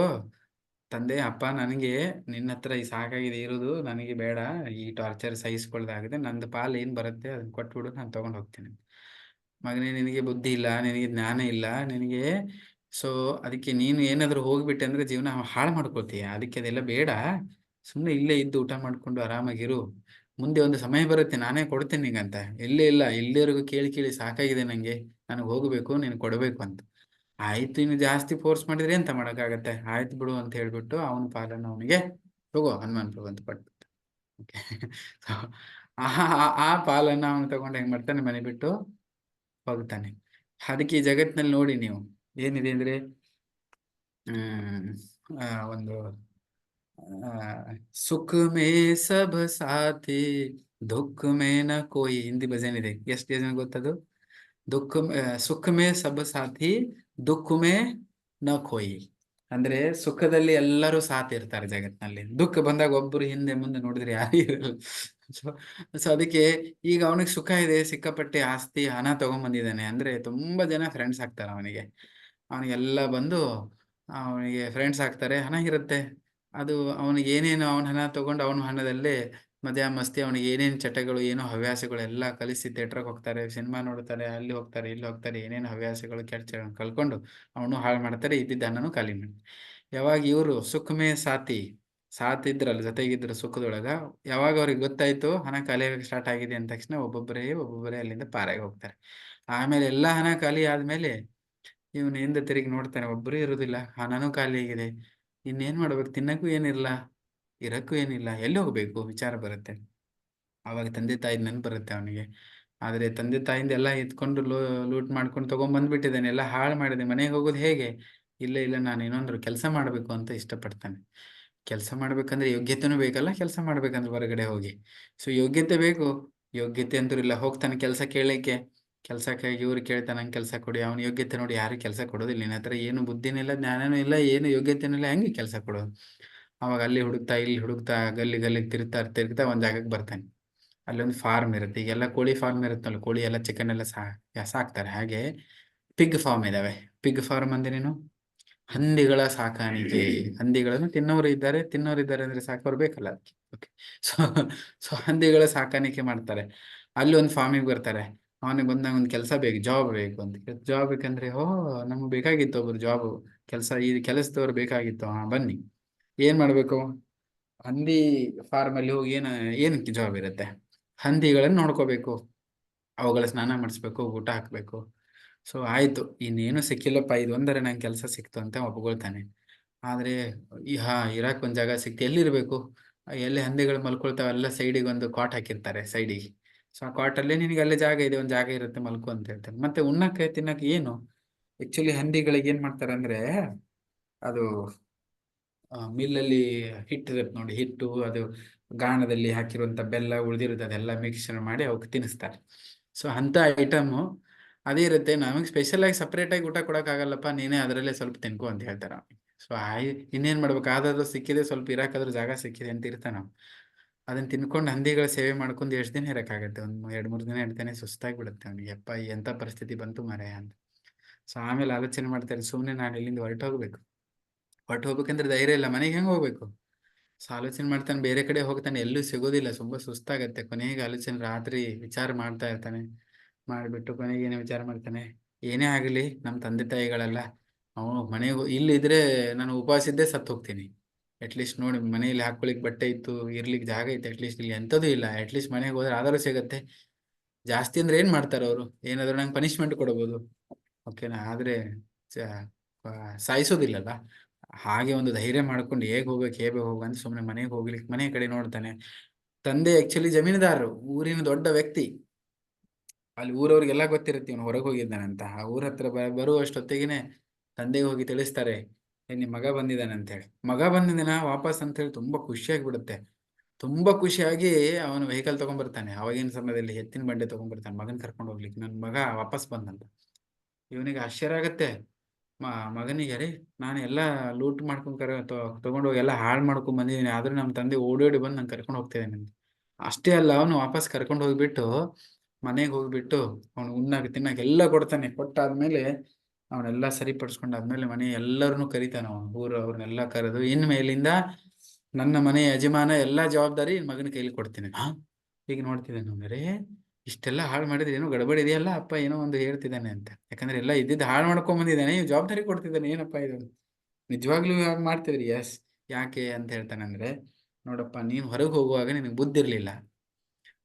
ತಂದೆ ಅಪ್ಪ, ನನಗೆ ನಿನ್ನ ಹತ್ರ ಈ ಸಾಕಾಗಿದೆ ಇರೋದು, ನನಗೆ ಬೇಡ, ಈ ಟಾರ್ಚರ್ ಸಹಿಸ್ಕೊಳ್ದಾಗಿದೆ, ನಂದು ಪಾಲು ಏನ್ ಬರುತ್ತೆ ಅದನ್ನ ಕೊಟ್ಬಿಡು, ನಾನು ತಗೊಂಡು ಹೋಗ್ತೇನೆ. ಮಗನೇ, ನಿನಗೆ ಬುದ್ಧಿ ಇಲ್ಲ, ನಿನಗೆ ಜ್ಞಾನ ಇಲ್ಲ, ನಿನಗೆ. ಸೊ ಅದಕ್ಕೆ ನೀನು ಏನಾದ್ರು ಹೋಗ್ಬಿಟ್ಟೆ ಅಂದ್ರೆ ಜೀವನ ಹಾಳು ಮಾಡ್ಕೊಳ್ತೀಯ. ಅದಕ್ಕೆ ಅದೆಲ್ಲ ಬೇಡ, ಸುಮ್ಮನೆ ಇಲ್ಲೇ ಇದ್ದು ಊಟ ಮಾಡ್ಕೊಂಡು ಆರಾಮಾಗಿರು. ಮುಂದೆ ಒಂದು ಸಮಯ ಬರುತ್ತೆ, ನಾನೇ ಕೊಡ್ತೇನೆ ನಿಂಗಂತ. ಇಲ್ಲ ಇಲ್ಲಿವರೆಗೂ ಕೇಳಿ ಕೇಳಿ ಸಾಕಾಗಿದೆ ನಂಗೆ, ನನಗೆ ಹೋಗ್ಬೇಕು, ನೀನು ಕೊಡ್ಬೇಕು ಅಂತ. ಆಯ್ತು, ಇನ್ನು ಜಾಸ್ತಿ ಫೋರ್ಸ್ ಮಾಡಿದ್ರೆ ಎಂತ ಮಾಡಕ್ಕಾಗತ್ತೆ, ಆಯ್ತು ಬಿಡು ಅಂತ ಹೇಳ್ಬಿಟ್ಟು ಅವನ ಪಾಲನ್ನು ಅವನಿಗೆ ತಗೋ ಹನುಮಾನ್ ಪ್ರಭು ಅಂತ ಕೊಟ್ಬಿಟ್ಟು. ಓಕೆ, ಆ ಪಾಲನ್ನು ಅವನು ತಗೊಂಡು ಹೆಂಗ್ ಮಾಡ್ತಾನೆ, ಮನೆ ಬಿಟ್ಟು ಹೋಗ್ತಾನೆ. ಅದಕ್ಕೆ ಈ ಜಗತ್ತಿನಲ್ಲಿ ನೋಡಿ ನೀವು ಏನಿದೆ ಅಂದ್ರೆ, ಒಂದು ಸುಖ ಮೇ ಸಬ್ ಸಾಥಿ ದುಃಖ ಮೇ ನ ಕೋಯಿ, ಹಿಂದಿ ಭಜನ್ ಇದೆ, ಎಷ್ಟು ಜನ ಗೊತ್ತದು? ಸುಖ ಮೇ ಸಬ್ ಸಾಥಿ ದುಃಖ ಮೇ ನ ಕೋಯಿ ಅಂದ್ರೆ, ಸುಖದಲ್ಲಿ ಎಲ್ಲರೂ ಸಾಥ್ ಇರ್ತಾರೆ ಜಗತ್ತಿನಲ್ಲಿ, ದುಃಖ ಬಂದಾಗ ಒಬ್ಬರು ಹಿಂದೆ ಮುಂದೆ ನೋಡಿದ್ರೆ ಯಾರು ಇರಲ್ಲ. ಸೊ ಅದಕ್ಕೆ ಈಗ ಅವನಿಗೆ ಸುಖ ಇದೆ, ಸಿಕ್ಕಾಪಟ್ಟೆ ಆಸ್ತಿ ಹಣ ತಗೊಂಡ್ಬಂದಿದ್ದಾನೆ ಅಂದ್ರೆ ತುಂಬಾ ಜನ ಫ್ರೆಂಡ್ಸ್ ಆಗ್ತಾರೆ ಅವನಿಗೆಲ್ಲ ಬಂದು ಅವನಿಗೆ ಫ್ರೆಂಡ್ಸ್ ಆಗ್ತಾರೆ. ಹಣ ಇರುತ್ತೆ, ಅದು ಅವನಿಗೆ ಏನೇನು ಅವನ ಹಣ ತಗೊಂಡು ಅವನ ಹಣದಲ್ಲೇ ಮಜಾ ಮಸ್ತಿ, ಅವನಿಗೆ ಏನೇನು ಚಟಗಳು, ಏನೋ ಹವ್ಯಾಸಗಳು ಎಲ್ಲ ಕಲಿಸಿ ಥಿಯೇಟ್ರಿಗೆ ಹೋಗ್ತಾರೆ, ಸಿನಿಮಾ ನೋಡ್ತಾರೆ, ಅಲ್ಲಿ ಹೋಗ್ತಾರೆ, ಇಲ್ಲಿ ಹೋಗ್ತಾರೆ, ಏನೇನು ಹವ್ಯಾಸಗಳು ಕೆಟ್ಟ ಕಳ್ಕೊಂಡು ಅವನು ಹಾಳು ಮಾಡ್ತಾರೆ, ಇದ್ದಿದ್ದ ಹಣನು ಖಾಲಿ ಮಾಡಿ. ಯಾವಾಗ ಇವರು ಸುಖಮೇ ಸಾಥ್ ಇದ್ರಲ್ಲ, ಜೊತೆಗಿದ್ರು ಸುಖದೊಳಗ, ಯಾವಾಗ ಅವ್ರಿಗೆ ಗೊತ್ತಾಯ್ತು ಹಣ ಖಾಲಿ ಸ್ಟಾರ್ಟ್ ಆಗಿದೆ ಅಂದ ತಕ್ಷಣ ಒಬ್ಬೊಬ್ಬರೇ ಅಲ್ಲಿಂದ ಪಾರಾಗಿ ಹೋಗ್ತಾರೆ. ಆಮೇಲೆ ಎಲ್ಲಾ ಹಣ ಖಾಲಿ ಆದ್ಮೇಲೆ ಇವನು ಹಿಂದೆ ತಿರುಗಿ ನೋಡ್ತಾನೆ, ಒಬ್ಬರೇ ಇರೋದಿಲ್ಲ, ಹಣನೂ ಖಾಲಿ ಆಗಿದೆ, ಇನ್ನೇನ್ ಮಾಡ್ಬೇಕು, ತಿನ್ನಕ್ಕೂ ಏನಿಲ್ಲ, ಇರಕ್ಕೂ ಏನಿಲ್ಲ, ಎಲ್ಲಿ ಹೋಗ್ಬೇಕು ವಿಚಾರ ಬರುತ್ತೆ. ಅವಾಗ ತಂದೆ ತಾಯಿ ನೆನಪು ಬರುತ್ತೆ ಅವನಿಗೆ. ಆದ್ರೆ ತಂದೆ ತಾಯಿಂದ ಎಲ್ಲ ಎತ್ಕೊಂಡು ಲೂಟ್ ಮಾಡ್ಕೊಂಡು ತಗೊಂಡ್ಬಂದ್ಬಿಟ್ಟಿದ್ದಾನೆ, ಎಲ್ಲ ಹಾಳು ಮಾಡಿದೆ. ಮನೆಗೆ ಹೋಗೋದು ಹೇಗೆ? ಇಲ್ಲ ನಾನು ಇನ್ನೊಂದ್ರು ಕೆಲಸ ಮಾಡ್ಬೇಕು ಅಂತ ಇಷ್ಟಪಡ್ತಾನೆ. ಕೆಲಸ ಮಾಡ್ಬೇಕಂದ್ರೆ ಯೋಗ್ಯತೆನೂ ಬೇಕಲ್ಲ, ಕೆಲಸ ಮಾಡ್ಬೇಕಂದ್ರೆ ಹೊರಗಡೆ ಹೋಗಿ. ಸೊ ಯೋಗ್ಯತೆ ಬೇಕು, ಯೋಗ್ಯತೆ ಅಂದ್ರೂ ಇಲ್ಲ. ಹೋಗ್ತಾನೆ ಕೆಲಸ ಕೇಳಲಿಕ್ಕೆ, ಕೆಲ್ಸಕ್ಕೆ ಇವ್ರು ಕೇಳ್ತಾನೆ, ನಂಗೆ ಕೆಲಸ ಕೊಡಿ. ಅವನ ಯೋಗ್ಯತೆ ನೋಡಿ ಯಾರು ಕೆಲಸ ಕೊಡೋದಿಲ್ಲ. ನಿನ್ನ ಹತ್ರ ಏನು ಬುದ್ಧಿನೂ ಇಲ್ಲ, ಜ್ಞಾನನೂ ಇಲ್ಲ, ಏನು ಯೋಗ್ಯತೆನೂ ಇಲ್ಲ, ಹೆಂಗೆ ಕೆಲಸ ಕೊಡೋದು? ಅವಾಗ ಅಲ್ಲಿ ಹುಡುಕ್ತಾ ಇಲ್ಲಿ ಹುಡುಕ್ತಾ ಗಲ್ಲಿಗೆ ತಿರುಗ್ತಾ ಒಂದ್ ಜಾಗಕ್ಕೆ ಬರ್ತಾನೆ. ಅಲ್ಲೊಂದು ಫಾರ್ಮ್ ಇರುತ್ತೆ, ಈಗೆಲ್ಲ ಕೋಳಿ ಫಾರ್ಮ್ ಇರುತ್ತಲ್ಲ, ಕೋಳಿ ಎಲ್ಲ ಚಿಕನ್ ಎಲ್ಲ ಸಾಕ್ತಾರೆ. ಹಾಗೆ ಪಿಗ್ ಫಾರ್ಮ್ ಇದಾವೆ. ಪಿಗ್ ಫಾರ್ಮ್ ಅಂದ್ರೇನು? ಹಂದಿಗಳ ಸಾಕಾಣಿಕೆ. ಹಂದಿಗಳನ್ನು ತಿನ್ನೋರು ಇದ್ದಾರೆ ಅಂದ್ರೆ ಸಾಕೋರು ಬೇಕಲ್ಲ ಅದಕ್ಕೆ. ಓಕೆ, ಸೊ ಹಂದಿಗಳ ಸಾಕಾಣಿಕೆ ಮಾಡ್ತಾರೆ. ಅಲ್ಲಿ ಒಂದು ಫಾರ್ಮಿಗೆ ಬರ್ತಾರೆ. ಅವನಿಗೆ ಬಂದಾಗ ಒಂದು ಕೆಲಸ ಬೇಕು, ಜಾಬ್ ಬೇಕು ಅಂತ. ಜಾಬ್ ಬೇಕಂದ್ರೆ, ನಮ್ಗೆ ಬೇಕಾಗಿತ್ತು ಒಬ್ರು ಜಾಬ್, ಈ ಕೆಲಸದವ್ರು ಬೇಕಾಗಿತ್ತು. ಬನ್ನಿ, ಏನ್ ಮಾಡ್ಬೇಕು? ಹಂದಿ ಫಾರ್ಮ್ ಅಲ್ಲಿ ಹೋಗಿ ಏನಕ್ಕೆ ಜಾಬ್ ಇರುತ್ತೆ? ಹಂದಿಗಳನ್ನ ನೋಡ್ಕೋಬೇಕು, ಅವುಗಳ ಸ್ನಾನ ಮಾಡಿಸ್ಬೇಕು, ಊಟ ಹಾಕ್ಬೇಕು. ಸೊ ಆಯ್ತು, ಇನ್ನೇನು ಸಿಕ್ಕಿಲ್ಲಪ್ಪ, ಇದೊಂದರೆ ನಂಗೆ ಕೆಲಸ ಸಿಕ್ತು ಅಂತ ಒಪ್ಕೊಳ್ತಾನೆ. ಆದ್ರೆ ಇರಾಕ್ ಒಂದ್ ಜಾಗ ಸಿಕ್ತು, ಎಲ್ಲಿರ್ಬೇಕು? ಎಲ್ಲಿ ಹಂದಿಗಳು ಮಲ್ಕೊಳ್ತಾವ ಎಲ್ಲ ಸೈಡಿಗೆ ಒಂದು ಕಾಟ್ ಹಾಕಿರ್ತಾರೆ ಸೈಡಿಗೆ. ಸೊ ಆ ಕಾಟಲ್ಲಿ ನಿನಗೆ ಅಲ್ಲೇ ಜಾಗ ಇದೆ, ಒಂದು ಜಾಗ ಇರುತ್ತೆ, ಮಲ್ಕೊ ಅಂತ ಹೇಳ್ತಾರೆ. ಮತ್ತೆ ಉಣ್ಣಕ್ಕೆ ತಿನ್ನಕ್ಕೆ ಏನು ಆಕ್ಚುಲಿ ಹಂದಿಗಳಿಗೆ ಏನ್ ಮಾಡ್ತಾರೆ ಅಂದ್ರೆ, ಅದು ಮಿಲ್ಲಲ್ಲಿ ಹಿಟ್ಟು ಇರುತ್ತೆ ನೋಡಿ, ಹಿಟ್ಟು ಅದು ಗಾಣದಲ್ಲಿ ಹಾಕಿರುವಂತ ಬೆಲ್ಲ ಉಳಿದಿರುತ್ತೆ, ಅದೆಲ್ಲ ಮಿಕ್ಸ್ಚರ್ ಮಾಡಿ ಅವಕ್ಕೆ ತಿನ್ನಿಸ್ತಾರೆ. ಸೊ ಅಂತ ಐಟಮು ಅದೇ ಇರುತ್ತೆ. ನಮಗೆ ಸ್ಪೆಷಲ್ ಆಗಿ ಸಪ್ರೇಟ್ ಆಗಿ ಊಟ ಕೊಡೋಕ್ಕಾಗಲ್ಲಪ್ಪ, ನೀನೇ ಅದರಲ್ಲೇ ಸ್ವಲ್ಪ ತಿನ್ಕೊ ಅಂತ ಹೇಳ್ತಾರೆ ಅವ್ನಿಗೆ. ಸೊ ಇನ್ನೇನ್ ಮಾಡ್ಬೇಕು, ಆದಾದ್ರೂ ಸಿಕ್ಕಿದೆ, ಸ್ವಲ್ಪ ಇರಾಕಾದ್ರೂ ಜಾಗ ಸಿಕ್ಕಿದೆ ಅಂತ ಇರ್ತಾನೆ ನಾವು. ಅದನ್ನ ತಿನ್ಕೊಂಡು ಹಂದಿಗಳ ಸೇವೆ ಮಾಡ್ಕೊಂಡು ಎಷ್ಟು ದಿನ ಇರೋಕ್ಕಾಗತ್ತೆ, ಒಂದು 2-3 ದಿನ ಇರ್ತಾನೆ, ಸುಸ್ತಾಗಿ ಬಿಡುತ್ತೆ ಅವನಿಗೆ. ಅಪ್ಪ ಎಂಥ ಪರಿಸ್ಥಿತಿ ಬಂತು ಮರೆ ಅಂತ. ಸೊ ಆಮೇಲೆ ಆಲೋಚನೆ ಮಾಡ್ತಾರೆ, ಸುಮ್ಮನೆ ನಾನು ಇಲ್ಲಿಂದ ಹೊರಟು ಹೋಗ್ಬೇಕಂದ್ರೆ ಧೈರ್ಯ ಇಲ್ಲ, ಮನೆಗೆ ಹೆಂಗೆ ಹೋಗ್ಬೇಕು. ಸೊ ಆಲೋಚನೆ ಮಾಡ್ತಾನೆ, ಬೇರೆ ಕಡೆ ಹೋಗ್ತಾನೆ, ಎಲ್ಲೂ ಸಿಗೋದಿಲ್ಲ, ತುಂಬಾ ಸುಸ್ತಾಗತ್ತೆ. ಕೊನೆಗೆ ಆಲೋಚನೆ, ರಾತ್ರಿ ವಿಚಾರ ಮಾಡ್ತಾ ಇರ್ತಾನೆ. ಮಾಡಿಬಿಟ್ಟು ಕೊನೆಗೆ ಏನೇ ವಿಚಾರ ಮಾಡ್ತಾನೆ, ಏನೇ ಆಗಲಿ ನಮ್ಮ ತಂದೆ ತಾಯಿಗಳಲ್ಲ, ಅವನು ಮನೆಗೆ ಇಲ್ಲಿದ್ರೆ ನಾನು ಉಪವಾಸ ಇದ್ದೇ ಸತ್ತು ಹೋಗ್ತೀನಿ. ಅಟ್ಲೀಸ್ಟ್ ನೋಡಿ, ಮನೆಯಲ್ಲಿ ಹಾಕೊಳ್ಳಿಕ್ ಬಟ್ಟೆ ಇತ್ತು, ಇರ್ಲಿಕ್ಕೆ ಜಾಗ ಇತ್ತು, ಅಟ್ಲೀಸ್ಟ್ ಇಲ್ಲಿ ಎಂಥದ್ದು ಇಲ್ಲ, ಅಟ್ಲೀಸ್ಟ್ ಮನೆಗೆ ಹೋದ್ರೆ ಆಧಾರ ಸಿಗತ್ತೆ. ಜಾಸ್ತಿ ಅಂದ್ರೆ ಏನ್ ಮಾಡ್ತಾರೆ ಅವರು, ಏನಾದ್ರು ನಂಗೆ ಪನಿಷ್ಮೆಂಟ್ ಕೊಡಬಹುದು, ಓಕೆನಾ, ಆದ್ರೆ ಸಾಯಿಸೋದಿಲ್ಲಲ್ಲ. ಹಾಗೆ ಒಂದು ಧೈರ್ಯ ಮಾಡ್ಕೊಂಡು ಹೇಗೆ ಹೋಗ್ಬೇಕು ಅಂತ ಸುಮ್ಮನೆ ಮನೆಗೆ ಹೋಗ್ಲಿಕ್ಕೆ ಮನೆ ಕಡೆ ನೋಡ್ತಾನೆ. ತಂದೆ ಆಕ್ಚುಲಿ ಜಮೀನುದಾರರು, ಊರಿನ ದೊಡ್ಡ ವ್ಯಕ್ತಿ. ಅಲ್ಲಿ ಊರವ್ರಿಗೆಲ್ಲ ಗೊತ್ತಿರುತ್ತೆ ಇವನು ಹೊರಗೆ ಹೋಗಿದ್ದಾನಂತ. ಆ ಊರ ಹತ್ರ ಬರುವಷ್ಟೊತ್ತಿಗೆನೆ ತಂದೆಗೆ ಹೋಗಿ ತಿಳಿಸ್ತಾರೆ, ನಿಮ್ಮ ಮಗ ಬಂದಿದ್ದಾನೆ ಅಂತ ಹೇಳಿ. ಮಗ ಬಂದಿದ್ದಾನ ವಾಪಸ್ ಅಂತ ಹೇಳಿ ತುಂಬಾ ಖುಷಿಯಾಗಿ ಬಿಡುತ್ತೆ. ತುಂಬಾ ಖುಷಿಯಾಗಿ ಅವನು ವೆಹಿಕಲ್ ತಗೊಂಡ್ಬರ್ತಾನೆ. ಅವಾಗಿನ ಸಮಯದಲ್ಲಿ ಎತ್ತಿನ ಬಂಡಿ ತಗೊಂಡ್ಬರ್ತಾನೆ ಮಗನ್ ಕರ್ಕೊಂಡು ಹೋಗ್ಲಿಕ್ಕೆ. ನನ್ನ ಮಗ ವಾಪಸ್ ಬಂದಂತ. ಇವನಿಗೆ ಆಶ್ಚರ್ಯ ಆಗತ್ತೆ. ಮಗನಿಗೆ, ರೀ ನಾನು ಎಲ್ಲ ಲೂಟ್ ಮಾಡ್ಕೊಂಡ್ ತಗೊಂಡೋಗಿ ಎಲ್ಲ ಹಾಳು ಮಾಡ್ಕೊಂಡ್ ಬಂದಿದ್ದೀನಿ, ಆದ್ರೂ ನಮ್ಮ ತಂದೆ ಓಡಿ ಬಂದು ನಂಗೆ ಕರ್ಕೊಂಡು ಹೋಗ್ತಿದ್ದಾನೆ ಅಂತ. ಅಷ್ಟೇ ಅಲ್ಲ, ಅವನು ವಾಪಸ್ ಕರ್ಕೊಂಡು ಹೋಗ್ಬಿಟ್ಟು ಮನೆಗೆ ಹೋಗ್ಬಿಟ್ಟು ಅವನು ಉಣ್ಣಾಕ ತಿನ್ನಕ್ಕೆ ಎಲ್ಲ ಕೊಡ್ತಾನೆ. ಕೊಟ್ಟಾದ್ಮೇಲೆ ಅವನೆಲ್ಲ ಸರಿಪಡಿಸ್ಕೊಂಡಾದ್ಮೇಲೆ ಮನೆ ಎಲ್ಲರನ್ನು ಕರಿತಾನ. ಅವನು ಅವ್ರನ್ನೆಲ್ಲ ಕರೆದು, ಇನ್ ಮೇಲಿಂದ ನನ್ನ ಮನೆ ಯಜಮಾನ ಎಲ್ಲಾ ಜವಾಬ್ದಾರಿ ಮಗನ ಕೈಲಿ ಕೊಡ್ತೀನಿ. ಈಗ ನೋಡ್ತಿದ್ದಾನೆ ಅಂದ್ರೆ, ಇಷ್ಟೆಲ್ಲ ಹಾಳು ಮಾಡಿದ್ರೆ ಏನೋ ಗಡಬಡಿ ಇದೆಯಲ್ಲ ಅಪ್ಪ, ಏನೋ ಒಂದು ಹೇಳ್ತಿದ್ದಾನೆ ಅಂತ. ಯಾಕಂದ್ರೆ ಎಲ್ಲ ಇದ್ದಿದ್ದು ಹಾಳು ಮಾಡ್ಕೊಂಡ್ ಬಂದಿದ್ದಾನೆ, ಇವ್ ಜವಾಬ್ದಾರಿ ಕೊಡ್ತಿದ್ದಾನೆ, ಏನಪ್ಪಾ ಇದು, ನಿಜವಾಗ್ಲೂ ಇವಾಗ ಮಾಡ್ತಿದ್ರಿ? ಎಸ್. ಯಾಕೆ ಅಂತ ಹೇಳ್ತಾನೆ ಅಂದ್ರೆ, ನೋಡಪ್ಪ, ನೀನ್ ಹೊರಗೆ ಹೋಗುವಾಗ ನಿನಗೆ ಬುದ್ಧಿ ಇರ್ಲಿಲ್ಲ,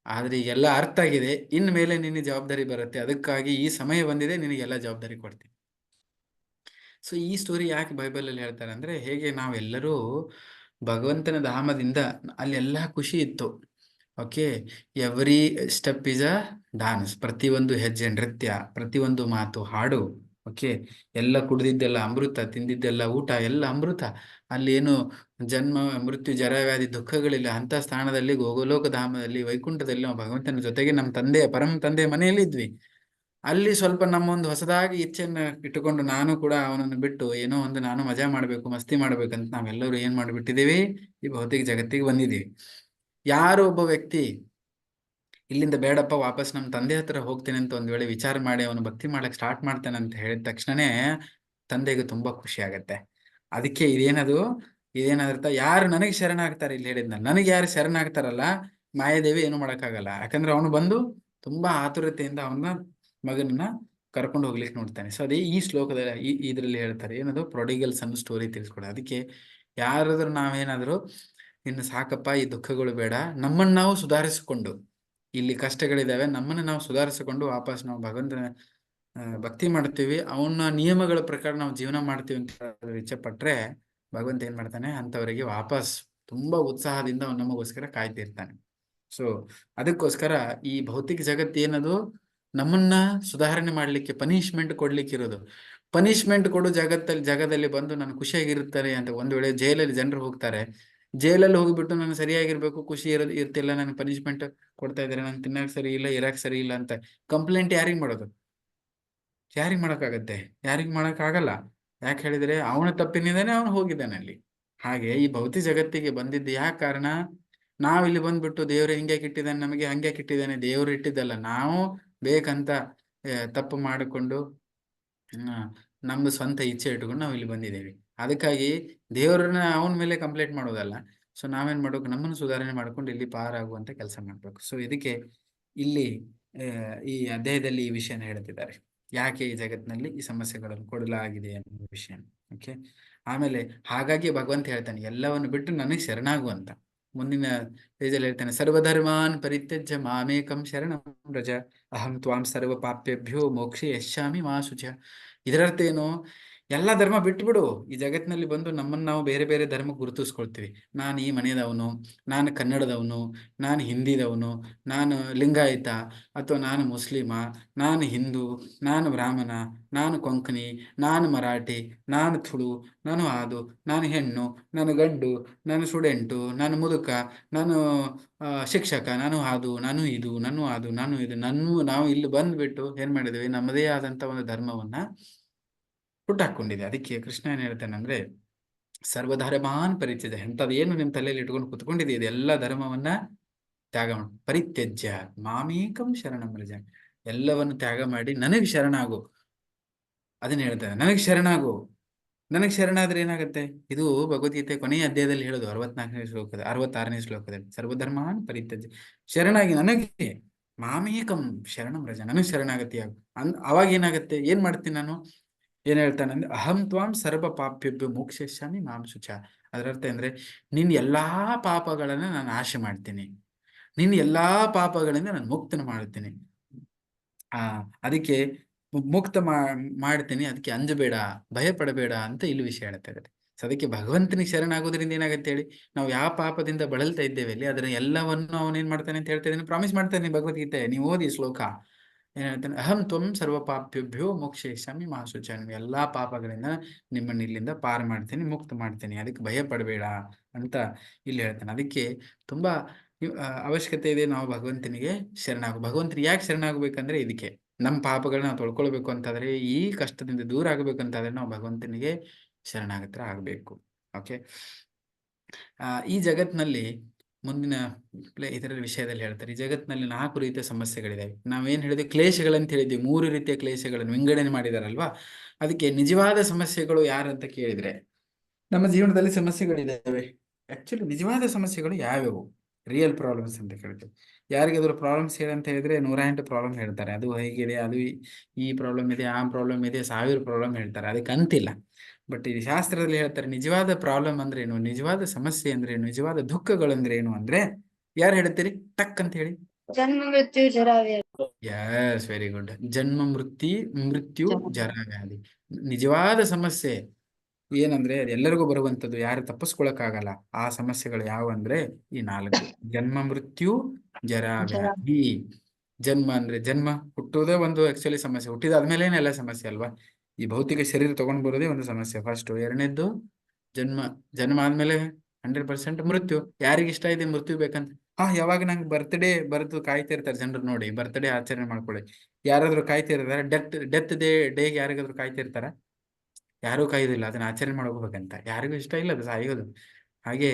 ಆದ್ರೆ ಈಗೆಲ್ಲ ಅರ್ಥ ಆಗಿದೆ, ಇನ್ ಮೇಲೆ ನಿನ್ನ ಜವಾಬ್ದಾರಿ ಬರುತ್ತೆ, ಅದಕ್ಕಾಗಿ ಈ ಸಮಯ ಬಂದಿದೆ, ನಿನಗೆಲ್ಲ ಜವಾಬ್ದಾರಿ ಕೊಡ್ತೀನಿ. ಸೊ ಈ ಸ್ಟೋರಿ ಯಾಕೆ ಬೈಬಲ್ ಅಲ್ಲಿ ಹೇಳ್ತಾರೆ ಅಂದ್ರೆ, ಹೇಗೆ ನಾವೆಲ್ಲರೂ ಭಗವಂತನ ಧಾಮದಿಂದ ಅಲ್ಲೆಲ್ಲ ಖುಷಿ ಇತ್ತು. Okay, every step is a dance, ಪ್ರತಿಯೊಂದು ಹೆಜ್ಜೆ ನೃತ್ಯ, ಪ್ರತಿಯೊಂದು ಮಾತು ಹಾಡು. ಓಕೆ, ಎಲ್ಲ ಕುಡ್ದಿದ್ದೆಲ್ಲ ಅಮೃತ, ತಿಂದಿದ್ದೆಲ್ಲ ಊಟ ಎಲ್ಲ ಅಮೃತ. ಅಲ್ಲಿ ಏನು ಜನ್ಮ ಮೃತ್ಯು ಜರವ್ಯಾಧಿ ದುಃಖಗಳಿಲ್ಲ. ಅಂತ ಸ್ಥಾನದಲ್ಲಿ ಗೋಗೋಲೋಕ ಧಾಮದಲ್ಲಿ ವೈಕುಂಠದಲ್ಲಿ ನಾವು ಭಗವಂತನ ಜೊತೆಗೆ ನಮ್ಮ ತಂದೆ ಪರಮ ತಂದೆ ಮನೆಯಲ್ಲಿ ಇದ್ವಿ. ಅಲ್ಲಿ ಸ್ವಲ್ಪ ನಮ್ಮೊಂದು ಹೊಸದಾಗಿ ಇಚ್ಛೆಯನ್ನ ಇಟ್ಟುಕೊಂಡು, ನಾನು ಕೂಡ ಅವನನ್ನು ಬಿಟ್ಟು ಏನೋ ಒಂದು ನಾನು ಮಜಾ ಮಾಡ್ಬೇಕು, ಮಸ್ತಿ ಮಾಡ್ಬೇಕಂತ ನಾವೆಲ್ಲರೂ ಏನ್ ಮಾಡ್ಬಿಟ್ಟಿದ್ದೀವಿ, ಈ ಭೌತಿಕ ಜಗತ್ತಿಗೆ ಬಂದಿದ್ದೀವಿ. ಯಾರೋ ಒಬ್ಬ ವ್ಯಕ್ತಿ ಇಲ್ಲಿಂದ ಬೇಡಪ್ಪ, ವಾಪಸ್ ನಮ್ಮ ತಂದೆ ಹತ್ರ ಹೋಗ್ತೇನೆ ಅಂತ ಒಂದ್ ವೇಳೆ ವಿಚಾರ ಮಾಡಿ ಅವನು ಭಕ್ತಿ ಮಾಡಕ್ ಸ್ಟಾರ್ಟ್ ಮಾಡ್ತಾನೆ ಅಂತ ಹೇಳಿದ ತಕ್ಷಣನೇ ತಂದೆಗೆ ತುಂಬಾ ಖುಷಿ ಆಗತ್ತೆ. ಅದಕ್ಕೆ ಇದೇನಾದ್ರತ, ಯಾರು ನನಗೆ ಶರಣಾಗ್ತಾರೆ, ಇಲ್ಲಿ ಹೇಳಿದ್ನ, ನನಗೆ ಯಾರು ಶರಣಾಗ್ತಾರಲ್ಲ, ಮಾಯಾದೇವಿ ಏನು ಮಾಡಕ್ಕಾಗಲ್ಲ. ಯಾಕಂದ್ರೆ ಅವನು ಬಂದು ತುಂಬಾ ಆತುರತೆಯಿಂದ ಅವನ ಮಗನನ್ನ ಕರ್ಕೊಂಡು ಹೋಗ್ಲಿಕ್ಕೆ ನೋಡ್ತಾನೆ. ಸೊ ಅದೇ ಈ ಶ್ಲೋಕದಲ್ಲಿ ಇದ್ರಲ್ಲಿ ಹೇಳ್ತಾರೆ, ಏನದು ಪ್ರೊಡಿಗಲ್ ಸನ್ ಸ್ಟೋರಿ ತಿಳಿಸ್ಕೊಡ. ಅದಕ್ಕೆ ಯಾರಾದ್ರೂ ನಾವೇನಾದ್ರು, ಇನ್ನು ಸಾಕಪ್ಪ, ಈ ದುಃಖಗಳು ಬೇಡ, ನಮ್ಮನ್ನು ನಾವು ಸುಧಾರಿಸಿಕೊಂಡು, ಇಲ್ಲಿ ಕಷ್ಟಗಳಿದಾವೆ, ನಮ್ಮನ್ನು ನಾವು ಸುಧಾರಿಸಿಕೊಂಡು ವಾಪಸ್ ನಾವು ಭಗವಂತನ ಭಕ್ತಿ ಮಾಡ್ತೀವಿ, ಅವನ ನಿಯಮಗಳ ಪ್ರಕಾರ ನಾವು ಜೀವನ ಮಾಡ್ತೀವಿ ಅಂತ ಇಚ್ಛೆ ಪಟ್ರೆ, ಭಗವಂತ ಏನ್ ಮಾಡ್ತಾನೆ, ಅಂತವರಿಗೆ ವಾಪಸ್ ತುಂಬಾ ಉತ್ಸಾಹದಿಂದ ಅವನು ನಮಗೋಸ್ಕರ ಕಾಯ್ತಿರ್ತಾನೆ. ಸೊ ಅದಕ್ಕೋಸ್ಕರ ಈ ಭೌತಿಕ ಜಗತ್ತು ಏನದು, ನಮ್ಮನ್ನ ಸುಧಾರಣೆ ಮಾಡ್ಲಿಕ್ಕೆ, ಪನಿಷ್ಮೆಂಟ್ ಕೊಡ್ಲಿಕ್ಕೆ ಇರೋದು. ಪನಿಷ್ಮೆಂಟ್ ಕೊಡು ಜಗದಲ್ಲಿ ಬಂದು ನಾನು ಖುಷಿಯಾಗಿರ್ತಾರೆ ಅಂತ. ಒಂದ್ ವೇಳೆ ಜೈಲಲ್ಲಿ ಜನರು ಹೋಗ್ತಾರೆ, ಜೈಲಲ್ಲಿ ಹೋಗ್ಬಿಟ್ಟು ನಾನು ಸರಿಯಾಗಿರ್ಬೇಕು, ಖುಷಿ ಇರ್ತಿಲ್ಲ, ನನಗೆ ಪನಿಷ್ಮೆಂಟ್ ಕೊಡ್ತಾ ಇದಾರೆ, ನಂಗೆ ತಿನ್ನಕ್ ಸರಿ ಇಲ್ಲ, ಇರಕ್ ಸರಿ ಇಲ್ಲ ಅಂತ ಕಂಪ್ಲೇಂಟ್ ಯಾರಿಗ್ ಮಾಡೋದು? ಯಾರಿಗ್ ಮಾಡಕ್ಕಾಗತ್ತೆ? ಯಾರಿಗ್ ಮಾಡಕ್ಕಾಗಲ್ಲ. ಯಾಕೆ ಹೇಳಿದ್ರೆ ಅವನ ತಪ್ಪಿನಿಂದಾನೆ ಅವನು ಹೋಗಿದ್ದಾನೆ ಅಲ್ಲಿ. ಹಾಗೆ ಈ ಭೌತಿಕ ಜಗತ್ತಿಗೆ ಬಂದಿದ್ದು ಯಾಕೆ ಕಾರಣ, ನಾವ್ ಇಲ್ಲಿ ಬಂದ್ಬಿಟ್ಟು ದೇವ್ರು ಹಿಂಗ್ಯಾಕೆ ಇಟ್ಟಿದ್ದಾನೆ, ನಮಗೆ ಹಂಗ್ಯಾಕೆ ಇಟ್ಟಿದ್ದಾನೆ, ದೇವ್ರು ಇಟ್ಟಿದ್ದಲ್ಲ, ನಾವು ಬೇಕಂತ ತಪ್ಪು ಮಾಡಿಕೊಂಡು ನಮ್ದು ಸ್ವಂತ ಇಚ್ಛೆ ಇಟ್ಕೊಂಡು ನಾವು ಇಲ್ಲಿ ಬಂದಿದ್ದೇವೆ. ಅದಕ್ಕಾಗಿ ದೇವರನ್ನ ಅವನ ಮೇಲೆ ಕಂಪ್ಲೇಂಟ್ ಮಾಡೋದಲ್ಲ. ಸೊ ನಾವೇನ್ ಮಾಡ್ಬೇಕು, ನಮ್ಮನ್ನು ಸುಧಾರಣೆ ಮಾಡ್ಕೊಂಡು ಇಲ್ಲಿ ಪಾರಾಗುವಂತ ಕೆಲಸ ಮಾಡ್ಬೇಕು. ಸೊ ಇದಕ್ಕೆ ಇಲ್ಲಿ ಈ ಅಧ್ಯಾಯದಲ್ಲಿ ಈ ವಿಷಯನ ಹೇಳ್ತಿದ್ದಾರೆ, ಯಾಕೆ ಈ ಜಗತ್ತಿನಲ್ಲಿ ಈ ಸಮಸ್ಯೆಗಳನ್ನು ಕೊಡಲಾಗಿದೆ ಅನ್ನೋ ವಿಷಯ. ಓಕೆ, ಆಮೇಲೆ ಹಾಗಾಗಿ ಭಗವಂತ ಹೇಳ್ತಾನೆ, ಎಲ್ಲವನ್ನು ಬಿಟ್ಟು ನನಗೆ ಶರಣಾಗುವಂತ. ಮುಂದಿನ ಪೇಜಲ್ಲಿ ಹೇಳ್ತಾನೆ, ಸರ್ವಧರ್ಮಾನ್ ಪರಿತ್ಯಜ್ಯ ಮಾಮೇಕಂ ಶರಣಂ ವ್ರಜ, ಅಹಂ ತ್ವಾಂ ಸರ್ವ ಪಾಪ್ಯಭ್ಯೋ ಮೋಕ್ಷ ಯಶ್ಯಾಮಿ ಮಾ ಶುಚ. ಇದರರ್ಥ ಏನು, ಎಲ್ಲ ಧರ್ಮ ಬಿಟ್ಬಿಡು. ಈ ಜಗತ್ತಿನಲ್ಲಿ ಬಂದು ನಮ್ಮನ್ನು ನಾವು ಬೇರೆ ಬೇರೆ ಧರ್ಮ ಗುರುತಿಸ್ಕೊಳ್ತೀವಿ. ನಾನು ಈ ಮನೆಯದವನು, ನಾನು ಕನ್ನಡದವನು, ನಾನು ಹಿಂದಿದವನು, ನಾನು ಲಿಂಗಾಯತ, ಅಥವಾ ನಾನು ಮುಸ್ಲಿಮ, ನಾನು ಹಿಂದೂ, ನಾನು ಬ್ರಾಹ್ಮಣ, ನಾನು ಕೊಂಕಣಿ, ನಾನು ಮರಾಠಿ, ನಾನು ತುಳು, ನಾನು ಆದು, ನಾನು ಹೆಣ್ಣು, ನಾನು ಗಂಡು, ನಾನು ಸ್ಟೂಡೆಂಟು, ನಾನು ಮುದುಕ, ನಾನು ಶಿಕ್ಷಕ, ನಾನು ಅದು, ನಾನು ಇದು, ನಾನು ಅದು, ನಾನು ಇದು, ನಾವು ಇಲ್ಲಿ ಬಂದ್ಬಿಟ್ಟು ಏನ್ ಮಾಡಿದ್ವಿ, ನಮ್ಮದೇ ಆದಂತ ಒಂದು ಧರ್ಮವನ್ನ ಹುಟ್ಟಾಕೊಂಡಿದೆ. ಅದಕ್ಕೆ ಕೃಷ್ಣ ಏನ್ ಹೇಳ್ತಾನೆ ಅಂದ್ರೆ, ಸರ್ವಧರ್ಮಾನ್ ಪರಿತ್ಯಜ. ಎಂಥದ್ದೇನು ನಿಮ್ ತಲೆಯಲ್ಲಿ ಇಟ್ಕೊಂಡು ಕುತ್ಕೊಂಡಿದೆ ಇದೆಲ್ಲ ಧರ್ಮವನ್ನ ತ್ಯಾಗ ಮಾಡಿ, ಪರಿತ್ಯಜ್ಯ ಮಾಮೇಕಂ ಶರಣಂ ವ್ರಜ. ಎಲ್ಲವನ್ನು ತ್ಯಾಗ ಮಾಡಿ ನನಗೆ ಶರಣಾಗು. ಅದನ್ನ ಹೇಳ್ತಾನೆ, ನನಗೆ ಶರಣಾಗು. ನನಗೆ ಶರಣಾದ್ರೆ ಏನಾಗುತ್ತೆ? ಇದು ಭಗವದ್ಗೀತೆ ಕೊನೆಯ ಅಧ್ಯಾಯದಲ್ಲಿ ಹೇಳೋದು 64ನೇ ಶ್ಲೋಕದ 66ನೇ ಶ್ಲೋಕದಲ್ಲಿ, ಸರ್ವಧರ್ಮಾನ್ ಪರಿತ್ಯಜ್ಯ, ಶರಣಾಗಿ ನನಗೆ ಮಾಮೇಕಂ ಶರಣಂ ವ್ರಜ, ನನಗೆ ಶರಣಾಗತಿ ಆಗು. ಅವಾಗ ಏನಾಗುತ್ತೆ? ಏನ್ ಮಾಡ್ತೀನಿ ನಾನು? ಏನ್ ಹೇಳ್ತಾನೆ ಅಂದ್ರೆ, ಅಹಂ ತ್ವಾಂ ಸರ್ವ ಪಾಪ್ಯಭ್ಯೋ ಮೋಕ್ಷಯಿಷ್ಯಾಮಿ ಮಾಂ ಶುಚ. ಅದರ ಅರ್ಥ ಅಂದ್ರೆ, ನಿನ್ನ ಎಲ್ಲಾ ಪಾಪಗಳನ್ನ ನಾನು ನಾಶ ಮಾಡ್ತೀನಿ, ನಿನ್ನ ಎಲ್ಲಾ ಪಾಪಗಳಿಂದ ನಾನು ಮುಕ್ತನ ಮಾಡ್ತೀನಿ. ಅದಕ್ಕೆ ಮುಕ್ತ ಮಾಡ್ತೀನಿ, ಅದಕ್ಕೆ ಅಂಜಬೇಡ, ಭಯ ಪಡಬೇಡ ಅಂತ ಇಲ್ಲಿ ವಿಷಯ ಹೇಳ್ತಾ ಇದ್ದಾರೆ. ಸೊ ಅದಕ್ಕೆ ಭಗವಂತನಿಗೆ ಶರಣಾಗೋದ್ರಿಂದ ಏನಾಗುತ್ತೆ ಹೇಳಿ, ನಾವು ಯಾವ ಪಾಪದಿಂದ ಬಳಲ್ತಾ ಇದ್ದೇವೆ ಅಲ್ಲಿ ಅದನ್ನ ಎಲ್ಲವನ್ನು ಅವನೇನ್ ಮಾಡ್ತಾನೆ ಅಂತ ಹೇಳ್ತಾ ಇದ್ದಾನೆ, ಪ್ರಾಮಿಸ್ ಮಾಡ್ತಾನೆ ಭಗವದ್ಗೀತೆ. ನೀವು ಓದಿ ಶ್ಲೋಕ. ಏನ್ ಹೇಳ್ತಾನೆ? ಅಹಂ ತ್ವಂ ಸರ್ವ ಪಾಪ್ಯಭ್ಯೋ ಮೋಕ್ಷಯಿಷ್ಯಾಮಿ ಮಾ ಶುಚ. ಎಲ್ಲಾ ಪಾಪಗಳಿಂದ ನಿಮ್ಮನ್ನ ಇಲ್ಲಿಂದ ಪಾರು ಮಾಡ್ತೀನಿ, ಮುಕ್ತ ಮಾಡ್ತೀನಿ, ಅದಕ್ಕೆ ಭಯ ಪಡಬೇಡ ಅಂತ ಇಲ್ಲಿ ಹೇಳ್ತಾನೆ. ಅದಕ್ಕೆ ತುಂಬಾ ಅವಶ್ಯಕತೆ ಇದೆ ನಾವು ಭಗವಂತನಿಗೆ ಭಗವಂತನಿಗೆ ಯಾಕೆ ಶರಣಾಗಬೇಕಂದ್ರೆ ಇದಕ್ಕೆ, ನಮ್ಮ ಪಾಪಗಳನ್ನ ನಾವು ತೊಳ್ಕೊಳ್ಬೇಕು ಅಂತಾದ್ರೆ, ಈ ಕಷ್ಟದಿಂದ ದೂರ ಆಗ್ಬೇಕಂತಾದ್ರೆ ನಾವು ಭಗವಂತನಿಗೆ ಶರಣಾಗತರ ಆಗ್ಬೇಕು. ಓಕೆ. ಈ ಜಗತ್ನಲ್ಲಿ ಮುಂದಿನ ಇದರ ವಿಷಯದಲ್ಲಿ ಹೇಳ್ತಾರೆ, ಈ ಜಗತ್ತಿನಲ್ಲಿ 4 ರೀತಿಯ ಸಮಸ್ಯೆಗಳಿದಾವೆ. ನಾವೇನ್ ಹೇಳಿದ್ವಿ? ಕ್ಲೇಶಗಳಂತ ಹೇಳಿದ್ವಿ. 3 ರೀತಿಯ ಕ್ಲೇಶಗಳನ್ನು ವಿಂಗಡಣೆ ಮಾಡಿದಾರಲ್ವಾ. ಅದಕ್ಕೆ ನಿಜವಾದ ಸಮಸ್ಯೆಗಳು ಯಾರಂತ ಕೇಳಿದ್ರೆ, ನಮ್ಮ ಜೀವನದಲ್ಲಿ ಸಮಸ್ಯೆಗಳಿದ್ದಾವೆ. ಆಕ್ಚುಲಿ ನಿಜವಾದ ಸಮಸ್ಯೆಗಳು ಯಾವ್ಯಾವು? ರಿಯಲ್ ಪ್ರಾಬ್ಲಮ್ಸ್ ಅಂತ ಕೇಳ್ತೀವಿ. ಯಾರಿಗಾದ್ರೂ ಪ್ರಾಬ್ಲಮ್ಸ್ ಹೇಳಂತ ಹೇಳಿದ್ರೆ 108 ಪ್ರಾಬ್ಲಮ್ ಹೇಳ್ತಾರೆ. ಅದು ಹೇಗಿದೆ, ಅದು ಈ ಪ್ರಾಬ್ಲಮ್ ಇದೆ, ಆ ಪ್ರಾಬ್ಲಮ್ ಇದೆ, 1000 ಪ್ರಾಬ್ಲಮ್ ಹೇಳ್ತಾರೆ. ಅದಕ್ಕೆ ಅಂತಿಲ್ಲ. ಬಟ್ ಈ ಶಾಸ್ತ್ರದಲ್ಲಿ ಹೇಳ್ತಾರೆ, ನಿಜವಾದ ಪ್ರಾಬ್ಲಮ್ ಅಂದ್ರೆ ಏನು, ನಿಜವಾದ ಸಮಸ್ಯೆ ಅಂದ್ರೆ ಏನು, ನಿಜವಾದ ದುಃಖಗಳಂದ್ರೆ ಏನು ಅಂದ್ರೆ, ಯಾರು ಹೇಳ್ತೀರಿ? ಟಕ್ ಅಂತ ಹೇಳಿ. ಜನ್ಮ ಮೃತ್ಯು ಜರಾ ವ್ಯಾಧಿ. Yes, very good. ಜನ್ಮ ಮೃತ್ಯು ಜರ ವ್ಯಾಧಿ. ನಿಜವಾದ ಸಮಸ್ಯೆ ಏನಂದ್ರೆ ಎಲ್ಲರಿಗೂ ಬರುವಂತದ್ದು, ಯಾರು ತಪ್ಪಿಸ್ಕೊಳಕ್ಕಾಗಲ್ಲ. ಆ ಸಮಸ್ಯೆಗಳು ಯಾವಂದ್ರೆ ಈ 4: ಜನ್ಮ ಮೃತ್ಯು ಜರ ವ್ಯಾಧಿ. ಜನ್ಮ ಅಂದ್ರೆ ಜನ್ಮ, ಹುಟ್ಟುವುದೇ ಒಂದು ಆಕ್ಚುಲಿ ಸಮಸ್ಯೆ. ಹುಟ್ಟಿದಾದ್ಮೇಲೆ ಎಲ್ಲ ಸಮಸ್ಯೆ ಅಲ್ವಾ. ಈ ಭೌತಿಕ ಶರೀರ ತಗೊಂಡ್ ಬರೋದೇ ಒಂದು ಸಮಸ್ಯೆ ಫಸ್ಟ್. ಎರಡನೇದ್ದು ಜನ್ಮ ಆದ್ಮೇಲೆ 100% ಮೃತ್ಯು. ಯಾರಿಗಿಷ್ಟ ಇದೆ ಮೃತ್ಯು ಬೇಕಂತ? ಯಾವಾಗ ನಂಗೆ ಬರ್ತ್ಡೇ ಬರೆದು ಕಾಯ್ತಿರ್ತಾರೆ ಜನರು ನೋಡಿ, ಬರ್ತ್ಡೇ ಆಚರಣೆ ಮಾಡ್ಕೊಳ್ಳಿ. ಯಾರಾದ್ರೂ ಕಾಯ್ತಿರ್ತಾರೆ? ಡೆತ್ ಡೇಗೆ ಯಾರಿಗಾದ್ರೂ ಕಾಯ್ತಿರ್ತಾರ? ಯಾರೂ ಕಾಯುದಿಲ್ಲ. ಅದನ್ನ ಆಚರಣೆ ಮಾಡ್ಕೋಬೇಕಂತ ಯಾರಿಗೂ ಇಷ್ಟ ಇಲ್ಲ ಅದು ಸಾಯೋದು. ಹಾಗೆ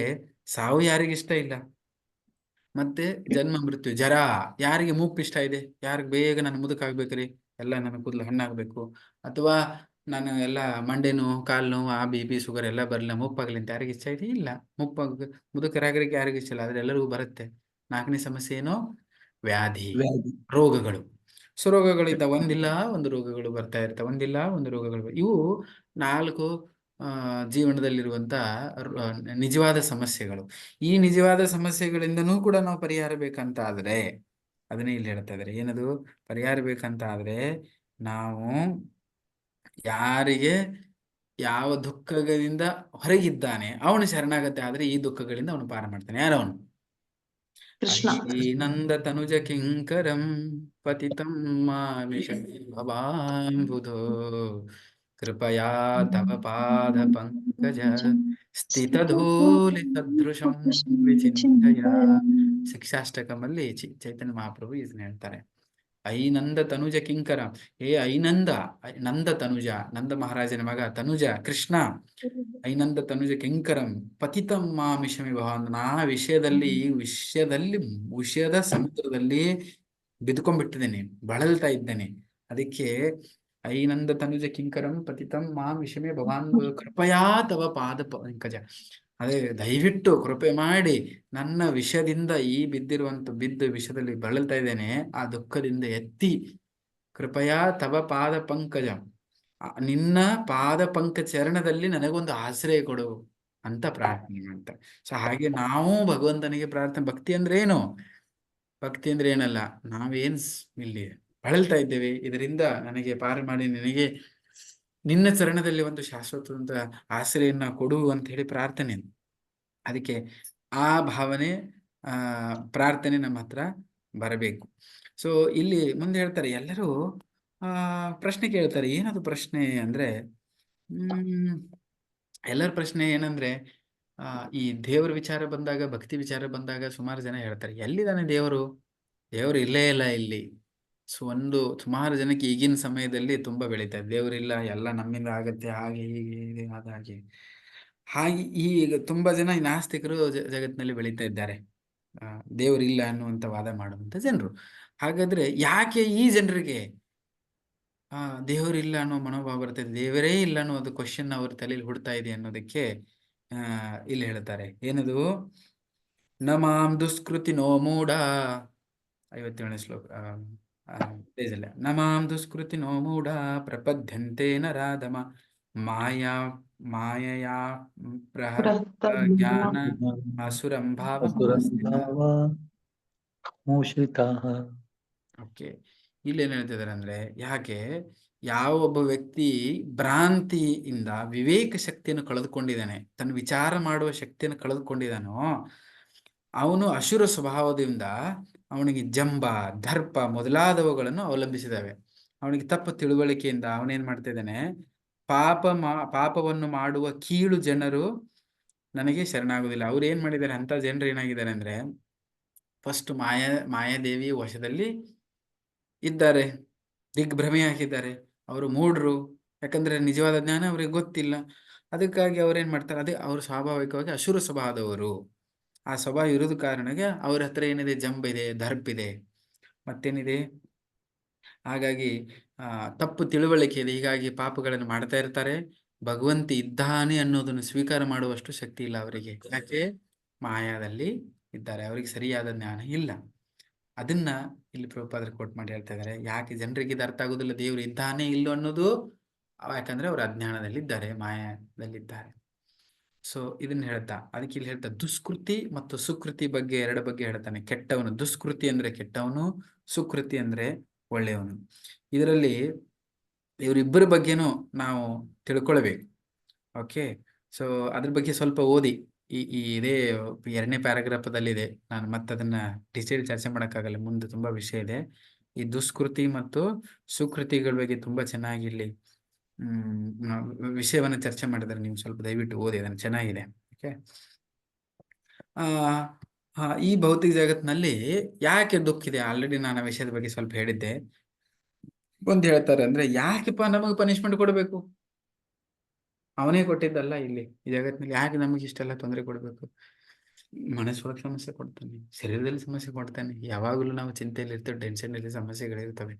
ಸಾವು ಯಾರಿಗಿಷ್ಟ ಇಲ್ಲ. ಮತ್ತೆ ಜನ್ಮ ಮೃತ್ಯು ಜರ. ಯಾರಿಗೆ ಮೂಪ್ ಇಷ್ಟ ಇದೆ? ಯಾರಿಗೆ ಬೇಗ ನಾನು ಮುದುಕಾಗ್ಬೇಕ್ರಿ, ಎಲ್ಲ ನನ್ನ ಕೂದಲು ಹಣ್ಣಾಗ್ಬೇಕು, ಅಥವಾ ನಾನು ಎಲ್ಲ ಮಂಡೆ ನೋವು, ಕಾಲು ನೋವು, BP ಶುಗರ್ ಎಲ್ಲ ಬರಲ್ಲ, ಮುಪ್ಪಾಗ್ಲಿ ಅಂತ ಯಾರಿಗೆ ಇಷ್ಟ ಇದೆ? ಇಲ್ಲ. ಮುದುಕರಾಗ್ರಿಗೆ ಯಾರಿಗೂ ಇಷ್ಟ ಇಲ್ಲ, ಆದ್ರೆ ಎಲ್ಲರಿಗೂ ಬರುತ್ತೆ. 4ನೇ ಸಮಸ್ಯೆ ಏನು? ವ್ಯಾಧಿ, ರೋಗಗಳು. ಸೊ ರೋಗಗಳಿಂದ ಒಂದಿಲ್ಲ ಒಂದು ರೋಗಗಳು ಬರ್ತಾ ಇರ್ತವೆ, ಒಂದಿಲ್ಲ ಒಂದು ರೋಗಗಳು. ಇವು 4 ಜೀವನದಲ್ಲಿರುವಂತ ನಿಜವಾದ ಸಮಸ್ಯೆಗಳು. ಈ ನಿಜವಾದ ಸಮಸ್ಯೆಗಳಿಂದನೂ ಕೂಡ ನಾವು ಪರಿಹಾರ ಬೇಕಂತ ಆದ್ರೆ, ಅದನ್ನೇ ಇಲ್ಲಿ ಹೇಳ್ತಾ ಇದ್ದಾರೆ. ಏನದು ಪರಿಹಾರ ಬೇಕಂತ ಆದ್ರೆ, ನಾವು ಯಾರಿಗೆ ಯಾವ ದುಃಖಗಳಿಂದ ಹೊರಗಿದ್ದಾನೆ ಅವನು ಶರಣಾಗತ್ತೆ ಆದ್ರೆ ಈ ದುಃಖಗಳಿಂದ ಅವನು ಪಾರ ಮಾಡ್ತಾನೆ. ಯಾರವನು? ಕೃಷ್ಣ. ನಂದ ತನುಜ ಕಿಂಕರಂ ಪತಿತಂ ಭವಾಂಬುಧೋ ಕೃಪಯಾ ತವ ಪಾದ ಪಂಕಜ ಸ್ಥಿತಧೂಲಿ ಸದೃಶಂ ವಿಚಿಂತಯ. ಶಿಕ್ಷಾಷ್ಟಕಮಲ್ಲಿ ಚೈತನ್ಯ ಮಹಾಪ್ರಭು ಇದನ್ನ ಹೇಳ್ತಾರೆ. ಐನಂದ ತನುಜ ಕಿಂಕರ. ಐನಂದ, ನಂದ ತನುಜ, ನಂದ ಮಹಾರಾಜನ ಮಗ ತನುಜ ಕೃಷ್ಣ. ಐನಂದ ತನುಜ ಕಿಂಕರಂ ಪತಿತಂ ಮಾಮಿಷಮಿ ಭವಾನ್. ನಾ ವಿಷಯದ ಸಮುದ್ರದಲ್ಲಿ ಬಿದ್ಕೊಂಡ್ಬಿಟ್ಟಿದ್ದೇನೆ, ಬಳಲ್ತಾ ಇದ್ದೇನೆ. ಅದಕ್ಕೆ ಐನಂದ ತನುಜ ಕಿಂಕರಂ ಪತಿತಂ ಮಾಮಿಷಮೇ ಭವಾನ್ ಕೃಪಯಾ ತವ ಪಾದ ಪಂಕಜ. ಅದೇ ದಯವಿಟ್ಟು ಕೃಪೆ ಮಾಡಿ ನನ್ನ ವಿಷದಿಂದ, ಈ ಬಿದ್ದು ವಿಷದಲ್ಲಿ ಬಳಲ್ತಾ ಇದ್ದೇನೆ, ಆ ದುಃಖದಿಂದ ಎತ್ತಿ ಕೃಪಯಾ ತವ ಪಾದ ಪಂಕಜ, ನಿನ್ನ ಪಾದ ಚರಣದಲ್ಲಿ ನನಗೊಂದು ಆಶ್ರಯ ಕೊಡು ಅಂತ ಪ್ರಾರ್ಥನೆ ಮಾಡ್ತಾರೆ. ಸೊ ಹಾಗೆ ನಾವು ಭಗವಂತನಿಗೆ ಪ್ರಾರ್ಥನೆ. ಭಕ್ತಿ ಅಂದ್ರೆ ಏನು? ಭಕ್ತಿ ಅಂದ್ರೆ ಏನಲ್ಲ, ನಾವೇನ್ ಇಲ್ಲಿ ಬಳಲ್ತಾ ಇದ್ದೇವೆ, ಇದರಿಂದ ನನಗೆ ಪಾರು ಮಾಡಿ, ನಿನಗೆ ನಿನ್ನ ಚರಣದಲ್ಲಿ ಒಂದು ಶಾಶ್ವತವಾದ ಆಶ್ರಯನ್ನ ಕೊಡು ಅಂತ ಹೇಳಿ ಪ್ರಾರ್ಥನೆ. ಅದಕ್ಕೆ ಆ ಭಾವನೆ ಪ್ರಾರ್ಥನೆ ನಮ್ಮ ಹತ್ರ ಬರಬೇಕು. ಸೊ ಇಲ್ಲಿ ಮುಂದೆ ಹೇಳ್ತಾರೆ, ಎಲ್ಲರೂ ಪ್ರಶ್ನೆ ಕೇಳ್ತಾರೆ. ಏನದು ಪ್ರಶ್ನೆ ಅಂದ್ರೆ, ಎಲ್ಲರ ಪ್ರಶ್ನೆ ಏನಂದ್ರೆ, ಈ ದೇವರ ವಿಚಾರ ಬಂದಾಗ, ಭಕ್ತಿ ವಿಚಾರ ಬಂದಾಗ ಸುಮಾರು ಜನ ಹೇಳ್ತಾರೆ, ಎಲ್ಲಿದ್ದಾನೆ ದೇವರು? ದೇವರು ಇಲ್ಲೇ ಇಲ್ಲ ಇಲ್ಲಿ. ಸೊ ಸುಮಾರು ಜನಕ್ಕೆ ಈಗಿನ ಸಮಯದಲ್ಲಿ ತುಂಬಾ ಬೆಳೀತಾ ಇದೆ, ದೇವರಿಲ್ಲ, ಎಲ್ಲ ನಮ್ಮಿಂದ ಆಗತ್ತೆ, ಹಾಗೆ ಹೀಗೆ ಇದೆ ಹಾಗೆ. ಈಗ ತುಂಬಾ ಜನ ಈ ನಾಸ್ತಿಕರು ಜಗತ್ತಿನಲ್ಲಿ ಬೆಳೀತಾ ಇದ್ದಾರೆ, ದೇವರಿಲ್ಲ ಅನ್ನುವಂಥ ವಾದ ಮಾಡುವಂಥ ಜನರು. ಹಾಗಾದ್ರೆ ಯಾಕೆ ಈ ಜನರಿಗೆ ದೇವರಿಲ್ಲ ಅನ್ನೋ ಮನೋಭಾವ ಬರ್ತದೆ, ದೇವರೇ ಇಲ್ಲ ಅನ್ನೋದು ಕ್ವಶನ್ ಅವ್ರ ತಲೆಯಲ್ಲಿ ಹುಡ್ತಾ ಇದೆ ಅನ್ನೋದಕ್ಕೆ ಇಲ್ಲಿ ಹೇಳ್ತಾರೆ. ಏನದು? ನಮಾಂ ದುಷ್ಕೃತಿ ನೋ ಮೂಢ, 57ನೇ ಶ್ಲೋಕ ಪೇಜಲ್ಲ. ನಮಾಂ ದುಷ್ಕೃತಿ ನೋ ಮೂಢ ಪ್ರಪದ್ಯಂತೆ ನರಾಧಮ ಮಾಯಾ ಜ್ಞಾನ ಅಸುರಂ ಮೂಷಿತಾಃ. ಓಕೆ, ಇಲ್ಲೇನು ಹೇಳ್ತಿದ್ದಾರೆ ಅಂದ್ರೆ, ಯಾಕೆ ಯಾವ ಒಬ್ಬ ವ್ಯಕ್ತಿ ಭ್ರಾಂತಿಯಿಂದ ವಿವೇಕ ಶಕ್ತಿಯನ್ನು ಕಳೆದುಕೊಂಡಿದ್ದಾನೆ, ತನ್ನ ವಿಚಾರ ಮಾಡುವ ಶಕ್ತಿಯನ್ನು ಕಳೆದುಕೊಂಡಿದ್ದಾನೋ, ಅವನು ಅಸುರ ಸ್ವಭಾವದಿಂದ ಅವನಿಗೆ ಜಂಬ, ದರ್ಪ ಮೊದಲಾದವುಗಳನ್ನು ಅವಲಂಬಿಸಿದಾವೆ. ಅವನಿಗೆ ತಪ್ಪು ತಿಳುವಳಿಕೆಯಿಂದ ಅವನೇನ್ ಮಾಡ್ತಾ ಇದ್ದಾನೆ, ಪಾಪವನ್ನು ಮಾಡುವ ಕೀಳು ಜನರು ನನಗೆ ಶರಣಾಗುವುದಿಲ್ಲ. ಅವ್ರು ಏನ್ ಮಾಡಿದ್ದಾರೆ, ಅಂತ ಜನರು ಏನಾಗಿದ್ದಾರೆ ಅಂದ್ರೆ, ಫಸ್ಟ್ ಮಾಯಾದೇವಿ ವಶದಲ್ಲಿ ಇದ್ದಾರೆ, ದಿಗ್ಭ್ರಮೆ ಹಾಕಿದ್ದಾರೆ, ಅವರು ಮೂಢರು. ಯಾಕಂದ್ರೆ ನಿಜವಾದ ಜ್ಞಾನ ಅವ್ರಿಗೆ ಗೊತ್ತಿಲ್ಲ. ಅದಕ್ಕಾಗಿ ಅವ್ರೇನ್ ಮಾಡ್ತಾರೆ, ಅದೇ ಅವರು ಸ್ವಾಭಾವಿಕವಾಗಿ ಅಸುರ ಸ್ವಭಾವದವರು. ಆ ಸ್ವಭಾವ ಇರೋದು ಕಾರಣಕ್ಕೆ ಅವ್ರ ಹತ್ರ ಏನಿದೆ, ಜಂಬಿದೆ, ದರ್ಪಿದೆ, ಮತ್ತೇನಿದೆ, ಹಾಗಾಗಿ ತಪ್ಪು ತಿಳುವಳಿಕೆ ಇದೆ. ಹೀಗಾಗಿ ಪಾಪಗಳನ್ನು ಮಾಡ್ತಾ ಇರ್ತಾರೆ. ಭಗವಂತ ಇದ್ದಾನೆ ಅನ್ನೋದನ್ನು ಸ್ವೀಕಾರ ಮಾಡುವಷ್ಟು ಶಕ್ತಿ ಇಲ್ಲ ಅವರಿಗೆ. ಯಾಕೆ? ಮಾಯಾದಲ್ಲಿ ಇದ್ದಾರೆ, ಅವರಿಗೆ ಸರಿಯಾದ ಜ್ಞಾನ ಇಲ್ಲ. ಅದನ್ನ ಇಲ್ಲಿ ಪ್ರಭುಪಾದರು ಕೋಟ್ ಮಾಡಿ ಹೇಳ್ತಾ ಇದ್ದಾರೆ. ಯಾಕೆ ಜನರಿಗೆ ಇದು ಅರ್ಥ ಆಗುದಿಲ್ಲ, ದೇವರು ಇದ್ದಾನೆ ಇಲ್ಲೋ ಅನ್ನೋದು? ಯಾಕಂದ್ರೆ ಅವರು ಅಜ್ಞಾನದಲ್ಲಿದ್ದಾರೆ, ಮಾಯಾದಲ್ಲಿದ್ದಾರೆ. ಸೊ ಇದನ್ನ ಹೇಳ್ತಾ, ಅದಕ್ಕೆ ಇಲ್ಲಿ ಹೇಳ್ತಾ ದುಷ್ಕೃತಿ ಮತ್ತು ಸುಕೃತಿ ಬಗ್ಗೆ, ಎರಡು ಬಗ್ಗೆ ಹೇಳ್ತಾನೆ. ಕೆಟ್ಟವನು, ದುಷ್ಕೃತಿ ಅಂದ್ರೆ ಕೆಟ್ಟವನು, ಸುಕೃತಿ ಅಂದ್ರೆ ಒಳ್ಳೆಯವನು. ಇದರಲ್ಲಿ ಇವರಿಬ್ಬರ ಬಗ್ಗೆನೂ ನಾವು ತಿಳ್ಕೊಳ್ಬೇಕು. ಓಕೆ, ಸೊ ಅದ್ರ ಬಗ್ಗೆ ಸ್ವಲ್ಪ ಓದಿ. ಇದೇ 2ನೇ ಪ್ಯಾರಾಗ್ರಾಫದಲ್ಲಿದೆ. ನಾನು ಮತ್ತೆ ಅದನ್ನ ಡಿಟೇಲ್ ಚರ್ಚೆ ಮಾಡೋಕ್ಕಾಗಲ್ಲ, ಮುಂದೆ ತುಂಬಾ ವಿಷಯ ಇದೆ. ಈ ದುಷ್ಕೃತಿ ಮತ್ತು ಸುಕೃತಿಗಳ ಬಗ್ಗೆ ತುಂಬಾ ಚೆನ್ನಾಗಿ ಇಲ್ಲಿ ವಿಷಯವನ್ನು ಚರ್ಚೆ ಮಾಡಿದ್ದಾರೆ. ನೀವು ಸ್ವಲ್ಪ ದಯವಿಟ್ಟು ಓದಿ, ಅದನ್ನು ಚೆನ್ನಾಗಿದೆ. ಓಕೆ, ಈ ಭೌತಿಕ ಜಗತ್ತಿನಲ್ಲಿ ಯಾಕೆ ದುಃಖ ಇದೆ, ಆಲ್ರೆಡಿ ನಾನು ಆ ವಿಷಯದ ಬಗ್ಗೆ ಸ್ವಲ್ಪ ಹೇಳಿದ್ದೆ. ಒಂದು ಹೇಳ್ತಾರೆ ಅಂದ್ರೆ, ಯಾಕೆಪ್ಪ ನಮಗೆ ಪನಿಷ್ಮೆಂಟ್ ಕೊಡಬೇಕು? ಅವನೇ ಕೊಟ್ಟಿದ್ದಲ್ಲ ಇಲ್ಲಿ ಈ ಜಗತ್ತಿನಲ್ಲಿ, ಯಾಕೆ ನಮಗೆ ಇಷ್ಟೆಲ್ಲ ತೊಂದರೆ ಕೊಡಬೇಕು? ಮನಸ್ಸೊಳಗೆ ಸಮಸ್ಯೆ ಕೊಡ್ತಾನೆ, ಶರೀರದಲ್ಲಿ ಸಮಸ್ಯೆ ಕೊಡ್ತಾನೆ, ಯಾವಾಗಲೂ ನಾವು ಚಿಂತೆಯಲ್ಲಿ ಇರ್ತೇವೆ, ಟೆನ್ಷನ್ ಸಮಸ್ಯೆಗಳಿರ್ತವೆ.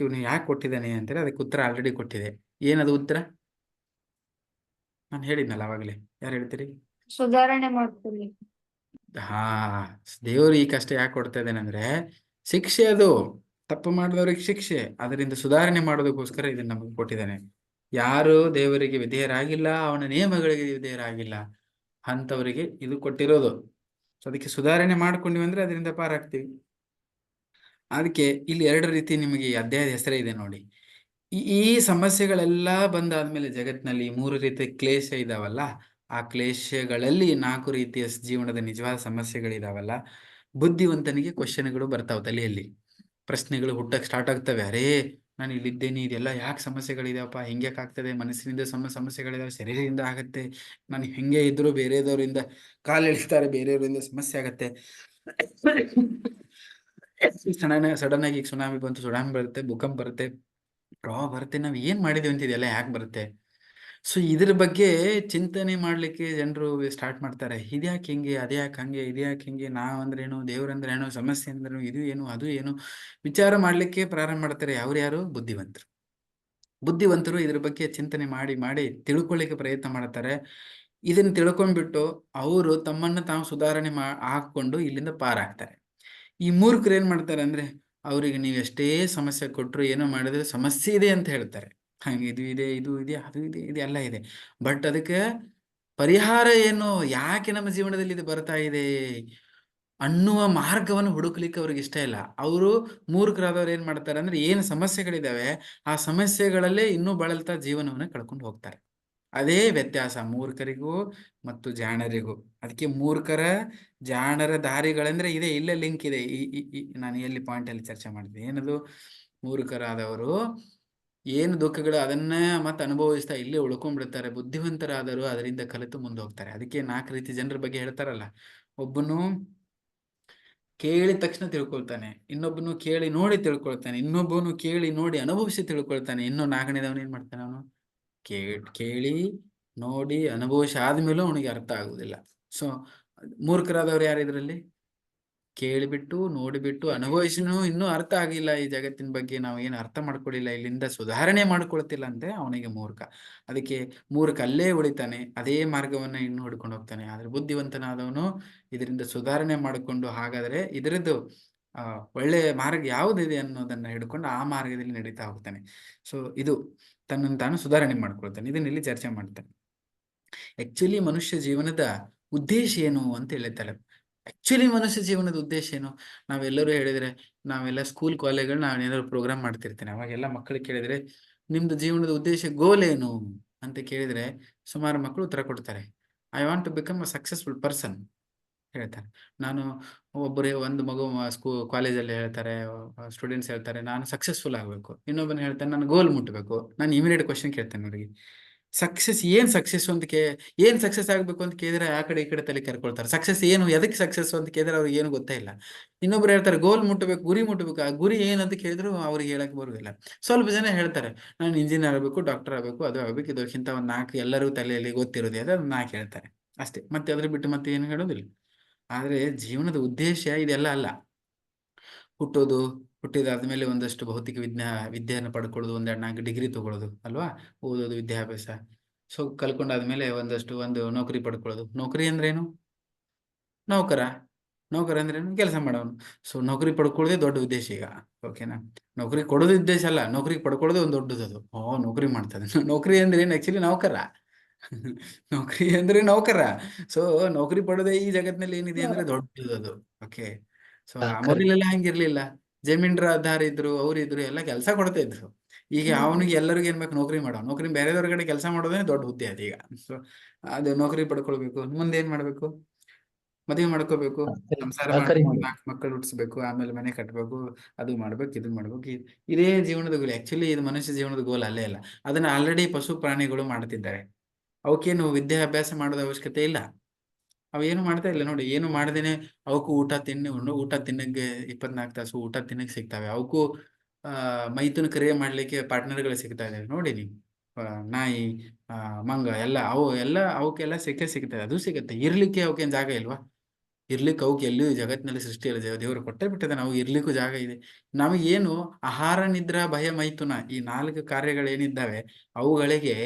ಇವನು ಯಾಕೆ ಕೊಟ್ಟಿದ್ದಾನೆ ಅಂತಾರೆ, ಅದಕ್ಕೆ ಉತ್ತರ ಆಲ್ರೆಡಿ ಕೊಟ್ಟಿದೆ. ಏನದು ಉತ್ತರ? ನಾನು ಹೇಳಿದ್ನಲ್ಲ ಅವಾಗಲೇ. ಯಾರು ಹೇಳ್ತೀರಿ? ಸುಧಾರಣೆ ಮಾಡ್ತೀವಿ. ದೇವರು ಈ ಕಷ್ಟ ಯಾಕೆ ಕೊಡ್ತಾ ಇದ್ದಾನೆ ಅಂದ್ರೆ, ಶಿಕ್ಷೆ. ಅದು ತಪ್ಪು ಮಾಡಿದವ್ರಿಗೆ ಶಿಕ್ಷೆ, ಅದರಿಂದ ಸುಧಾರಣೆ ಮಾಡೋದಕ್ಕೋಸ್ಕರ ಇದನ್ನ ನಮಗೆ ಕೊಟ್ಟಿದ್ದಾನೆ. ಯಾರು ದೇವರಿಗೆ ವಿಧೇಯರಾಗಿಲ್ಲ, ಅವನ ನಿಯಮಗಳಿಗೆ ವಿಧೇಯರಾಗಿಲ್ಲ, ಅಂಥವರಿಗೆ ಇದು ಕೊಟ್ಟಿರೋದು. ಸೊ ಅದಕ್ಕೆ ಸುಧಾರಣೆ ಮಾಡ್ಕೊಂಡಿವಿ ಅಂದ್ರೆ ಅದರಿಂದ ಪಾರಾಗ್ತೀವಿ. ಅದಕ್ಕೆ ಇಲ್ಲಿ 2 ರೀತಿ ನಿಮಗೆ ಈ ಅಧ್ಯಾಯದ ಹೆಸರೇ ಇದೆ ನೋಡಿ. ಈ ಸಮಸ್ಯೆಗಳೆಲ್ಲ ಬಂದಾದ್ಮೇಲೆ ಜಗತ್ತಿನಲ್ಲಿ 3 ರೀತಿಯ ಕ್ಲೇಶ ಇದಾವಲ್ಲ, ಆ ಕ್ಲೇಶಗಳಲ್ಲಿ 4 ರೀತಿಯ ಜೀವನದ ನಿಜವಾದ ಸಮಸ್ಯೆಗಳಿದಾವಲ್ಲ, ಬುದ್ಧಿವಂತನಿಗೆ ಕ್ವಶನ್ಗಳು ಬರ್ತಾವ, ತಲೆಯಲ್ಲಿ ಪ್ರಶ್ನೆಗಳು ಹುಟ್ಟಕ್ಕೆ ಸ್ಟಾರ್ಟ್ ಆಗ್ತವೆ. ಅರೇ, ನಾನು ಇಲ್ಲಿದ್ದೇನೆ, ಇದೆಲ್ಲ ಯಾಕೆ ಸಮಸ್ಯೆಗಳಿದಾವಪ್ಪ, ಹಿಂಗ್ಯಾಕೆ ಆಗ್ತದೆ, ಮನಸ್ಸಿನಿಂದ ಸಮಸ್ಯೆಗಳಿದಾವೆ, ಶರೀರದಿಂದ ಆಗತ್ತೆ, ನಾನು ಹೆಂಗೆ ಇದ್ರು ಬೇರೆದವರಿಂದ ಕಾಲು ಎಳಿತಾರೆ, ಬೇರೆಯವರಿಂದ ಸಮಸ್ಯೆ ಆಗತ್ತೆ. ಸಡನ್ ಆಗಿ ಸುನಾಮಿ ಬಂತು, ಸುನಾಮಿ ಬರುತ್ತೆ, ಭೂಕಂಪ ಬರುತ್ತೆ, ಪ್ರವಾಹ ಬರುತ್ತೆ, ನಾವು ಏನ್ ಮಾಡಿದೀವಿ ಅಂತ ಇದೆಲ್ಲ ಯಾಕೆ ಬರುತ್ತೆ? ಸೊ ಇದ್ರ ಬಗ್ಗೆ ಚಿಂತನೆ ಮಾಡ್ಲಿಕ್ಕೆ ಜನರು ಸ್ಟಾರ್ಟ್ ಮಾಡ್ತಾರೆ. ಇದ್ಯಾಕೆ ಹಿಂಗೆ, ಅದ್ಯಾಕೆ ಹಂಗೆ, ಇದ್ಯಾಕೆ ಹಿಂಗೆ, ನಾವಂದ್ರೇನು, ದೇವ್ರಂದ್ರೇನು, ಸಮಸ್ಯೆ ಅಂದ್ರೇನು, ಇದು ಏನು ಅದು ಏನು, ವಿಚಾರ ಮಾಡ್ಲಿಕ್ಕೆ ಪ್ರಾರಂಭ ಮಾಡ್ತಾರೆ. ಯಾರು? ಬುದ್ಧಿವಂತರು ಇದ್ರ ಬಗ್ಗೆ ಚಿಂತನೆ ಮಾಡಿ ಮಾಡಿ ತಿಳ್ಕೊಳ್ಳಿಕ್ಕೆ ಪ್ರಯತ್ನ ಮಾಡ್ತಾರೆ. ಇದನ್ನ ತಿಳ್ಕೊಂಡ್ಬಿಟ್ಟು ಅವರು ತಮ್ಮನ್ನ ತಾವು ಸುಧಾರಣೆ ಹಾಕೊಂಡು ಇಲ್ಲಿಂದ ಪಾರಾಗ್ತಾರೆ. ಈ ಮೂರ್ಖರು ಏನ್ ಮಾಡ್ತಾರೆ ಅಂದ್ರೆ, ಅವ್ರಿಗೆ ನೀವು ಎಷ್ಟೇ ಸಮಸ್ಯೆ ಕೊಟ್ಟರು, ಏನೋ ಮಾಡಿದ್ರೆ ಸಮಸ್ಯೆ ಇದೆ ಅಂತ ಹೇಳ್ತಾರೆ. ಹಾಗೆ ಇದು ಇದೆ, ಇದು ಇದೆ, ಅದು ಇದೆ, ಇದೆಲ್ಲ ಇದೆ, ಬಟ್ ಅದಕ್ಕೆ ಪರಿಹಾರ ಏನು, ಯಾಕೆ ನಮ್ಮ ಜೀವನದಲ್ಲಿ ಇದು ಬರ್ತಾ ಇದೆ, ಅನ್ನುವ ಮಾರ್ಗವನ್ನು ಹುಡುಕ್ಲಿಕ್ಕೆ ಅವ್ರಿಗೆ ಇಷ್ಟ ಇಲ್ಲ. ಅವರು ಮೂರ್ಖರಾದವ್ರು ಏನ್ ಮಾಡ್ತಾರೆ ಅಂದ್ರೆ, ಏನು ಸಮಸ್ಯೆಗಳಿದಾವೆ ಆ ಸಮಸ್ಯೆಗಳಲ್ಲೇ ಇನ್ನೂ ಬಳಲ್ತಾ ಜೀವನವನ್ನ ಕಳ್ಕೊಂಡು ಹೋಗ್ತಾರೆ. ಅದೇ ವ್ಯತ್ಯಾಸ ಮೂರ್ಖರಿಗೂ ಮತ್ತು ಜಾಣರಿಗೂ. ಅದಕ್ಕೆ ಮೂರ್ಖರ ಜಾಣರ ದಾರಿಗಳಂದ್ರೆ ಇದೆ, ಇಲ್ಲೇ ಲಿಂಕ್ ಇದೆ. ನಾನು ಎಲ್ಲಿ ಪಾಯಿಂಟ್ ಅಲ್ಲಿ ಚರ್ಚೆ ಮಾಡಿದೆ, ಏನದು, ಮೂರ್ಖರಾದವರು ಏನು ದುಃಖಗಳು ಅದನ್ನ ಮತ್ತೆ ಅನುಭವಿಸ್ತಾ ಇಲ್ಲೇ ಉಳ್ಕೊಂಡ್ಬಿಡ್ತಾರೆ. ಬುದ್ಧಿವಂತರಾದರು ಅದರಿಂದ ಕಲಿತು ಮುಂದೆ ಹೋಗ್ತಾರೆ. ಅದಕ್ಕೆ 4 ರೀತಿ ಜನರ ಬಗ್ಗೆ ಹೇಳ್ತಾರಲ್ಲ, ಒಬ್ಬನು ಕೇಳಿದ ತಕ್ಷಣ ತಿಳ್ಕೊಳ್ತಾನೆ, ಇನ್ನೊಬ್ಬನು ಕೇಳಿ ನೋಡಿ ತಿಳ್ಕೊಳ್ತಾನೆ, ಇನ್ನೊಬ್ಬನು ಕೇಳಿ ನೋಡಿ ಅನುಭವಿಸಿ ತಿಳ್ಕೊಳ್ತಾನೆ, ಇನ್ನು 4ನೇದವನು ಏನ್ ಮಾಡ್ತಾನೆ, ಅವನು ಕೇಳಿ ನೋಡಿ ಅನುಭವಿಸಿ ಆದ್ಮೇಲೂ ಅವನಿಗೆ ಅರ್ಥ ಆಗುದಿಲ್ಲ. ಸೊ ಮೂರ್ಖರಾದವ್ರು ಯಾರು ಇದರಲ್ಲಿ? ಕೇಳಿಬಿಟ್ಟು ನೋಡಿಬಿಟ್ಟು ಅನುಭವಿಸಿನೂ ಇನ್ನೂ ಅರ್ಥ ಆಗಿಲ್ಲ, ಈ ಜಗತ್ತಿನ ಬಗ್ಗೆ ನಾವು ಏನು ಅರ್ಥ ಮಾಡ್ಕೊಳ್ಳಿಲ್ಲ, ಇಲ್ಲಿಂದ ಸುಧಾರಣೆ ಮಾಡ್ಕೊಳ್ತಿಲ್ಲ ಅಂದ್ರೆ ಅವನಿಗೆ ಮೂರ್ಖ. ಅದಕ್ಕೆ ಮೂರ್ಖ ಅಲ್ಲೇ ಉಳಿತಾನೆ, ಅದೇ ಮಾರ್ಗವನ್ನ ಇನ್ನು ಹುಡ್ಕೊಂಡು ಹೋಗ್ತಾನೆ. ಆದ್ರೆ ಬುದ್ಧಿವಂತನಾದವನು ಇದರಿಂದ ಸುಧಾರಣೆ ಮಾಡಿಕೊಂಡು, ಹಾಗಾದ್ರೆ ಇದರದ್ದು ಒಳ್ಳೆಯ ಮಾರ್ಗ ಯಾವುದಿದೆ ಅನ್ನೋದನ್ನ ಹಿಡ್ಕೊಂಡು ಆ ಮಾರ್ಗದಲ್ಲಿ ನಡೀತಾ ಹೋಗ್ತಾನೆ. ಸೊ ಇದು ತನ್ನನ್ನು ತಾನು ಸುಧಾರಣೆ ಮಾಡ್ಕೊಳ್ತಾನೆ. ಇದನ್ನ ಇಲ್ಲಿ ಚರ್ಚೆ ಮಾಡ್ತಾನೆ. ಆಕ್ಚುಲಿ ಮನುಷ್ಯ ಜೀವನದ ಉದ್ದೇಶ ಏನು ಅಂತ ಹೇಳ್ತಾರೆ. ಆಕ್ಚುಲಿ ಮನುಷ್ಯ ಜೀವನದ ಉದ್ದೇಶ ಏನು? ನಾವೆಲ್ಲರೂ ಹೇಳಿದ್ರೆ, ನಾವೆಲ್ಲ ಸ್ಕೂಲ್ ಕಾಲೇಜ್ಗಳು ನಾವೇನಾದ್ರು ಪ್ರೋಗ್ರಾಮ್ ಮಾಡ್ತಿರ್ತೇನೆ, ಅವಾಗೆಲ್ಲ ಮಕ್ಕಳಿಗೆ ಕೇಳಿದ್ರೆ ನಿಮ್ದು ಜೀವನದ ಉದ್ದೇಶ ಗೋಲ್ ಏನು ಅಂತ ಕೇಳಿದ್ರೆ ಸುಮಾರು ಮಕ್ಕಳು ಉತ್ತರ ಕೊಡ್ತಾರೆ, I want to become a successful person ಹೇಳ್ತಾರೆ. ನಾನು ಒಂದು ಮಗು ಕಾಲೇಜಲ್ಲಿ ಹೇಳ್ತಾರೆ, ಸ್ಟೂಡೆಂಟ್ಸ್ ಹೇಳ್ತಾರೆ ನಾನು ಸಕ್ಸಸ್ಫುಲ್ ಆಗಬೇಕು. ಇನ್ನೊಬ್ಬನ ಹೇಳ್ತಾನೆ ನಾನು ಗೋಲ್ ಮುಟ್ಟಬೇಕು. ನಾನು ಇಮಿಡಿಯೇಟ್ ಕ್ವಶನ್ ಕೇಳ್ತೇನೆ ಅವರಿಗೆ, ಸಕ್ಸಸ್ ಏನ್ ಸಕ್ಸಸ್ ಅಂತ ಏನ್ ಸಕ್ಸಸ್ ಆಗ್ಬೇಕು ಅಂತ ಕೇಳಿದ್ರೆ ಆ ಕಡೆ ಈ ಕಡೆ ತಲೆ ಕರ್ಕೊಳ್ತಾರೆ. ಸಕ್ಸಸ್ ಏನು, ಎದಕ್ಕೆ ಸಕ್ಸಸ್ ಅಂತ ಕೇಳಿದ್ರೆ ಅವ್ರಿಗೆ ಏನು ಗೊತ್ತೇ ಇಲ್ಲ. ಇನ್ನೊಬ್ರು ಹೇಳ್ತಾರೆ ಗೋಲ್ ಮುಟ್ಟಬೇಕು, ಗುರಿ ಮುಟ್ಟಬೇಕು. ಆ ಗುರಿ ಏನಂತ ಕೇಳಿದ್ರು ಅವ್ರಿಗೆ ಹೇಳಕ್ ಬರುದಿಲ್ಲ. ಸ್ವಲ್ಪ ಜನ ಹೇಳ್ತಾರೆ ನಾನು ಇಂಜಿನಿಯರ್ ಆಗಬೇಕು, ಡಾಕ್ಟರ್ ಆಗಬೇಕು, ಅದು ಆಗಬೇಕು, ಇದಕ್ಕಿಂತ ಒಂದು 4 ಎಲ್ಲರೂ ತಲೆಯಲ್ಲಿ ಗೊತ್ತಿರೋದೇ ಅದು 4 ಹೇಳ್ತಾರೆ ಅಷ್ಟೇ. ಮತ್ತೆ ಅದ್ರ ಬಿಟ್ಟು ಮತ್ತೆ ಏನು ಹೇಳೋದಿಲ್ಲ. ಆದ್ರೆ ಜೀವನದ ಉದ್ದೇಶ ಇದೆಲ್ಲ ಅಲ್ಲ. ಹುಟ್ಟಿದಾದ್ಮೇಲೆ ಒಂದಷ್ಟು ಭೌತಿಕ ವಿದ್ಯೆಯನ್ನು ಪಡ್ಕೊಳ್ಳೋದು, 2-4 ಡಿಗ್ರಿ ತಗೊಳ್ಳೋದು ಅಲ್ವಾ, ಓದೋದು, ವಿದ್ಯಾಭ್ಯಾಸ. ಸೊ ಕಲ್ಕೊಂಡಾದ್ಮೇಲೆ ಒಂದು ನೌಕರಿ ಪಡ್ಕೊಳ್ಳೋದು. ನೌಕರಿ ಅಂದ್ರೇನು? ನೌಕರ ಅಂದ್ರೇನು? ಕೆಲಸ ಮಾಡೋನು. ಸೊ ನೌಕರಿ ಪಡ್ಕೊಳ್ಳೋದೇ ದೊಡ್ಡ ಉದ್ದೇಶ ಈಗ. ಓಕೆನಾ? ನೌಕರಿ ಕೊಡೋದು ಉದ್ದೇಶ ಅಲ್ಲ, ನೌಕರಿ ಪಡ್ಕೊಳ್ಳೋದೇ ಒಂದು ದೊಡ್ಡದು. ನೌಕರಿ ಮಾಡ್ತದೆ. ನೌಕರಿ ಅಂದ್ರೆ ಏನು? ಆಕ್ಚುಲಿ ನೌಕರ. ನೌಕರಿ ಅಂದ್ರೆ ನೌಕರ. ಸೊ ನೌಕರಿ ಪಡೋದೇ ಈ ಜಗತ್ತಿನಲ್ಲಿ ಏನಿದೆ ಅಂದ್ರೆ ದೊಡ್ಡದು. ಓಕೆ. ಸೊ ಮೊದಲೆಲ್ಲ ಹಂಗಿರ್ಲಿಲ್ಲ. ಜಮೀನ್ದಾರ್ ಇದ್ರು, ಅವ್ರಿದ್ರು, ಎಲ್ಲ ಕೆಲಸ ಕೊಡ್ತಾ ಇದ್ರು. ಈಗ ಅವನಿಗೆ ಎಲ್ಲರಿಗೂ ಏನ್ ಬೇಕು? ನೌಕರಿ ಮಾಡೋ. ನೌಕರಿ ಬೇರೆದವ್ರ ಕಡೆ ಕೆಲಸ ಮಾಡೋದೇ ದೊಡ್ಡ ಹುದ್ದೆ ಅದೀಗ. ಸೊ ಅದು ನೌಕರಿ ಪಡ್ಕೊಳ್ಬೇಕು. ಮುಂದೆ ಏನ್ ಮಾಡ್ಬೇಕು? ಮದುವೆ ಮಾಡ್ಕೋಬೇಕು, ಸಂಸಾರ ಮಾಡ್ಬೇಕು, 4 ಮಕ್ಕಳು ಹುಟ್ಟಿಸ್ಬೇಕು, ಆಮೇಲೆ ಮನೆ ಕಟ್ಟಬೇಕು, ಅದು ಮಾಡ್ಬೇಕು, ಇದು ಮಾಡ್ಬೇಕು. ಇದೇ ಜೀವನದ ಗೋಲ್. ಆಕ್ಚುಲಿ ಇದು ಮನುಷ್ಯ ಜೀವನದ ಗೋಲ್ ಅಲ್ಲೇ ಇಲ್ಲ. ಅದನ್ನ ಆಲ್ರೆಡಿ ಪಶು ಪ್ರಾಣಿಗಳು ಮಾಡ್ತಿದ್ದಾರೆ. ಅವಕ್ಕೇನು ವಿದ್ಯಾಭ್ಯಾಸ ಮಾಡೋದ ಅವಶ್ಯಕತೆ ಇಲ್ಲ. ಅವೇನು ಮಾಡ್ತಾ ಇಲ್ಲ ನೋಡಿ. ಏನು ಮಾಡ್ದೇನೆ ಅವಕ್ಕೂ ಊಟ ತಿನ್ನಕ್ಕೆ 24 ತಾಸು ಊಟ ತಿನ್ನಕ್ಕೆ ಸಿಗ್ತಾವೆ. ಅವಕ್ಕೂ ಮೈಥುನ ಕ್ರಿಯೆ ಮಾಡ್ಲಿಕ್ಕೆ ಪಾರ್ಟ್ನರ್ಗಳು ಸಿಗ್ತಾ ಇದಾವೆ ನೋಡಿ. ನೀವು ನಾಯಿ, ಮಂಗ ಎಲ್ಲ ಅವಕ್ಕೆಲ್ಲ ಸಿಗ್ತದೆ. ಅದು ಸಿಗುತ್ತೆ. ಇರ್ಲಿಕ್ಕೆ ಅವಕ್ಕೇನು ಜಾಗ ಇಲ್ವಾ? ಇರ್ಲಿಕ್ಕೆ ಅವಕ್ಕೆ ಎಲ್ಲಿಯೂ ಜಗತ್ತಿನಲ್ಲಿ ಸೃಷ್ಟಿಯಲ್ಲಿ ದೇವರು ಕೊಟ್ಟೇ ಬಿಟ್ಟಿದೆ. ನಾವು ಇರ್ಲಿಕ್ಕೂ ಜಾಗ ಇದೆ. ನಮಗೇನು ಆಹಾರ, ನಿದ್ರಾ, ಭಯ, ಮೈಥುನ ಈ 4 ಕಾರ್ಯಗಳೇನಿದ್ದಾವೆ ಅವುಗಳಿಗೆ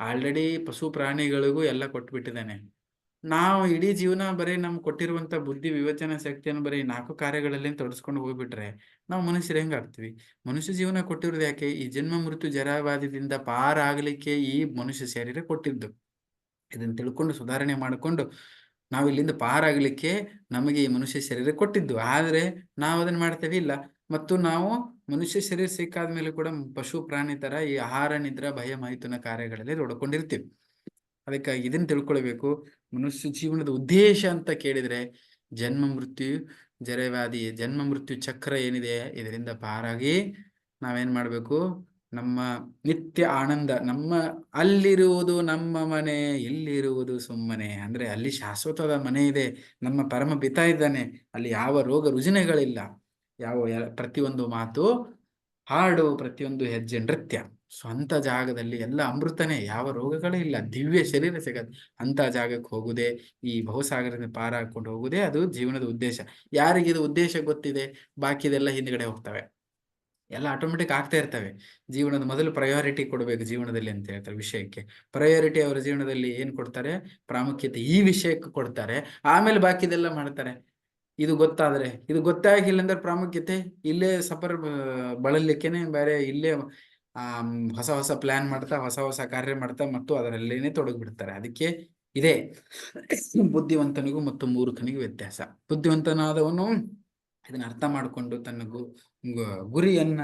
ಆಲ್ರೆಡಿ ಪಶು ಪ್ರಾಣಿಗಳಿಗೂ ಎಲ್ಲ ಕೊಟ್ಬಿಟ್ಟಿದ್ದಾನೆ. ನಾವು ಇಡೀ ಜೀವನ ಬರೀ ನಮ್ಗೆ ಕೊಟ್ಟಿರುವಂತ ಬುದ್ಧಿ, ವಿವೇಚನಾ ಶಕ್ತಿಯನ್ನು ಬರೀ 4 ಕಾರ್ಯಗಳಲ್ಲಿ ತೊಡಸ್ಕೊಂಡು ಹೋಗ್ಬಿಟ್ರೆ ನಾವು ಮನುಷ್ಯರು ಹೆಂಗಾಗ್ತೀವಿ? ಮನುಷ್ಯ ಜೀವನ ಕೊಟ್ಟಿರೋದು ಯಾಕೆ? ಈ ಜನ್ಮ ಮೃತ್ಯು ಜರಾವಾದಿದಿಂದ ಪಾರಾಗಲಿಕ್ಕೆ ಈ ಮನುಷ್ಯ ಶರೀರ ಕೊಟ್ಟಿದ್ದು. ಇದನ್ನ ತಿಳ್ಕೊಂಡು ಸುಧಾರಣೆ ಮಾಡಿಕೊಂಡು ನಾವು ಇಲ್ಲಿಂದ ಪಾರಾಗಲಿಕ್ಕೆ ನಮಗೆ ಈ ಮನುಷ್ಯ ಶರೀರ ಕೊಟ್ಟಿದ್ದು. ಆದ್ರೆ ನಾವು ಅದನ್ನ ಮಾಡ್ತೇವೆ ಇಲ್ಲ. ಮತ್ತು ನಾವು ಮನುಷ್ಯ ಶರೀರ ಸಿಕ್ಕಾದ ಮೇಲೆ ಕೂಡ ಪಶು ಪ್ರಾಣಿ ತರ ಈ ಆಹಾರ, ನಿದ್ರಾ, ಭಯ, ಮೈಥುನ ಕಾರ್ಯಗಳಲ್ಲಿ ತೊಡ್ಕೊಂಡಿರ್ತೀವಿ. ಅದಕ್ಕಾಗಿ ಇದನ್ನ ತಿಳ್ಕೊಳ್ಬೇಕು. ಮನುಷ್ಯ ಜೀವನದ ಉದ್ದೇಶ ಅಂತ ಕೇಳಿದ್ರೆ ಜನ್ಮ ಮೃತ್ಯು ಚಕ್ರ ಏನಿದೆ ಇದರಿಂದ ಪಾರಾಗಿ ನಾವೇನ್ ಮಾಡ್ಬೇಕು? ನಮ್ಮ ನಿತ್ಯ ಆನಂದ, ಅಲ್ಲಿರುವುದು ನಮ್ಮ ಮನೆ, ಇಲ್ಲಿರುವುದು ಸುಮ್ಮನೆ. ಅಂದ್ರೆ ಅಲ್ಲಿ ಶಾಶ್ವತದ ಮನೆ ಇದೆ, ನಮ್ಮ ಪರಮ ಪಿತ ಇದ್ದಾನೆ, ಅಲ್ಲಿ ಯಾವ ರೋಗ ರುಜಿನಗಳಿಲ್ಲ, ಪ್ರತಿಯೊಂದು ಮಾತು ಹಾಡು, ಪ್ರತಿಯೊಂದು ಹೆಜ್ಜೆ ನೃತ್ಯ. ಸ್ವಂತ ಜಾಗದಲ್ಲಿ ಎಲ್ಲ ಅಮೃತನೇ, ಯಾವ ರೋಗಗಳೇ ಇಲ್ಲ, ದಿವ್ಯ ಶರೀರ ಸಿಗತ್ತೆ. ಅಂತ ಜಾಗಕ್ಕೆ ಹೋಗುದೇ, ಈ ಬಹುಸಾಗರದಿಂದ ಪಾರ ಹಾಕೊಂಡು ಹೋಗುದೇ ಅದು ಜೀವನದ ಉದ್ದೇಶ. ಯಾರಿಗೆ ಇದು ಉದ್ದೇಶ ಗೊತ್ತಿದೆ, ಬಾಕಿದೆಲ್ಲ ಹಿಂದ್ಗಡೆ ಹೋಗ್ತವೆ, ಎಲ್ಲ ಆಟೋಮೆಟಿಕ್ ಆಗ್ತಾ ಇರ್ತವೆ. ಜೀವನದ ಮೊದಲು ಪ್ರಯಾರಿಟಿ ಕೊಡ್ಬೇಕು ಜೀವನದಲ್ಲಿ ಅಂತ ಹೇಳ್ತಾರೆ. ವಿಷಯಕ್ಕೆ ಪ್ರಯಾರಿಟಿ ಅವರ ಜೀವನದಲ್ಲಿ ಏನ್ ಕೊಡ್ತಾರೆ? ಪ್ರಾಮುಖ್ಯತೆ ಈ ವಿಷಯಕ್ಕೆ ಕೊಡ್ತಾರೆ. ಆಮೇಲೆ ಬಾಕಿದೆಲ್ಲ ಮಾಡ್ತಾರೆ. ಇದು ಗೊತ್ತಾಗಿಲ್ಲ ಅಂದ್ರೆ ಪ್ರಾಮುಖ್ಯತೆ ಇಲ್ಲೇ ಬಳಲಿಕ್ಕೆನೆ ಬೇರೆ, ಇಲ್ಲೇ ಹೊಸ ಪ್ಲಾನ್ ಮಾಡ್ತಾ, ಹೊಸ ಕಾರ್ಯ ಮಾಡ್ತಾ ಮತ್ತು ಅದರಲ್ಲೇನೆ ತೊಡಗ್ಬಿಡ್ತಾರೆ. ಅದಕ್ಕೆ ಇದೇ ಬುದ್ಧಿವಂತನಿಗೂ ಮತ್ತು ಮೂರ್ಖನಿಗೂ ವ್ಯತ್ಯಾಸ. ಬುದ್ಧಿವಂತನಾದವನು ಇದನ್ನ ಅರ್ಥ ಮಾಡಿಕೊಂಡು ತನ್ನ ಗುರಿಯನ್ನ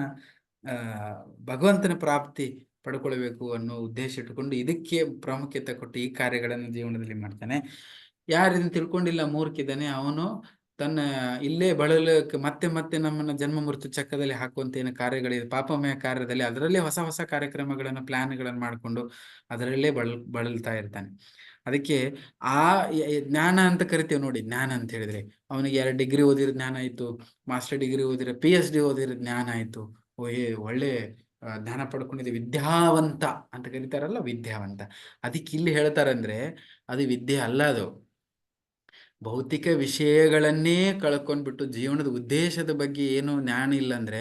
ಭಗವಂತನ ಪ್ರಾಪ್ತಿ ಪಡ್ಕೊಳ್ಬೇಕು ಅನ್ನೋ ಉದ್ದೇಶ ಇಟ್ಟುಕೊಂಡು ಇದಕ್ಕೆ ಪ್ರಾಮುಖ್ಯತೆ ಕೊಟ್ಟು ಈ ಕಾರ್ಯಗಳನ್ನು ಜೀವನದಲ್ಲಿ ಮಾಡ್ತಾನೆ. ಯಾರು ಇದನ್ನ ತಿಳ್ಕೊಂಡಿಲ್ಲ, ಮೂರ್ಖಿದ್ದಾನೆ, ಅವನು ತನ್ನ ಇಲ್ಲೇ ಬಳಲಕ್ಕೆ ಮತ್ತೆ ಮತ್ತೆ ನಮ್ಮನ್ನ ಜನ್ಮ ಮೃತ್ಯು ಚಕ್ರದಲ್ಲಿ ಹಾಕುವಂತ ಏನು ಕಾರ್ಯಗಳಿದೆ, ಪಾಪಮಯ ಕಾರ್ಯದಲ್ಲಿ, ಅದರಲ್ಲೇ ಹೊಸ ಹೊಸ ಕಾರ್ಯಕ್ರಮಗಳನ್ನು ಪ್ಲಾನ್ಗಳನ್ನು ಮಾಡಿಕೊಂಡು ಅದರಲ್ಲೇ ಬಳಲ್ತಾ ಇರ್ತಾನೆ. ಅದಕ್ಕೆ ಆ ಜ್ಞಾನ ಅಂತ ಕರಿತೇವೆ ನೋಡಿ. ಜ್ಞಾನ ಅಂತ ಹೇಳಿದ್ರೆ ಅವನಿಗೆ 2 ಡಿಗ್ರಿ ಓದಿರೋ ಜ್ಞಾನ ಆಯ್ತು, ಮಾಸ್ಟರ್ ಡಿಗ್ರಿ ಓದಿರೋ, PhD ಓದಿರೋ ಜ್ಞಾನ ಆಯ್ತು, ಒಳ್ಳೆ ಜ್ಞಾನ ಪಡ್ಕೊಂಡಿದೆ, ವಿದ್ಯಾವಂತ ಅಂತ ಕರೀತಾರಲ್ಲ, ವಿದ್ಯಾವಂತ. ಅದಕ್ಕೆ ಇಲ್ಲಿ ಹೇಳ್ತಾರಂದ್ರೆ ಅದು ವಿದ್ಯೆ ಅಲ್ಲ, ಅದು ಭೌತಿಕ ವಿಷಯಗಳನ್ನೇ ಕಳ್ಕೊಂಡ್ಬಿಟ್ಟು ಜೀವನದ ಉದ್ದೇಶದ ಬಗ್ಗೆ ಏನು ಜ್ಞಾನ ಇಲ್ಲ ಅಂದ್ರೆ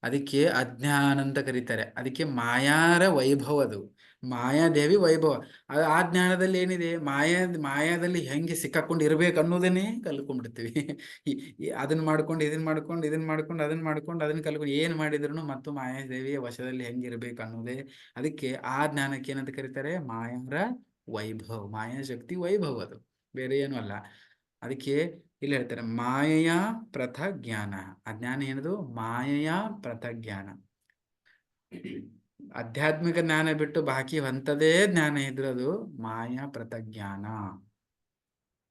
ಅದಕ್ಕೆ ಅಜ್ಞಾನ ಅಂತ ಕರೀತಾರೆ. ಅದಕ್ಕೆ ಮಾಯಾರ ವೈಭವ, ಅದು ಮಾಯಾದೇವಿ ವೈಭವ. ಆ ಜ್ಞಾನದಲ್ಲಿ ಏನಿದೆ, ಮಾಯಾದಲ್ಲಿ ಹೆಂಗೆ ಸಿಕ್ಕಾಕೊಂಡು ಇರ್ಬೇಕು ಅನ್ನೋದನ್ನೇ ಕಲ್ಕೊಂಡ್ಬಿಡ್ತೀವಿ. ಅದನ್ನ ಮಾಡ್ಕೊಂಡು ಇದನ್ನ ಮಾಡ್ಕೊಂಡು ಅದನ್ನ ಕಲ್ಕೊಂಡು ಏನ್ ಮಾಡಿದ್ರು ಮತ್ತು ಮಾಯಾದೇವಿಯ ವಶದಲ್ಲಿ ಹೆಂಗಿರ್ಬೇಕು ಅನ್ನೋದೇ. ಅದಕ್ಕೆ ಆ ಜ್ಞಾನಕ್ಕೆ ಏನಂತ ಕರೀತಾರೆ, ಮಾಯಾರ ವೈಭವ, ಮಾಯಾಶಕ್ತಿ ವೈಭವ, ಅದು ಬೇರೆ ಏನು ಅಲ್ಲ. ಅದಕ್ಕೆ ಇಲ್ಲಿ ಹೇಳ್ತಾರೆ ಮಾಯೆಯ ಪ್ರಥ ಜ್ಞಾನ. ಅಜ್ಞಾನ ಏನದು, ಮಾಯೆಯ ಪ್ರಥ ಜ್ಞಾನ. ಆಧ್ಯಾತ್ಮಿಕ ಜ್ಞಾನ ಬಿಟ್ಟು ಬಾಕಿ ಹೊಂತದೇ ಜ್ಞಾನ ಇದ್ರೆ ಅದು ಮಾಯಾ ಪ್ರತಜ್ಞಾನ.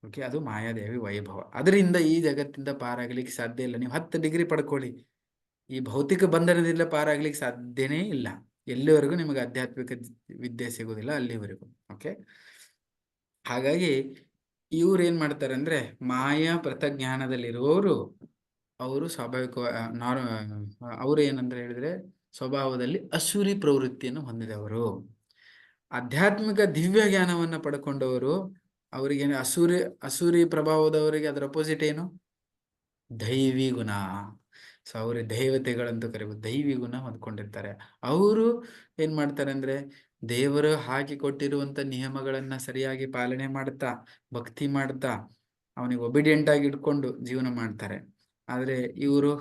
ಓಕೆ, ಅದು ಮಾಯಾದೇವಿ ವೈಭವ. ಅದರಿಂದ ಈ ಜಗತ್ತಿಂದ ಪಾರಾಗ್ಲಿಕ್ಕೆ ಸಾಧ್ಯ ಇಲ್ಲ. ನೀವು 10 ಡಿಗ್ರಿ ಪಡ್ಕೊಳ್ಳಿ, ಈ ಭೌತಿಕ ಬಂಧನದಿಂದ ಪಾರಾಗ್ಲಿಕ್ಕೆ ಸಾಧ್ಯನೇ ಇಲ್ಲ. ಎಲ್ಲಿವರೆಗೂ ನಿಮಗೆ ಆಧ್ಯಾತ್ಮಿಕ ವಿದ್ಯೆ ಸಿಗೋದಿಲ್ಲ, ಅಲ್ಲಿವರೆಗೂ. ಓಕೆ, ಹಾಗಾಗಿ ಇವ್ರು ಏನ್ ಮಾಡ್ತಾರೆ ಅಂದ್ರೆ, ಮಾಯಾ ಪ್ರತಜ್ಞಾನದಲ್ಲಿರುವವರು ಅವರು ಸ್ವಾಭಾವಿಕ ಅವರು ಏನಂದ್ರೆ ಹೇಳಿದ್ರೆ ಸ್ವಭಾವದಲ್ಲಿ ಅಸುರಿ ಪ್ರವೃತ್ತಿಯನ್ನು ಹೊಂದಿದವರು. ಆಧ್ಯಾತ್ಮಿಕ ದಿವ್ಯ ಜ್ಞಾನವನ್ನ ಪಡ್ಕೊಂಡವರು ಅವರಿಗೆ ಅಸುರಿ ಪ್ರಭಾವದವರಿಗೆ ಅದರ ಅಪೋಸಿಟ್ ಏನು, ದೈವಿ ಗುಣ. ಸೊ ಅವ್ರಿಗೆ ದೇವತೆಗಳಂತೂ ಕರಿಬೋದು, ದೈವಿ ಗುಣ ಹೊಂದ್ಕೊಂಡಿರ್ತಾರೆ. ಅವರು ಏನ್ ಮಾಡ್ತಾರೆ ಅಂದ್ರೆ ದೇವರು ಹಾಕಿಕೊಟ್ಟಿರುವಂತ ನಿಯಮಗಳನ್ನ ಸರಿಯಾಗಿ ಪಾಲನೆ ಮಾಡ್ತಾ, ಭಕ್ತಿ ಮಾಡ್ತಾ, ಅವನಿಗೆ ಒಬಿಡಿಯಂಟ್ ಆಗಿ ಇಟ್ಕೊಂಡು ಜೀವನ ಮಾಡ್ತಾರೆ. ಆದ್ರೆ ಇವರು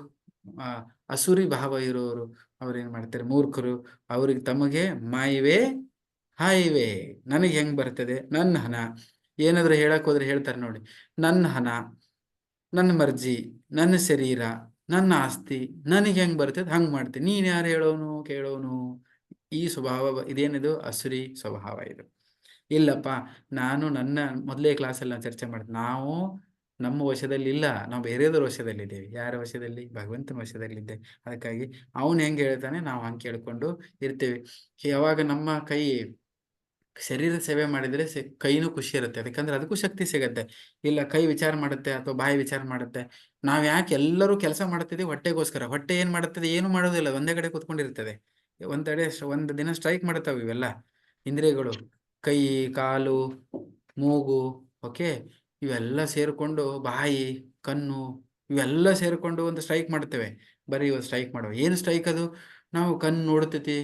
ಅಸುರಿ ಭಾವ ಇರೋರು ಅವ್ರೇನ್ ಮಾಡ್ತಾರೆ, ಮೂರ್ಖರು. ಅವ್ರಿಗೆ ತಮಗೆ ಮಾಯವೇ ಹಾಯಿವೆ, ನನಗೆ ಹೆಂಗ್ ಬರ್ತದೆ, ನನ್ನ ಹಣ, ಏನಾದ್ರು ಹೇಳಕ್ ಹೋದ್ರೆ ಹೇಳ್ತಾರೆ ನೋಡಿ, ನನ್ನ ಹಣ, ನನ್ನ ಮರ್ಜಿ, ನನ್ನ ಶರೀರ, ನನ್ನ ಆಸ್ತಿ, ನನಗೆ ಹೆಂಗ್ ಬರ್ತದೆ ಹಂಗ್ ಮಾಡ್ತೀನಿ, ನೀನ್ ಯಾರು ಹೇಳೋನು ಕೇಳೋನು. ಈ ಸ್ವಭಾವ ಇದೇನಿದು, ಅಸುರಿ ಸ್ವಭಾವ ಇದು. ಇಲ್ಲಪ್ಪ, ನಾನು ನನ್ನ ಮೊದಲೇ ಕ್ಲಾಸಲ್ಲಿ ನಾನು ಚರ್ಚೆ ಮಾಡಿದೆ, ನಾವು ನಮ್ಮ ವಶದಲ್ಲಿ ಇಲ್ಲ, ನಾವು ಬೇರೆಯವ್ರ ವಶದಲ್ಲಿದ್ದೇವೆ. ಯಾರ ವಶದಲ್ಲಿ, ಭಗವಂತನ ವಶದಲ್ಲಿದ್ದೆ. ಅದಕ್ಕಾಗಿ ಅವನು ಹೆಂಗೆ ಹೇಳ್ತಾನೆ ನಾವು ಹಂಗೆ ಕೇಳ್ಕೊಂಡು ಇರ್ತೇವೆ. ಯಾವಾಗ ನಮ್ಮ ಕೈ ಶರೀರ ಸೇವೆ ಮಾಡಿದ್ರೆ ಕೈನೂ ಖುಷಿ ಇರುತ್ತೆ, ಯಾಕಂದ್ರೆ ಅದಕ್ಕೂ ಶಕ್ತಿ ಸಿಗತ್ತೆ. ಇಲ್ಲ ಕೈ ವಿಚಾರ ಮಾಡುತ್ತೆ ಅಥವಾ ಬಾಯಿ ವಿಚಾರ ಮಾಡುತ್ತೆ. ನಾವ್ ಯಾಕೆ ಎಲ್ಲರೂ ಕೆಲಸ ಮಾಡ್ತಿದ್ದೀವಿ ಹೊಟ್ಟೆಗೋಸ್ಕರ. ಹೊಟ್ಟೆ ಏನ್ ಮಾಡುತ್ತದೆ, ಏನು ಮಾಡೋದಿಲ್ಲ, ಒಂದೇ ಕಡೆ ಕೂತ್ಕೊಂಡಿರ್ತದೆ. ಒಂದು ದಿನ ಸ್ಟ್ರೈಕ್ ಮಾಡುತ್ತವೆ ಇವೆಲ್ಲ ಇಂದ್ರಿಯಗಳು, ಕೈ, ಕಾಲು, ಮೂಗು, ಓಕೆ, ಇವೆಲ್ಲ ಸೇರ್ಕೊಂಡು, ಬಾಯಿ, ಕಣ್ಣು, ಇವೆಲ್ಲ ಸೇರ್ಕೊಂಡು ಒಂದು ಸ್ಟ್ರೈಕ್ ಮಾಡ್ತೇವೆ. ಬರೀ ಇವತ್ತು ಸ್ಟ್ರೈಕ್ ಮಾಡುವ, ಏನು ಸ್ಟ್ರೈಕ್ ಅದು, ನಾವು ಕಣ್ಣು ನೋಡ್ತೈತಿ,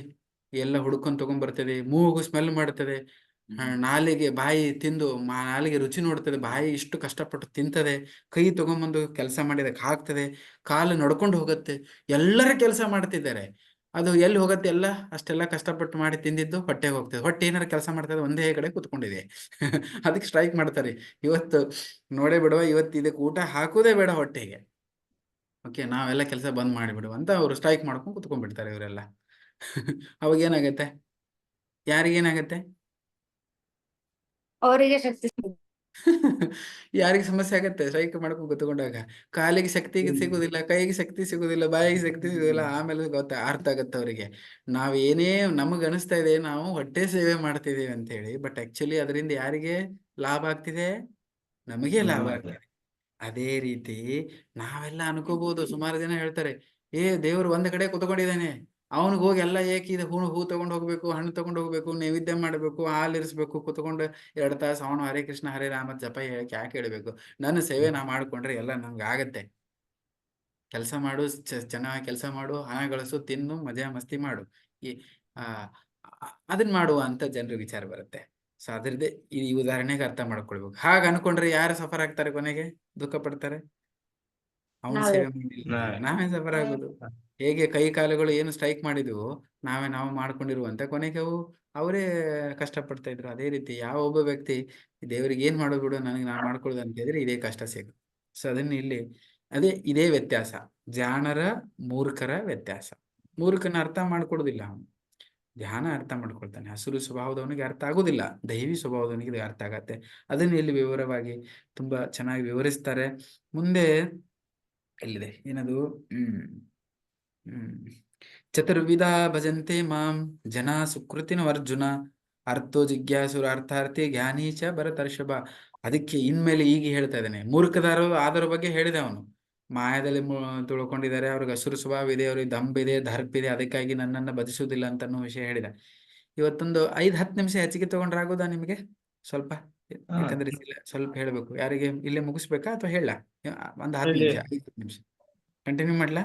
ಎಲ್ಲ ಹುಡ್ಕೊಂಡು ತಗೊಂಡ್ಬರ್ತದೆ, ಮೂಗು ಸ್ಮೆಲ್ ಮಾಡ್ತದೆ, ನಾಲಿಗೆ ಬಾಯಿ ತಿಂದು ನಾಲಿಗೆ ರುಚಿ ನೋಡ್ತದೆ, ಬಾಯಿ ಇಷ್ಟು ಕಷ್ಟಪಟ್ಟು ತಿಂತದೆ, ಕೈ ತಗೊಂಬಂದು ಕೆಲಸ ಮಾಡಿದಕ್ಕೆ ಹಾಕ್ತದೆ, ಕಾಲು ನಡ್ಕೊಂಡು ಹೋಗುತ್ತೆ, ಎಲ್ಲರ ಕೆಲಸ ಮಾಡ್ತಿದ್ದಾರೆ. ಅದು ಎಲ್ಲಿ ಹೋಗುತ್ತೆ, ಎಲ್ಲ ಅಷ್ಟೆಲ್ಲ ಕಷ್ಟಪಟ್ಟು ಮಾಡಿ ತಿಂದಿದ್ದು ಹೊಟ್ಟೆಗೆ ಹೋಗ್ತದೆ. ಹೊಟ್ಟೆ ಏನಾರು ಕೆಲಸ ಮಾಡ್ತದೆ, ಒಂದೇ ಕಡೆ ಕುತ್ಕೊಂಡಿದೆ. ಅದಕ್ಕೆ ಸ್ಟ್ರೈಕ್ ಮಾಡ್ತಾರೆ. ಇವತ್ತು ನೋಡೇ ಬಿಡುವ, ಇವತ್ತು ಇದಕ್ಕೆ ಊಟ ಹಾಕೋದೇ ಬೇಡ ಹೊಟ್ಟೆಗೆ, ಓಕೆ, ನಾವೆಲ್ಲ ಕೆಲಸ ಬಂದ್ ಮಾಡಿಬಿಡುವ ಅಂತ ಅವರು ಸ್ಟ್ರೈಕ್ ಮಾಡ್ಕೊಂಡು ಕುತ್ಕೊಂಡ್ಬಿಡ್ತಾರೆ ಇವರೆಲ್ಲ. ಅವಾಗ ಏನಾಗತ್ತೆ, ಯಾರಿಗೇನಾಗತ್ತೆ, ಅವರಿಗೆ ಶಕ್ತಿ ಯಾರಿಗೆ ಸಮಸ್ಯೆ ಆಗತ್ತೆ, ಸ್ಟ್ರೈಕ್ ಮಾಡ್ಕೊಂಡು ಕುತ್ಕೊಂಡಾಗ ಕಾಲಿಗೆ ಶಕ್ತಿ ಸಿಗುದಿಲ್ಲ, ಕೈಗೆ ಶಕ್ತಿ ಸಿಗುದಿಲ್ಲ, ಬಾಯಿಗೆ ಶಕ್ತಿ ಸಿಗುದಿಲ್ಲ. ಆಮೇಲೆ ಅರ್ಥ ಆಗತ್ತೆ ಅವರಿಗೆ, ನಾವೇನೇ ನಮಗ್ ಅನಿಸ್ತಾ ಇದೆ ನಾವು ಹೊಟ್ಟೆ ಸೇವೆ ಮಾಡ್ತಿದೀವಿ ಅಂತ ಹೇಳಿ, ಬಟ್ ಆಕ್ಚುಲಿ ಅದರಿಂದ ಯಾರಿಗೆ ಲಾಭ ಆಗ್ತಿದೆ, ನಮಗೆ ಲಾಭ ಆಗ್ತಿದೆ. ಅದೇ ರೀತಿ ನಾವೆಲ್ಲ ಅನ್ಕೋಬಹುದು. ಸುಮಾರು ಜನ ಹೇಳ್ತಾರೆ, ದೇವ್ರು ಒಂದ್ ಕಡೆ ಕುತ್ಕೊಂಡಿದ್ದಾನೆ, ಅವನಿಗೆ ಹೋಗಿ ಎಲ್ಲ ಏಕಿದೆ ಹೂ ತಗೊಂಡ್ ಹೋಗ್ಬೇಕು, ಹಣ್ಣು ತಗೊಂಡ್ ಹೋಗ್ಬೇಕು, ನೈವೇದ್ಯ ಮಾಡ್ಬೇಕು, ಹಾಲಿರಿಸ್ಬೇಕು, ಕುತ್ಕೊಂಡು 2 ತಾಸು ಅವನು ಹರೇ ಕೃಷ್ಣ ಹರೇ ರಾಮ ಜಪ ಹೇಳಕ್ ಯಾಕೆ ಹೇಳ್ಬೇಕು, ನನ್ನ ಸೇವೆ ನಾ ಮಾಡ್ಕೊಂಡ್ರೆ ಎಲ್ಲ ನಮ್ಗೆ ಆಗತ್ತೆ. ಕೆಲಸ ಮಾಡು, ಚೆನ್ನಾಗಿ ಕೆಲಸ ಮಾಡು, ಹಣ ಗಳಿಸು, ತಿನ್ನು, ಮಜಾ ಮಸ್ತಿ ಮಾಡು, ಅದನ್ನ ಮಾಡುವ ಅಂತ ಜನರಿಗೆ ವಿಚಾರ ಬರುತ್ತೆ. ಸೊ ಅದ್ರದ್ದೇ ಈ ಉದಾಹರಣೆಗೆ ಅರ್ಥ ಮಾಡ್ಕೊಳ್ಬೇಕು. ಹಾಗ ಅನ್ಕೊಂಡ್ರೆ ಯಾರು ಸಫರ್ ಆಗ್ತಾರೆ, ಕೊನೆಗೆ ದುಃಖ ಪಡ್ತಾರೆ, ಅವನ ಸೇವೆ ಮಾಡಿಲ್ಲ, ನಾವೇ ಸಫರ್ ಆಗೋದು. ಹೇಗೆ ಕೈ ಕಾಲುಗಳು ಏನು ಸ್ಟ್ರೈಕ್ ಮಾಡಿದ್ವು, ನಾವು ಮಾಡ್ಕೊಂಡಿರುವಂತೆ ಕೊನೆಗೆ ಅವರೇ ಕಷ್ಟಪಡ್ತಾ ಇದ್ರು. ಅದೇ ರೀತಿ ಯಾವ ಒಬ್ಬ ವ್ಯಕ್ತಿ ದೇವರಿಗೆ ಏನ್ ಮಾಡೋದು ಬಿಡು, ನನಗೆ ನಾನು ಮಾಡ್ಕೊಳ್ಳೋದು ಅಂತ ಹೇಳಿದ್ರೆ ಇದೇ ಕಷ್ಟ ಸಿಗುತ್ತೆ. ಸೊ ಅದನ್ನ ಇಲ್ಲಿ ಇದೇ ವ್ಯತ್ಯಾಸ, ಜಾಣರ ಮೂರ್ಖರ ವ್ಯತ್ಯಾಸ. ಮೂರ್ಖನ ಅರ್ಥ ಮಾಡ್ಕೊಡೋದಿಲ್ಲ ಅವನು, ಧ್ಯಾನ ಅರ್ಥ ಮಾಡ್ಕೊಳ್ತಾನೆ. ಹಸುರು ಸ್ವಭಾವದವನಿಗೆ ಅರ್ಥ ಆಗೋದಿಲ್ಲ, ದೈವಿ ಸ್ವಭಾವದವನಿಗೆ ಇದು ಅರ್ಥ ಆಗತ್ತೆ. ಅದನ್ನು ಇಲ್ಲಿ ವಿವರವಾಗಿ ತುಂಬಾ ಚೆನ್ನಾಗಿ ವಿವರಿಸ್ತಾರೆ. ಮುಂದೆ ಎಲ್ಲಿದೆ ಏನದು, ಚತುರ್ವಿಧ ಭಜಂತೆ ಮಾಂ ಜನ ಸುಕೃತಿನ ಅರ್ಜುನ ಅರ್ಥೋ ಜಿಜ್ಞಾಸುರ ಅರ್ಥಾರ್ಥಿ ಜ್ಞಾನಿ ಚ ಭರತರ್ಷಭ. ಅದಕ್ಕೆ ಇನ್ಮೇಲೆ ಈಗ ಹೇಳ್ತಾ ಇದ್ದಾನೆ, ಮೂರ್ಖದಾರು ಆದರ ಬಗ್ಗೆ ಹೇಳಿದೆ ಅವನು. ಮಾಯದಲ್ಲಿ ತುಳ್ಕೊಂಡಿದ್ದಾರೆ, ಅವ್ರಿಗೆ ಹಸುರು ಸ್ವಭಾವ ಇದೆ, ಅವ್ರಿಗೆ ದಂಬಿದೆ, ದರ್ಪಿದೆ, ಅದಕ್ಕಾಗಿ ನನ್ನನ್ನು ಭಜಿಸುವುದಿಲ್ಲ ಅಂತ ಅನ್ನೋ ವಿಷಯ ಹೇಳಿದ. ಇವತ್ತೊಂದು 5-10 ನಿಮಿಷ ಹೆಚ್ಚಿಗೆ ತಗೊಂಡ್ರಾಗೋದಾ ನಿಮಗೆ ಸ್ವಲ್ಪ? ಯಾಕಂದ್ರೆ ಸ್ವಲ್ಪ ಹೇಳ್ಬೇಕು. ಯಾರಿಗೆ ಇಲ್ಲೇ ಮುಗಿಸ್ಬೇಕಾ ಅಥವಾ ಹೇಳ? ಒಂದು 10 ನಿಮಿಷ 5 ನಿಮಿಷ ಕಂಟಿನ್ಯೂ ಮಾಡ್ಲಾ?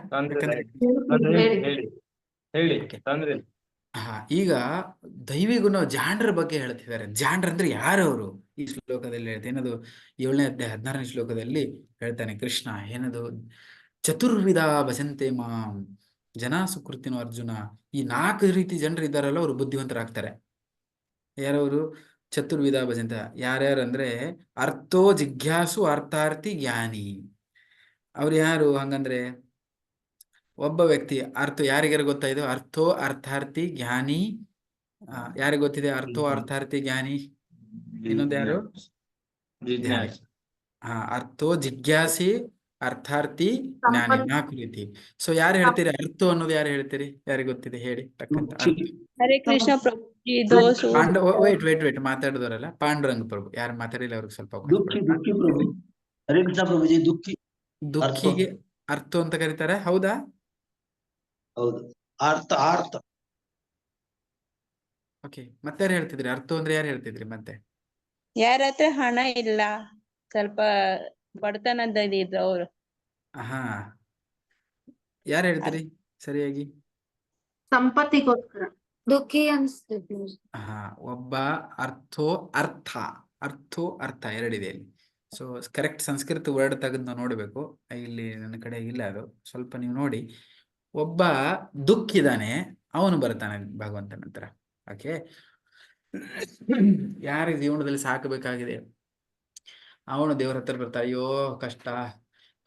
ಈಗ ದೈವಿ ಗುಣ ಜಾಂಡ್ರ ಬಗ್ಗೆ ಹೇಳ್ತಿದ್ದಾರೆ. ಜಾಂಡ್ರ ಅಂದ್ರೆ ಯಾರು ಅವರು? ಈ ಶ್ಲೋಕದಲ್ಲಿ ಹೇಳ್ತಾರೆ. ಏನದು 7ನೇ ಅಧ್ಯಾಯ 16ನೇ ಶ್ಲೋಕದಲ್ಲಿ ಹೇಳ್ತಾನೆ ಕೃಷ್ಣ. ಏನದು, ಚತುರ್ವಿಧ ಭಜಂತೆ ಮಾಂ ಜನ ಸುಕೃತಿನೋ ಅರ್ಜುನ. ಈ 4 ರೀತಿ ಜನರು ಇದ್ದಾರಲ್ಲ, ಅವರು ಬುದ್ಧಿವಂತರಾಗ್ತಾರೆ. ಯಾರವರು? ಚತುರ್ವಿಧ ಭಜಂತ. ಯಾರ್ಯಾರು ಅಂದ್ರೆ ಅರ್ಥೋ ಜಿಜ್ಞಾಸು ಅರ್ಥಾರ್ಥಿ ಜ್ಞಾನಿ. ಅವ್ರು ಯಾರು ಹಂಗಂದ್ರೆ? ಒಬ್ಬ ವ್ಯಕ್ತಿ ಅರ್ಥ, ಯಾರಿಗಾರು ಗೊತ್ತಾಯ್ತು? ಅರ್ಥೋ ಅರ್ಥಾರ್ಥಿ ಜ್ಞಾನಿ. ಯಾರಿಗೆ ಗೊತ್ತಿದೆ ಅರ್ಥೋ ಅರ್ಥಾರ್ಥಿ ಜ್ಞಾನಿ? ಇನ್ನೊಂದು ಯಾರು? ಅರ್ಥೋ ಜಿಜ್ಞಾಸಿ ಅರ್ಥಾರ್ಥಿ ಜ್ಞಾನಿ, 4 ರೀತಿ. ಸೊ ಯಾರು ಹೇಳ್ತೀರಿ ಅರ್ಥೋ ಅನ್ನೋದು? ಯಾರು ಹೇಳ್ತೀರಿ? ಯಾರಿಗೆ ಗೊತ್ತಿದೆ ಹೇಳಿ ಟಕ್ಕಂತ. ಹರೇ ಕೃಷ್ಣ ಪ್ರಭುಜಿ, ದೋಸು ವೇಟ್ ಮಾತಾಡಿದವರಲ್ಲ, ಪಾಂಡುರಂಗ ಪ್ರಭು ಯಾರು ಮಾತಾಡಿಲ್ಲ, ಅವ್ರಿಗೆ ಸ್ವಲ್ಪ ಅವಕಾಶ ದುಃಖಿ ಪ್ರಭು. ಹರೇ ಕೃಷ್ಣ ಪ್ರಭುಜಿ, ದುಃಖಿಗೆ ಅರ್ಥೋ ಅಂತ ಕರೀತಾರೆ, ಹೌದಾ? ಹೌದು, ಅರ್ಥ. ಓಕೆ, ಮತ್ತೆ ಯಾರು ಹೇಳ್ತಿದ್ರಿ ಅರ್ಥೋ ಅಂದ್ರೆ? ಯಾರು ಹೇಳ್ತಿದ್ರಿ ಮತ್ತೆ? ಯಾರ ಹತ್ರ ಹಣ ಇಲ್ಲ, ಸ್ವಲ್ಪ ಬಡತನದಲ್ಲಿ ಇದ್ರು ಅವರು. ಹಾ, ಯಾರು ಹೇಳ್ತೀರಿ ಸರಿಯಾಗಿ? ಸಂಪತ್ತಿಗೋಸ್ಕರ ದುಃಖಿ ಅನ್ಸ್ತದೆ. ಒಬ್ಬ ಅರ್ಥೋ ಅರ್ಥ ಎರಡಿದೆ ಇಲ್ಲಿ. ಸೊ ಕರೆಕ್ಟ್ ಸಂಸ್ಕೃತ ವರ್ಡ್ ತೆಗೆದು ನಾವು ನೋಡ್ಬೇಕು. ಇಲ್ಲಿ ನನ್ನ ಕಡೆ ಇಲ್ಲ ಅದು, ಸ್ವಲ್ಪ ನೀವು ನೋಡಿ. ಒಬ್ಬ ದುಃಖಿದಾನೆ, ಅವನು ಬರ್ತಾನೆ ಭಗವಂತನ ಹತ್ರ. ಓಕೆ, ಯಾರಿಗೆ ಜೀವನದಲ್ಲಿ ಸಾಕಬೇಕಾಗಿದೆ ಅವನು ದೇವ್ರ ಹತ್ರ ಬರ್ತಾ, ಅಯ್ಯೋ ಕಷ್ಟ,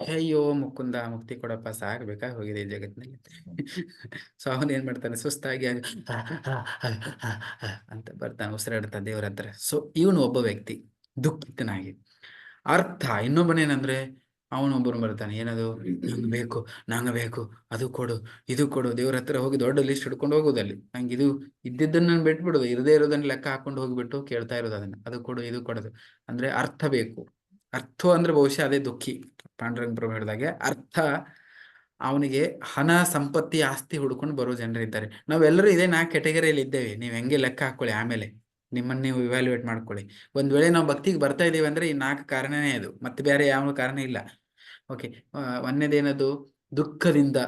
ಅಯ್ಯೋ ಮುಕುಂದ ಮುಕ್ತಿ ಕೊಡಪ್ಪ, ಸಾಕಬೇಕಾಗಿ ಹೋಗಿದೆ ಈ ಜಗತ್ತಿನಲ್ಲಿ. ಸೊ ಅವನು ಏನ್ ಮಾಡ್ತಾನೆ, ಸುಸ್ತಾಗಿ ಅಂತ ಬರ್ತಾನೆ, ಉಸಿರಾಡ್ತಾನೆ ದೇವ್ರ ಹತ್ರ. ಸೊ ಇವನು ಒಬ್ಬ ವ್ಯಕ್ತಿ ದುಃಖಿತನಾಗಿ. ಅರ್ಥ ಇನ್ನೊಬ್ಬನೇನಂದ್ರೆ, ಅವನೊಬ್ಬನು ಬರ್ತಾನೆ, ಏನದು, ನಂಗೆ ಬೇಕು, ಅದು ಕೊಡು, ಇದು ಕೊಡು. ದೇವ್ರ ಹತ್ರ ಹೋಗಿ ದೊಡ್ಡ ಲಿಸ್ಟ್ ಹಿಡ್ಕೊಂಡು ಹೋಗೋದಲ್ಲಿ, ನಂಗೆ ಇದು ಇದ್ದಿದ್ದನ್ನು ನಾನು ಬಿಟ್ಬಿಡೋದು, ಇರದೇ ಇರೋದನ್ನ ಲೆಕ್ಕ ಹಾಕೊಂಡು ಹೋಗ್ಬಿಟ್ಟು ಕೇಳ್ತಾ ಇರೋದು ಅದನ್ನ, ಅದು ಕೊಡು, ಇದು ಕೊಡೋದು. ಅಂದ್ರೆ ಅರ್ಥ ಬೇಕು. ಅರ್ಥ ಅಂದ್ರೆ ಬಹುಶಃ ಅದೇ ದುಃಖಿ. ಪಾಂಡುರಂಗ ಪ್ರಭು ಹೇಳಿದಾಗೆ ಅರ್ಥ ಅವನಿಗೆ ಹಣ, ಸಂಪತ್ತಿ, ಆಸ್ತಿ ಹುಡ್ಕೊಂಡು ಬರೋ ಜನರಿದ್ದಾರೆ. ನಾವೆಲ್ಲರೂ ಇದೇ 4 ಕ್ಯಾಟಗರಿಯಲ್ಲಿ ಇದ್ದೇವೆ. ನೀವು ಹೆಂಗೆ ಲೆಕ್ಕ ಹಾಕೊಳ್ಳಿ, ಆಮೇಲೆ ನಿಮ್ಮನ್ನು ನೀವು ಇವ್ಯಾಲ್ಯೂಯೇಟ್ ಮಾಡ್ಕೊಳ್ಳಿ. ಒಂದ್ ವೇಳೆ ನಾವು ಭಕ್ತಿಗೆ ಬರ್ತಾ ಇದೀವಿ ಅಂದ್ರೆ ಈ 4 ಕಾರಣನೇ ಅದು, ಮತ್ತೆ ಬೇರೆ ಯಾವ ಕಾರಣ ಇಲ್ಲ. ಓಕೆ, ಒಂದನೇದೇನದು, ದುಃಖದಿಂದ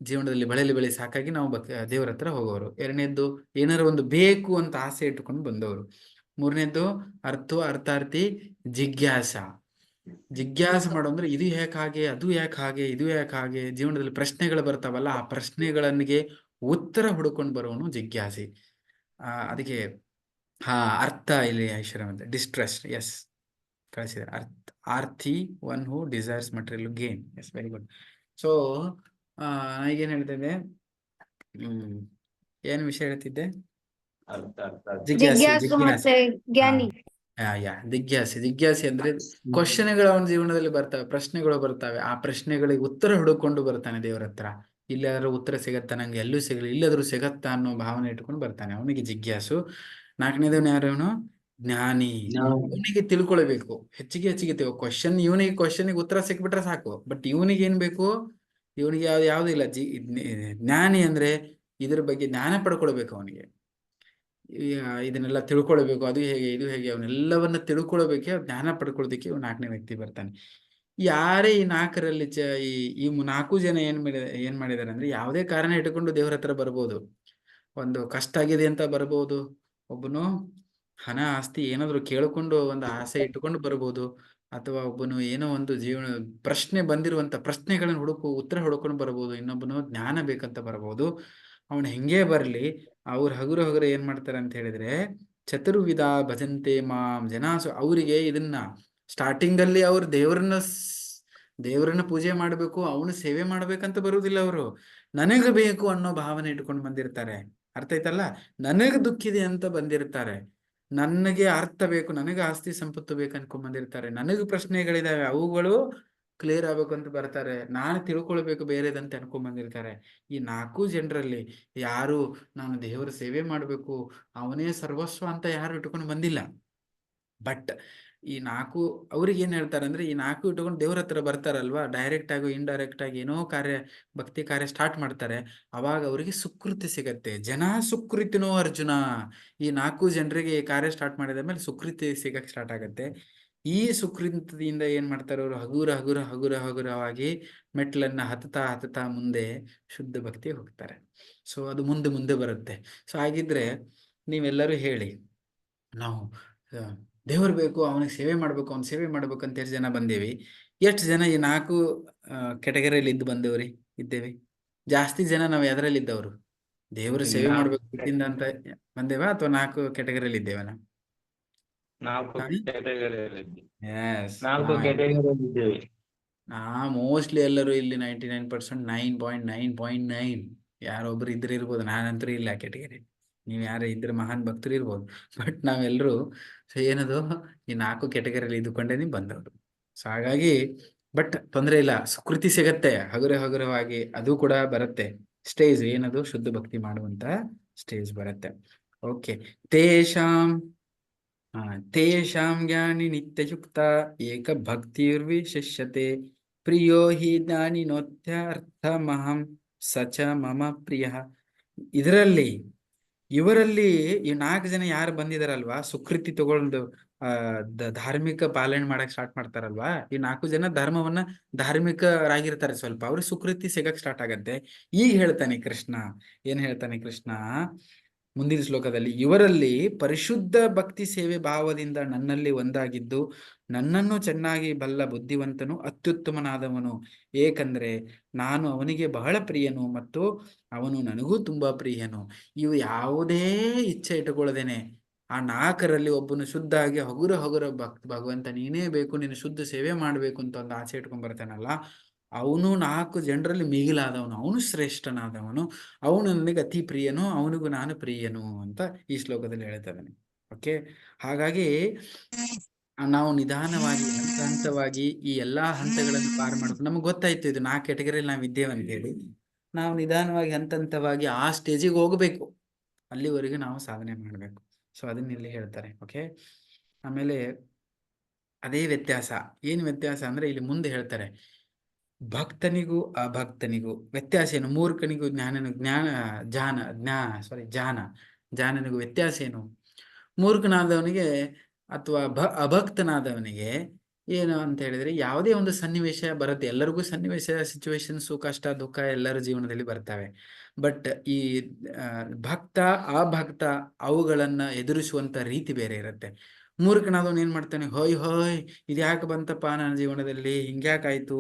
ಜೀವನದಲ್ಲಿ ಬೆಳೆ ಸಾಕಾಗಿ ನಾವು ದೇವರ ಹತ್ರ ಹೋಗೋರು. 2ನೇದ್ದು ಏನಾರು ಒಂದು ಬೇಕು ಅಂತ ಆಸೆ ಇಟ್ಟುಕೊಂಡು ಬಂದವರು. 3ನೇದ್ದು ಅರ್ಥಾರ್ಥಿ ಜಿಜ್ಞಾಸ ಮಾಡೋಂದ್ರೆ, ಇದು ಯಾಕೆ ಹಾಗೆ, ಅದು ಯಾಕೆ ಹಾಗೆ, ಇದು ಯಾಕೆ ಹಾಗೆ. ಜೀವನದಲ್ಲಿ ಪ್ರಶ್ನೆಗಳು ಬರ್ತಾವಲ್ಲ, ಆ ಪ್ರಶ್ನೆಗಳಿಗೆ ಉತ್ತರ ಹುಡುಕೊಂಡು ಬರೋನು ಜಿಜ್ಞಾಸಿ. ಅದಕ್ಕೆ ಅರ್ಥ ಇಲ್ಲಿ ಐಶ್ವರ್ಯ ಅಂತ ಡಿಸ್ಟ್ರೆಸ್. ಎಸ್, ಕಳಿಸಿದ್ದಾರೆ. Aarthi one who desires material gain. Yes, very good. So ಈಗೇನ್ ಹೇಳ್ತಿದ್ದೆ, ಏನು ವಿಷಯ ಹೇಳ್ತಿದ್ದೆ? ಜಿಜ್ಞಾಸು ಮತ್ತೆ ಜ್ಞಾನಿ. ಜಿಜ್ಞಾಸಿ ಅಂದ್ರೆ ಕ್ವಶನ್ಗಳು ಅವನ ಜೀವನದಲ್ಲಿ ಬರ್ತವೆ, ಪ್ರಶ್ನೆಗಳು ಬರ್ತವೆ. ಆ ಪ್ರಶ್ನೆಗಳಿಗೆ ಉತ್ತರ ಹುಡುಕೊಂಡು ಬರ್ತಾನೆ ದೇವರ ಹತ್ರ. ಇಲ್ಲಾದ್ರೂ ಉತ್ತರ ಸಿಗತ್ತಾ, ನಂಗೆ ಎಲ್ಲೂ ಸಿಗಲಿ, ಇಲ್ಲಾದ್ರೂ ಸಿಗತ್ತಾ ಅನ್ನೋ ಭಾವನೆ ಇಟ್ಕೊಂಡು ಬರ್ತಾನೆ, ಅವನಿಗೆ ಜಿಜ್ಞಾಸು. 4ನೇದವನು ಯಾರು? ಅವನು ಜ್ಞಾನಿ. ಇವನಿಗೆ ತಿಳ್ಕೊಳ್ಬೇಕು, ಹೆಚ್ಚಿಗೆ ಕ್ವಶನ್. ಇವನಿಗೆ ಕ್ವಶನ್ಗೆ ಉತ್ತರ ಸಿಕ್ಬಿಟ್ರೆ ಸಾಕು, ಬಟ್ ಇವನಿಗೆ ಏನ್ ಬೇಕು? ಇವನಿಗೆ ಯಾವ್ದು ಇಲ್ಲ. ಜ್ಞಾನಿ ಅಂದ್ರೆ ಇದ್ರ ಬಗ್ಗೆ ಜ್ಞಾನ ಪಡ್ಕೊಳ್ಬೇಕು ಅವನಿಗೆ, ಇದನ್ನೆಲ್ಲ ತಿಳ್ಕೊಳ್ಬೇಕು, ಅದು ಹೇಗೆ, ಇದು ಹೇಗೆ, ಅವನ್ನೆಲ್ಲವನ್ನ ತಿಳ್ಕೊಳ್ಬೇಕೆ, ಜ್ಞಾನ ಪಡ್ಕೊಳ್ಳೋದಕ್ಕೆ 4ನೇ ವ್ಯಕ್ತಿ ಬರ್ತಾನೆ. ಯಾರೇ ಈ 4ರಲ್ಲಿ ಈ 4 ಜನ ಏನ್ ಮಾಡಿದಾರೆ ಅಂದ್ರೆ, ಯಾವುದೇ ಕಾರಣ ಇಟ್ಟುಕೊಂಡು ದೇವ್ರ ಹತ್ರ ಬರ್ಬೋದು. ಒಂದು ಕಷ್ಟ ಆಗಿದೆ ಅಂತ ಬರ್ಬೋದು, ಒಬ್ಬನು ಹಣ, ಆಸ್ತಿ ಏನಾದ್ರು ಕೇಳಿಕೊಂಡು ಒಂದು ಆಸೆ ಇಟ್ಟುಕೊಂಡು ಬರ್ಬೋದು, ಅಥವಾ ಒಬ್ಬನು ಏನೋ ಒಂದು ಜೀವನ ಪ್ರಶ್ನೆ ಬಂದಿರುವಂತ ಪ್ರಶ್ನೆಗಳನ್ನ ಉತ್ತರ ಹುಡ್ಕೊಂಡು ಬರ್ಬೋದು. ಇನ್ನೊಬ್ಬನು ಜ್ಞಾನ ಬೇಕಂತ ಬರ್ಬೋದು. ಅವನು ಹೆಂಗೇ ಬರ್ಲಿ, ಅವ್ರು ಹಗುರ ಏನ್ ಮಾಡ್ತಾರೆ ಅಂತ ಹೇಳಿದ್ರೆ, ಚತುರ್ವಿಧ ಭಜಂತೆ ಮಾಂ ಜನಾಸು. ಅವರಿಗೆ ಇದನ್ನ ಸ್ಟಾರ್ಟಿಂಗ್ ಅಲ್ಲಿ ಅವ್ರು ದೇವರನ್ನ ಪೂಜೆ ಮಾಡಬೇಕು, ಅವನು ಸೇವೆ ಮಾಡ್ಬೇಕಂತ ಬರುವುದಿಲ್ಲ. ಅವರು ನನಗೆ ಬೇಕು ಅನ್ನೋ ಭಾವನೆ ಇಟ್ಕೊಂಡು ಬಂದಿರ್ತಾರೆ. ಅರ್ಥ ಆಯ್ತಲ್ಲ? ನನಗೆ ದುಃಖಿದೆ ಅಂತ ಬಂದಿರ್ತಾರೆ, ನನಗೆ ಅರ್ಥ ಬೇಕು, ನನಗೆ ಆಸ್ತಿ ಸಂಪತ್ತು ಬೇಕು ಅನ್ಕೊಂಡ್ ಬಂದಿರ್ತಾರೆ, ನನಗೆ ಪ್ರಶ್ನೆಗಳಿದಾವೆ ಅವುಗಳು ಕ್ಲಿಯರ್ ಆಗ್ಬೇಕು ಅಂತ ಬರ್ತಾರೆ, ನಾನು ತಿಳ್ಕೊಳ್ಬೇಕು ಬೇರೆದಂತ ಅನ್ಕೊಂಡ್ ಬಂದಿರ್ತಾರೆ. ಈ 4 ಜನರಲ್ಲಿ ಯಾರು ನಾನು ದೇವರ ಸೇವೆ ಮಾಡಬೇಕು, ಅವನೇ ಸರ್ವಸ್ವ ಅಂತ ಯಾರು ಇಟ್ಕೊಂಡು ಬಂದಿಲ್ಲ. ಬಟ್ ಈ 4 ಅವ್ರಿಗೆ ಏನ್ ಹೇಳ್ತಾರೆ ಅಂದ್ರೆ, ಈ 4 ಇಟ್ಕೊಂಡು ದೇವ್ರ ಹತ್ರ ಬರ್ತಾರಲ್ವಾ, ಡೈರೆಕ್ಟ್ ಆಗಿ ಇಂಡೈರೆಕ್ಟ್ ಆಗಿ ಏನೋ ಭಕ್ತಿ ಕಾರ್ಯ ಸ್ಟಾರ್ಟ್ ಮಾಡ್ತಾರೆ. ಅವಾಗ ಅವರಿಗೆ ಸುಕೃತಿ ಸಿಗತ್ತೆ. ಜನ ಸುಕೃತಿನೋ ಅರ್ಜುನ. ಈ 4 ಜನರಿಗೆ ಕಾರ್ಯ ಸ್ಟಾರ್ಟ್ ಮಾಡಿದ ಮೇಲೆ ಸುಕೃತಿ ಸಿಗಕ್ಕೆ ಸ್ಟಾರ್ಟ್ ಆಗತ್ತೆ. ಈ ಸುಕೃತಿಯಿಂದ ಏನ್ ಮಾಡ್ತಾರೆ ಅವರು, ಹಗುರವಾಗಿ ಮೆಟ್ಲನ್ನ ಹತ್ತತಾ ಮುಂದೆ ಶುದ್ಧ ಭಕ್ತಿ ಹೋಗ್ತಾರೆ. ಸೊ ಅದು ಮುಂದೆ ಬರುತ್ತೆ. ಸೊ ಹಾಗಿದ್ರೆ ನೀವೆಲ್ಲರೂ ಹೇಳಿ, ನಾವು ದೇವ್ರು ಬೇಕು, ಅವನಿಗೆ ಸೇವೆ ಮಾಡ್ಬೇಕು, ಅವ್ನ ಸೇವೆ ಮಾಡ್ಬೇಕು ಅಂತ ಎಷ್ಟು ಜನ ಬಂದೇವಿ? ಎಷ್ಟು ಜನ ಈ 4 ಕೆಟಗರಿಯಲ್ಲಿ ಇದ್ದೇವೆ? ಜಾಸ್ತಿ ಜನ ನಾವು ಎದರಲ್ಲಿ ಇದ್ದವರು? ದೇವರ ಸೇವೆ ಮಾಡ್ಬೇಕು ಅಂತ ಬಂದೇವಾ, ಅಥವಾ 4 ಕೆಟಗರಿಯಲ್ಲಿ ಇದ್ದೇವೆ ನಾವು? 4 ಕ್ಯಾಟಗರಿಯಲ್ಲಿ ಇದ್ದೇವೆ. ಮೋಸ್ಟ್ಲಿ ಎಲ್ಲರೂ ಇಲ್ಲಿ 99% 9.9.9 ಯಾರೊಬ್ರು ಇರ್ಬೋದು. ನಾನಂತೂ ಇಲ್ಲ ಆ ಕೆಟಗರಿ. ನೀವು ಯಾರು ಇದ್ರೆ ಮಹಾನ್ ಭಕ್ತರು ಇರ್ಬೋದು. ಬಟ್ ನಾವೆಲ್ಲರೂ ಏನದು ಈ 4 ಕೆಟಗರಿಯಲ್ಲಿ ಇದ್ದುಕೊಂಡೇ ಬಂದವರು. ಸೊ ಹಾಗಾಗಿ ಬಟ್ ತೊಂದರೆ ಇಲ್ಲ, ಸುಕೃತಿ ಸಿಗತ್ತೆ ಹಗುರವಾಗಿ. ಅದು ಕೂಡ ಬರುತ್ತೆ ಸ್ಟೇಜ್, ಏನದು ಶುದ್ಧ ಭಕ್ತಿ ಮಾಡುವಂತ ಸ್ಟೇಜ್ ಬರುತ್ತೆ. ಓಕೆ. ತೇಷಾಂ ಜ್ಞಾನಿ ನಿತ್ಯಯುಕ್ತ ಏಕ ಭಕ್ತಿರ್ವಿಶಿಷ್ಯತೆ ಪ್ರಿಯೋ ಹಿ ಜ್ಞಾನಿನೋತ್ಯರ್ಥಮಹಂ ಸಚ ಮಮ ಪ್ರಿಯ. ಇವರಲ್ಲಿ ಈ 4 ಜನ ಯಾರು ಬಂದಿದಾರಲ್ವಾ, ಸುಕೃತಿ ತಗೊಂಡು ಧಾರ್ಮಿಕ ಪಾಲನೆ ಮಾಡಕ್ ಸ್ಟಾರ್ಟ್ ಮಾಡ್ತಾರಲ್ವಾ, ಈ 4 ಜನ ಧಾರ್ಮಿಕರಾಗಿರ್ತಾರೆ. ಸ್ವಲ್ಪ ಅವ್ರಿಗೆ ಸುಕೃತಿ ಸಿಗಕ್ ಸ್ಟಾರ್ಟ್ ಆಗತ್ತೆ. ಈಗ ಹೇಳ್ತಾನೆ ಕೃಷ್ಣ, ಏನ್ ಹೇಳ್ತಾನೆ ಕೃಷ್ಣ ಮುಂದಿನ ಶ್ಲೋಕದಲ್ಲಿ, ಇವರಲ್ಲಿ ಪರಿಶುದ್ಧ ಭಕ್ತಿ ಸೇವೆ ಭಾವದಿಂದ ನನ್ನಲ್ಲಿ ಒಂದಾಗಿದ್ದು ನನ್ನನ್ನು ಚೆನ್ನಾಗಿ ಬಲ್ಲ ಬುದ್ಧಿವಂತನು ಅತ್ಯುತ್ತಮನಾದವನು. ಏಕೆಂದ್ರೆ ನಾನು ಅವನಿಗೆ ಬಹಳ ಪ್ರಿಯನು ಮತ್ತು ಅವನು ನನಗೂ ತುಂಬಾ ಪ್ರಿಯನು. ಇವು ಯಾವುದೇ ಇಚ್ಛೆ ಇಟ್ಟುಕೊಳ್ಳದೇನೆ ಆ 4ರಲ್ಲಿ ಒಬ್ಬನು ಶುದ್ಧ ಆಗಿ ಹಗುರ ಭಗವಂತ ನೀನೇ ಬೇಕು, ನೀನು ಶುದ್ಧ ಸೇವೆ ಮಾಡ್ಬೇಕು ಅಂತ ಒಂದು ಆಸೆ ಇಟ್ಕೊಂಡ್ ಬರ್ತಾನಲ್ಲ, ಅವನು 4 ಜನರಲ್ಲಿ ಮಿಗಿಲಾದವನು, ಅವನು ಶ್ರೇಷ್ಠನಾದವನು, ಅವನು ನನಗೆ ಅತಿ ಪ್ರಿಯನು, ಅವನಿಗೂ ನಾನು ಪ್ರಿಯನು ಅಂತ ಈ ಶ್ಲೋಕದಲ್ಲಿ ಹೇಳ್ತಾನೆ. ಓಕೆ. ಹಾಗಾಗಿ ನಾವು ನಿಧಾನವಾಗಿ ಹಂತವಾಗಿ ಈ ಎಲ್ಲಾ ಹಂತಗಳನ್ನು ಪಾರು ಮಾಡ್ಕೊಂಡು, ನಮ್ಗೆ ಗೊತ್ತಾಯ್ತು ಇದು 4 ಕೆಟಗರಿಯಲ್ಲಿ ನಾವು ಇದ್ದೇವೆ ಅಂತೇಳಿ, ನಾವು ನಿಧಾನವಾಗಿ ಹಂತವಾಗಿ ಆ ಸ್ಟೇಜಿಗೆ ಹೋಗ್ಬೇಕು. ಅಲ್ಲಿವರೆಗೆ ನಾವು ಸಾಧನೆ ಮಾಡ್ಬೇಕು. ಸೊ ಅದನ್ನ ಇಲ್ಲಿ ಹೇಳ್ತಾರೆ. ಓಕೆ. ಆಮೇಲೆ ಅದೇ ವ್ಯತ್ಯಾಸ. ಏನ್ ವ್ಯತ್ಯಾಸ ಅಂದ್ರೆ ಇಲ್ಲಿ ಮುಂದೆ ಹೇಳ್ತಾರೆ, ಭಕ್ತನಿಗೂ ಅಭಕ್ತನಿಗೂ ವ್ಯತ್ಯಾಸ ಏನು, ಮೂರ್ಖನಿಗೂ ಜಾನನಿಗೂ ವ್ಯತ್ಯಾಸ ಏನು? ಮೂರ್ಖನಾದವನಿಗೆ ಅಥವಾ ಅಭಕ್ತನಾದವನಿಗೆ ಏನು ಅಂತ ಹೇಳಿದ್ರೆ, ಯಾವುದೇ ಒಂದು ಸನ್ನಿವೇಶ ಬರುತ್ತೆ, ಎಲ್ಲರಿಗೂ ಸನ್ನಿವೇಶ, ಸಿಚುವೇಶನ್ಸು, ಕಷ್ಟ ದುಃಖ ಎಲ್ಲರ ಜೀವನದಲ್ಲಿ ಬರ್ತವೆ. ಬಟ್ ಈ ಭಕ್ತ ಅಭಕ್ತ ಅವುಗಳನ್ನ ಎದುರಿಸುವಂತ ರೀತಿ ಬೇರೆ ಇರುತ್ತೆ. ಮೂರ್ಖನಾದವನು ಏನ್ ಮಾಡ್ತಾನೆ, ಹೋಯ್ ಇದ್ಯಾಕೆ ಬಂತಪ್ಪ ನನ್ನ ಜೀವನದಲ್ಲಿ, ಹಿಂಗ್ಯಾಕಾಯ್ತು,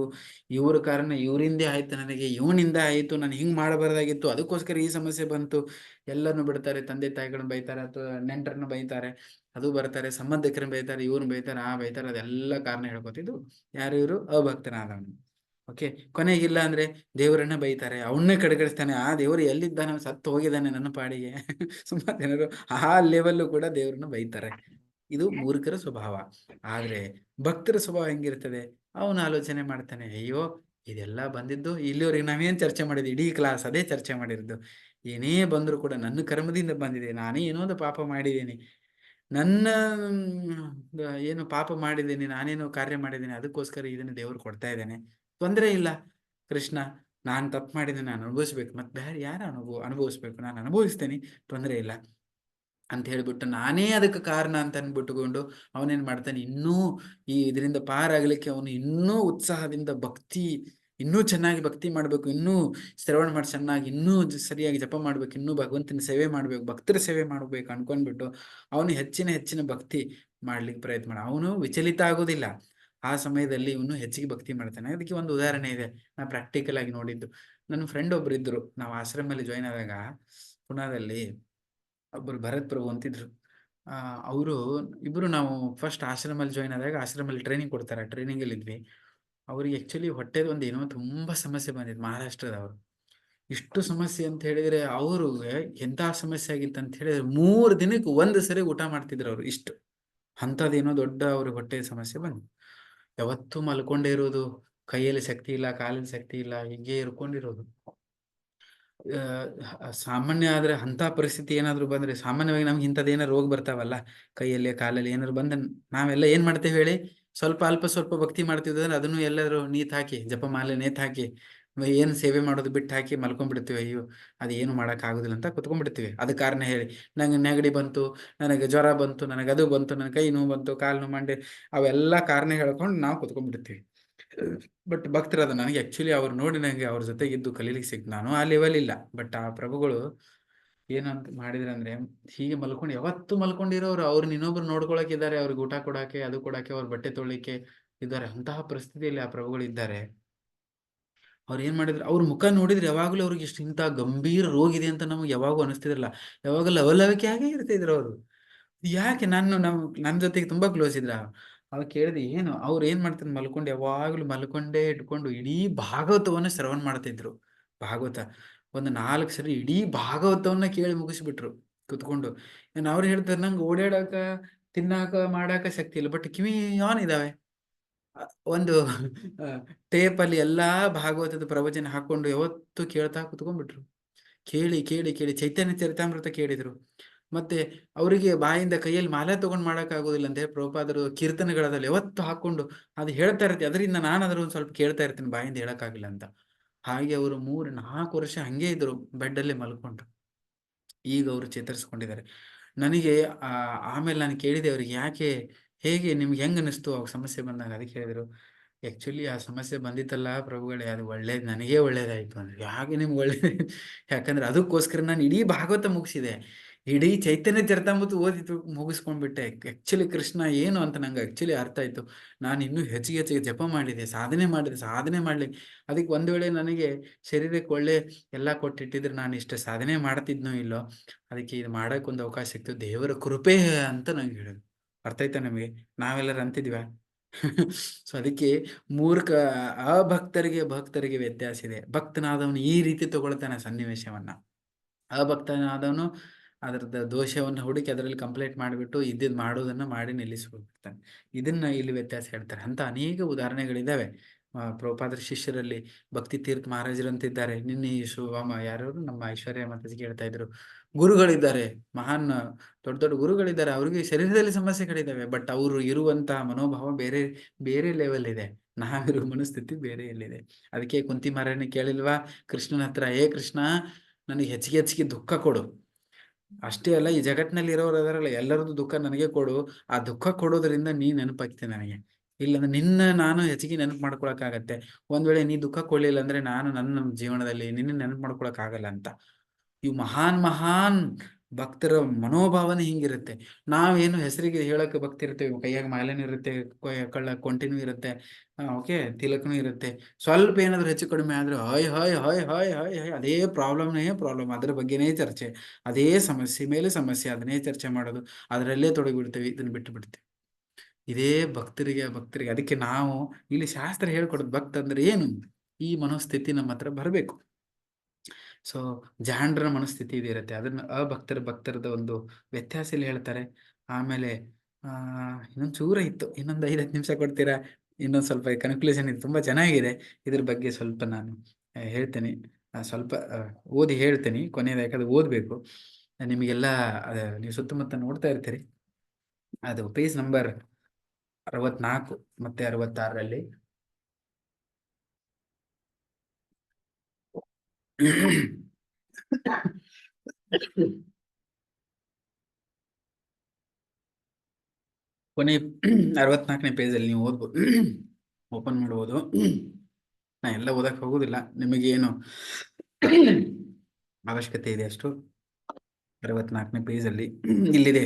ಇವ್ರ ಕಾರಣ ಇವರಿಂದೇ ಆಯ್ತು, ನನಗೆ ಇವನಿಂದ ಆಯ್ತು, ನಾನು ಹಿಂಗ್ ಮಾಡಬಾರ್ದಾಗಿತ್ತು, ಅದಕ್ಕೋಸ್ಕರ ಈ ಸಮಸ್ಯೆ ಬಂತು. ಎಲ್ಲರನ್ನು ಬಿಡ್ತಾರೆ, ತಂದೆ ತಾಯಿಗಳನ್ನ ಬೈತಾರೆ, ಅಥವಾ ನೆಂಟರನ್ನ ಬೈತಾರೆ, ಅದು ಬರ್ತಾರೆ, ಸಂಬಂಧಿಕರನ್ನ ಬೈತಾರೆ, ಇವ್ರನ್ನ ಬೈತಾರೆ, ಬೈತಾರೆ, ಅದೆಲ್ಲ ಕಾರಣ ಹೇಳ್ಕೊತಿದ್ದು ಯಾರು, ಇವರು ಅಭಕ್ತನಾದವನು. ಓಕೆ. ಕೊನೆಗಿಲ್ಲ ಅಂದ್ರೆ ದೇವರನ್ನ ಬೈತಾರೆ, ಅವನ್ನೇ ಕಡೆಗಣಿಸ್ತಾನೆ, ಆ ದೇವರು ಎಲ್ಲಿದ್ದಾನೆ, ಸತ್ತು ಹೋಗಿದ್ದಾನೆ ನನ್ನ ಪಾಡಿಗೆ. ಸುಮಾರು ಜನರು ಆ ಲೆವೆಲ್ಲು ಕೂಡ ದೇವ್ರನ್ನ ಬೈತಾರೆ. ಇದು ಮೂರ್ಖರ ಸ್ವಭಾವ. ಆದ್ರೆ ಭಕ್ತರ ಸ್ವಭಾವ ಹೆಂಗಿರ್ತದೆ, ಅವನು ಆಲೋಚನೆ ಮಾಡ್ತಾನೆ, ಅಯ್ಯೋ ಇದೆಲ್ಲ ಬಂದಿದ್ದು ಇಲ್ಲಿವರೆಗೆ ನಾವೇನ್ ಚರ್ಚೆ ಮಾಡಿದ್ವಿ, ಇಡೀ ಕ್ಲಾಸ್ ಅದೇ ಚರ್ಚೆ ಮಾಡಿರೋದು, ಏನೇ ಬಂದ್ರು ಕೂಡ ನನ್ನ ಕರ್ಮದಿಂದ ಬಂದಿದೆ, ನಾನೇ ಏನೋ ಒಂದು ಪಾಪ ಮಾಡಿದ್ದೀನಿ, ನನ್ನ ಏನು ಪಾಪ ಮಾಡಿದ್ದೀನಿ, ನಾನೇನೋ ಕಾರ್ಯ ಮಾಡಿದ್ದೀನಿ, ಅದಕ್ಕೋಸ್ಕರ ಇದನ್ನು ದೇವ್ರು ಕೊಡ್ತಾ ಇದ್ದೇನೆ, ತೊಂದರೆ ಇಲ್ಲ ಕೃಷ್ಣ, ನಾನು ತಪ್ಪು ಮಾಡಿದ್ದೀನಿ, ನಾನು ಅನುಭವಿಸ್ಬೇಕು, ಮತ್ತೆ ಬೇರೆ ಯಾರು ಅನುಭವಿಸ್ಬೇಕು, ನಾನು ಅನುಭವಿಸ್ತೇನೆ, ತೊಂದರೆ ಇಲ್ಲ ಅಂತ ಹೇಳ್ಬಿಟ್ಟು ನಾನೇ ಅದಕ್ಕೆ ಕಾರಣ ಅಂತ ಅನ್ಬಿಟ್ಟುಕೊಂಡು ಅವನೇನ್ ಮಾಡ್ತಾನೆ, ಇನ್ನೂ ಈ ಇದರಿಂದ ಪಾರಾಗ್ಲಿಕ್ಕೆ ಅವನು ಇನ್ನೂ ಉತ್ಸಾಹದಿಂದ ಇನ್ನೂ ಚೆನ್ನಾಗಿ ಭಕ್ತಿ ಮಾಡ್ಬೇಕು, ಇನ್ನೂ ಶ್ರವಣ ಮಾಡಿ ಚೆನ್ನಾಗಿ ಇನ್ನೂ ಸರಿಯಾಗಿ ಜಪ ಮಾಡ್ಬೇಕು, ಇನ್ನೂ ಭಗವಂತನ ಸೇವೆ ಮಾಡ್ಬೇಕು, ಭಕ್ತರ ಸೇವೆ ಮಾಡ್ಬೇಕು ಅನ್ಕೊಂಡ್ಬಿಟ್ಟು ಅವನು ಹೆಚ್ಚಿನ ಭಕ್ತಿ ಮಾಡ್ಲಿಕ್ಕೆ ಪ್ರಯತ್ನ ಮಾಡ, ಅವನು ವಿಚಲಿತ ಆಗೋದಿಲ್ಲ. ಆ ಸಮಯದಲ್ಲಿ ಇವನು ಹೆಚ್ಚಿಗೆ ಭಕ್ತಿ ಮಾಡ್ತಾನೆ. ಅದಕ್ಕೆ ಒಂದು ಉದಾಹರಣೆ ಇದೆ, ನಾ ಪ್ರಾಕ್ಟಿಕಲ್ ಆಗಿ ನೋಡಿದ್ದು. ನನ್ನ ಫ್ರೆಂಡ್ ಒಬ್ರು ಇದ್ರು, ನಾವು ಆಶ್ರಮದಲ್ಲಿ ಜಾಯ್ನ್ ಆದಾಗ ಪುನಾದಲ್ಲಿ ಒಬ್ಬರು ಭರತ್ ಪ್ರಭು ಅಂತಿದ್ರು. ಅವರು ಇಬ್ರು ನಾವು ಫಸ್ಟ್ ಆಶ್ರಮಲ್ಲಿ ಜಾಯ್ನ್ ಆದಾಗ ಆಶ್ರಮಲ್ಲಿ ಟ್ರೈನಿಂಗ್ ಕೊಡ್ತಾರೆ, ಟ್ರೈನಿಂಗಲ್ಲಿ ಇದ್ವಿ. ಅವ್ರಿಗೆ ಆ್ಯಕ್ಚುಲಿ ಹೊಟ್ಟೆದು ಒಂದು ಏನೋ ತುಂಬ ಸಮಸ್ಯೆ ಬಂದಿತ್ತು ಮಹಾರಾಷ್ಟ್ರದವರು. ಇಷ್ಟು ಸಮಸ್ಯೆ ಅಂತ ಹೇಳಿದರೆ ಅವ್ರಿಗೆ ಎಂಥ ಸಮಸ್ಯೆ ಆಗಿತ್ತು ಅಂತ ಹೇಳಿದ್ರೆ 3 ದಿನಕ್ಕೆ 1 ಸರಿ ಊಟ ಮಾಡ್ತಿದ್ರು ಅವರು. ಇಷ್ಟು ಅಂಥದ್ದೇನೋ ದೊಡ್ಡ ಅವ್ರಿಗೆ ಹೊಟ್ಟೆ ಸಮಸ್ಯೆ ಬಂದು ಯಾವತ್ತೂ ಮಲ್ಕೊಂಡೇ ಇರೋದು, ಕೈಯಲ್ಲಿ ಶಕ್ತಿ ಇಲ್ಲ, ಕಾಲಲ್ಲಿ ಶಕ್ತಿ ಇಲ್ಲ, ಹೀಗೆ ಇರ್ಕೊಂಡಿರೋದು. ಸಾಮಾನ್ಯ ಆದ್ರೆ ಅಂಥ ಪರಿಸ್ಥಿತಿ ಏನಾದ್ರು ಬಂದ್ರೆ, ಸಾಮಾನ್ಯವಾಗಿ ನಮ್ಗೆ ಇಂಥದ್ದೇನಾರು ರೋಗ ಬರ್ತಾವಲ್ಲ ಕೈಯಲ್ಲಿ ಕಾಲಲ್ಲಿ ಏನಾದ್ರು ಬಂದ ನಾವೆಲ್ಲ ಏನ್ ಮಾಡ್ತೇವೆ ಹೇಳಿ, ಅಲ್ಪ ಸ್ವಲ್ಪ ಭಕ್ತಿ ಮಾಡ್ತಿದ್ವಿ ಅಂದ್ರೆ ಅದನ್ನು ಎಲ್ಲರೂ ನೀತ್ ಹಾಕಿ ಜಪಮಾಲೆ ನೇತ್ ಹಾಕಿ ಏನು ಸೇವೆ ಮಾಡೋದು ಬಿಟ್ಟು ಹಾಕಿ ಮಲ್ಕೊಂಡ್ಬಿಡ್ತೀವಿ. ಅಯ್ಯೋ ಅದೇನು ಮಾಡಕ್ ಆಗುದಿಲ್ಲ ಅಂತ ಕುತ್ಕೊಂಡ್ಬಿಡ್ತೀವಿ. ಅದ ಕಾರಣ ಹೇಳಿ ನಂಗೆ ನೆಗಡಿ ಬಂತು, ನನಗೆ ಜ್ವರ ಬಂತು, ನನಗೆ ಅದು ಬಂತು, ನನ್ನ ಕೈ ನೋವು ಬಂತು, ಕಾಲು ನೋವು ಮಂಡೆ, ಅವೆಲ್ಲ ಕಾರಣ ಹೇಳ್ಕೊಂಡು ನಾವು ಕುತ್ಕೊಂಡ್ಬಿಡ್ತೀವಿ. ಬಟ್ ಭಕ್ತರಾದ ನನಗೆ ಆಕ್ಚುಲಿ ಅವ್ರು ನೋಡಿ ನನಗೆ ಅವ್ರ ಜೊತೆಗಿದ್ದು ಕಲೀಲಿಕ್ಕೆ ಸಿಕ್ತು. ನಾನು ಆ ಲೆವೆಲ್ ಇಲ್ಲ, ಬಟ್ ಆ ಪ್ರಭುಗಳು ಏನಂತ ಮಾಡಿದ್ರೆ ಅಂದ್ರೆ, ಹೀಗೆ ಮಲ್ಕೊಂಡು ಯಾವತ್ತು ಮಲ್ಕೊಂಡಿರೋರು ಅವ್ರನ್ನ ಇನ್ನೊಬ್ರು ನೋಡ್ಕೊಳಕಿದ್ದಾರೆ, ಅವ್ರಿಗೆ ಊಟ ಕೊಡಾಕೆ, ಅದು ಕೊಡಾಕೆ, ಅವ್ರ ಬಟ್ಟೆ ತೊಳಿಕೆ ಇದ್ದಾರೆ. ಅಂತಹ ಪರಿಸ್ಥಿತಿಯಲ್ಲಿ ಆ ಪ್ರಭುಗಳು ಇದ್ದಾರೆ. ಅವ್ರು ಏನ್ ಮಾಡಿದ್ರು, ಅವ್ರ ಮುಖ ನೋಡಿದ್ರೆ ಯಾವಾಗಲೂ ಅವ್ರಿಗೆ ಇಷ್ಟು ಇಂಥ ಗಂಭೀರ ರೋಗ ಇದೆ ಅಂತ ನಮಗೆ ಯಾವಾಗೂ ಅನಿಸ್ತಿದ್ರಲ್ಲ, ಯಾವಾಗ ಲವಲವಿಕೆ ಆಗೇ ಇರ್ತಿದ್ರು ಅವರು. ಯಾಕೆ ನನ್ನ ಜೊತೆಗೆ ತುಂಬಾ ಕ್ಲೋಸ್ ಇದ್ರ. ಅವಾಗ ಕೇಳಿದೆ ಏನು, ಅವ್ರು ಏನ್ ಮಾಡ್ತಾರೆ, ಮಲ್ಕೊಂಡು ಯಾವಾಗ್ಲೂ ಮಲ್ಕೊಂಡೇ ಇಟ್ಕೊಂಡು ಇಡೀ ಭಾಗವತವನ್ನ ಶ್ರವಣ ಮಾಡ್ತಿದ್ರು. ಭಾಗವತ ಒಂದು 4 ಸರಿ ಇಡೀ ಭಾಗವತವನ್ನ ಕೇಳಿ ಮುಗಿಸ್ಬಿಟ್ರು ಕುತ್ಕೊಂಡು. ಅವ್ರು ಹೇಳ್ತಾರೆ ನಂಗೆ ಓಡಾಡಕ, ತಿನ್ನಾಕ, ಮಾಡಾಕ ಶಕ್ತಿ ಇಲ್ಲ, ಬಟ್ ಕಿವಿ ಆನ್ ಇದಾವೆ. ಒಂದು ಟೇಪಲ್ಲಿ ಎಲ್ಲಾ ಭಾಗವತದ ಪ್ರವಚನ ಹಾಕೊಂಡು ಯಾವತ್ತು ಕೇಳ್ತಾ ಕುತ್ಕೊಂಡ್ಬಿಟ್ರು. ಕೇಳಿ ಕೇಳಿ ಕೇಳಿ ಚೈತನ್ಯ ಚರಿತಾಮೃತ ಕೇಳಿದ್ರು. ಮತ್ತೆ ಅವರಿಗೆ ಬಾಯಿಂದ ಕೈಯಲ್ಲಿ ಮಾಲೆ ತಗೊಂಡು ಮಾಡಕ್ ಆಗೋದಿಲ್ಲ ಅಂತ ಹೇಳಿ ಪ್ರಭುಪಾದರು ಕೀರ್ತನೆಗಳದಲ್ಲಿ ಯಾವತ್ತು ಹಾಕೊಂಡು ಅದು ಹೇಳ್ತಾ ಇರ್ತೀವಿ. ಅದರಿಂದ ನಾನು ಅದ್ರ ಒಂದು ಸ್ವಲ್ಪ ಕೇಳ್ತಾ ಇರ್ತೀನಿ, ಬಾಯಿಂದ ಹೇಳಕ್ಕಾಗಿಲ್ಲ ಅಂತ. ಹಾಗೆ ಅವರು 3-4 ವರ್ಷ ಹಂಗೆ ಇದ್ರು, ಬೆಡ್ಡಲ್ಲೇ ಮಲ್ಕೊಂಡ್ರು. ಈಗ ಅವರು ಚೇತರಿಸ್ಕೊಂಡಿದ್ದಾರೆ. ನನಗೆ ಆಮೇಲೆ ನಾನು ಕೇಳಿದೆ ಅವ್ರಿಗೆ, ಯಾಕೆ, ಹೇಗೆ, ನಿಮ್ಗೆ ಹೆಂಗ್ ಅನಿಸ್ತು ಅವಾಗ ಸಮಸ್ಯೆ ಬಂದಾಗ? ಅದಕ್ಕೆ ಹೇಳಿದ್ರು, ಆಕ್ಚುಲಿ ಆ ಸಮಸ್ಯೆ ಬಂದಿತ್ತಲ್ಲ ಪ್ರಭುಗಳೇ, ಅದು ಒಳ್ಳೇದು, ನನಗೇ ಒಳ್ಳೇದಾಯ್ತು ಅಂದ್ರೆ. ಯಾಕೆ ನಿಮ್ಗೆ ಒಳ್ಳೇದು? ಯಾಕಂದ್ರೆ ಅದಕ್ಕೋಸ್ಕರ ನಾನು ಇಡೀ ಭಾಗವತ ಮುಗಿಸಿದೆ, ಇಡೀ ಚೈತನ್ಯ ಚರಿತಾಮೃತ ಓದಿತು, ಮುಗಿಸ್ಕೊಂಡ್ಬಿಟ್ಟೆ. ಆಕ್ಚುಲಿ ಕೃಷ್ಣ ಏನು ಅಂತ ನಂಗೆ ಆಕ್ಚುಲಿ ಅರ್ಥ ಆಯ್ತು. ನಾನು ಇನ್ನೂ ಹೆಚ್ಚಿಗೆ ಜಪ ಮಾಡಿದೆ, ಸಾಧನೆ ಮಾಡ್ಲಿ. ಅದಕ್ಕೆ ಒಂದು ವೇಳೆ ನನಗೆ ಶರೀರಕ್ಕೆ ಒಳ್ಳೆ ಎಲ್ಲ ಕೊಟ್ಟಿಟ್ಟಿದ್ರೆ ನಾನು ಇಷ್ಟು ಸಾಧನೆ ಮಾಡ್ತಿದ್ನೋ ಇಲ್ಲೋ, ಅದಕ್ಕೆ ಇದು ಮಾಡಕ್ ಒಂದು ಅವಕಾಶ ಸಿಕ್ತು, ದೇವರ ಕೃಪೆ ಅಂತ ನಂಗೆ ಹೇಳಿದ್ರು. ಅರ್ಥ ಆಯ್ತಾ ನಿಮಗೆ? ನಾವೆಲ್ಲರೂ ಅಂತಿದ್ವಿ. ಸೊ ಅದಕ್ಕೆ ಭಕ್ತರಿಗೆ ವ್ಯತ್ಯಾಸ ಇದೆ. ಭಕ್ತನಾದವನು ಈ ರೀತಿ ತಗೊಳ್ತಾನೆ ಸನ್ನಿವೇಶವನ್ನ. ಅಭಕ್ತನಾದವನು ಅದರದ ದೋಷವನ್ನು ಹುಡುಕಿ ಅದರಲ್ಲಿ ಕಂಪ್ಲೇಂಟ್ ಮಾಡಿಬಿಟ್ಟು ಇದ್ದಿದ್ದು ಮಾಡೋದನ್ನ ಮಾಡಿ ನಿಲ್ಲಿಸ್ಬಿಡ್ತಾನೆ. ಇದನ್ನ ಇಲ್ಲಿ ವ್ಯತ್ಯಾಸ ಹೇಳ್ತಾರೆ. ಅಂತ ಅನೇಕ ಉದಾಹರಣೆಗಳಿದ್ದಾವೆ. ಪ್ರಭುಪಾದರ ಶಿಷ್ಯರಲ್ಲಿ ಭಕ್ತಿ ತೀರ್ಥ ಮಹಾರಾಜರಂತಿದ್ದಾರೆ. ನಿನ್ನೆ ಯಾರು ನಮ್ಮ ಐಶ್ವರ್ಯ ಮಾತಾಜಿ ಹೇಳ್ತಾ ಇದ್ರು, ಗುರುಗಳಿದ್ದಾರೆ, ಮಹಾನ್ ದೊಡ್ಡ ಗುರುಗಳಿದ್ದಾರೆ, ಅವ್ರಿಗೆ ಶರೀರದಲ್ಲಿ ಸಮಸ್ಯೆಗಳಿದ್ದಾವೆ, ಬಟ್ ಅವರು ಇರುವಂತಹ ಮನೋಭಾವ ಬೇರೆ ಲೆವೆಲ್ ಇದೆ. ನಾವಿರೋ ಮನಸ್ಥಿತಿ ಬೇರೆ ಎಲ್ಲಿದೆ. ಅದಕ್ಕೆ ಕುಂತಿ ಮಹಾರಾಜನ ಕೇಳಿಲ್ವಾ ಕೃಷ್ಣನ ಹತ್ರ, ಏ ಕೃಷ್ಣ, ನನಗೆ ಹೆಚ್ಚಿಗೆ ದುಃಖ ಕೊಡು. ಅಷ್ಟೇ ಅಲ್ಲ, ಈ ಜಗತ್ತಿನಲ್ಲಿ ಇರೋರು ಅದರಲ್ಲ, ಎಲ್ಲರದ್ದು ದುಃಖ ನನಗೆ ಕೊಡು. ಆ ದುಃಖ ಕೊಡೋದ್ರಿಂದ ನೀ ನೆನಪಾಗ್ತೀನಿ ನನಗೆ. ಇಲ್ಲಾಂದ್ರೆ ನಾನು ಹೆಚ್ಚಿಗೆ ನೆನಪು ಮಾಡ್ಕೊಳಕ್ಕಾಗತ್ತೆ. ಒಂದ್ ವೇಳೆ ನೀ ದುಃಖ ಕೊಡ್ಲಿಲ್ಲ ಅಂದ್ರೆ ನಾನು ನನ್ನ ಜೀವನದಲ್ಲಿ ನಿನ್ನ ನೆನಪು ಮಾಡ್ಕೊಳಕ್ ಆಗಲ್ಲ ಅಂತ. ಇವು ಮಹಾನ್ ಭಕ್ತರ ಮನೋಭಾವನೆ ಹಿಂಗಿರುತ್ತೆ. ನಾವೇನು ಹೆಸರಿಗೆ ಹೇಳಕ್ಕೆ ಭಕ್ತಿ ಇರ್ತೇವೆ, ಕೈಯಾಗ ಮಾಲೆನೂ ಇರುತ್ತೆ, ಕೊಂಟಿನೂ ಇರುತ್ತೆ, ಓಕೆ, ತಿಲಕನೂ ಇರುತ್ತೆ. ಸ್ವಲ್ಪ ಏನಾದ್ರು ಹೆಚ್ಚು ಕಡಿಮೆ ಆದ್ರೆ ಹಾಯ್ ಅದೇ ಪ್ರಾಬ್ಲಮ್, ಅದ್ರ ಬಗ್ಗೆನೇ ಚರ್ಚೆ, ಅದೇ ಸಮಸ್ಯೆ ಮೇಲೆ ಸಮಸ್ಯೆ, ಅದನ್ನೇ ಚರ್ಚೆ ಮಾಡೋದು, ಅದರಲ್ಲೇ ತೊಡಗಿಬಿಡ್ತೇವೆ, ಇದನ್ನ ಬಿಟ್ಟು ಬಿಡ್ತೇವೆ. ಇದೇ ಭಕ್ತರಿಗೆ. ಅದಕ್ಕೆ ನಾವು ಇಲ್ಲಿ ಶಾಸ್ತ್ರ ಹೇಳ್ಕೊಡೋದು, ಭಕ್ತ ಅಂದ್ರೆ ಏನು, ಈ ಮನೋಸ್ಥಿತಿ ನಮ್ಮ ಹತ್ರ ಬರಬೇಕು. ಸೊ ಜಾಂಡ್ರ ಮನಸ್ಥಿತಿ ಇದಿರುತ್ತೆ, ಅದನ್ನ ಭಕ್ತರದ ಒಂದು ವ್ಯತ್ಯಾಸ ಇಲ್ಲಿ ಹೇಳ್ತಾರೆ. ಆಮೇಲೆ ಇನ್ನೊಂದು ಚೂರ ಇತ್ತು, ಇನ್ನೊಂದು 5-10 ನಿಮಿಷ ಕೊಡ್ತೀರಾ? ಇನ್ನೊಂದು ಸ್ವಲ್ಪ ಕನ್ಕ್ಲೂಷನ್ ಇದು ತುಂಬಾ ಚೆನ್ನಾಗಿದೆ, ಇದ್ರ ಬಗ್ಗೆ ಸ್ವಲ್ಪ ನಾನು ಹೇಳ್ತೇನೆ. ಸ್ವಲ್ಪ ಓದಿ ಹೇಳ್ತೇನೆ, ಕೊನೆಯದು, ಯಾಕಂದ್ರೆ ಓದ್ಬೇಕು. ನಿಮಗೆಲ್ಲ ನೀವು ಸುತ್ತಮುತ್ತ ನೋಡ್ತಾ ಇರ್ತೀರಿ, ಅದು ಪೇಜ್ ನಂಬರ್ 64 ಮತ್ತೆ 66ರಲ್ಲಿ ಕೊನೆ 64ನೇ ಪೇಜಲ್ಲಿ ನೀವು ಓದ್ಬೋದು, ಓಪನ್ ಮಾಡ್ಬೋದು. ನಾ ಎಲ್ಲ ಓದಕ್ಕೆ ಹೋಗುದಿಲ್ಲ, ನಿಮಗೇನು ಅವಶ್ಯಕತೆ ಇದೆ ಅಷ್ಟು. 64ನೇ ಪೇಜಲ್ಲಿ ಇಲ್ಲಿದೆ,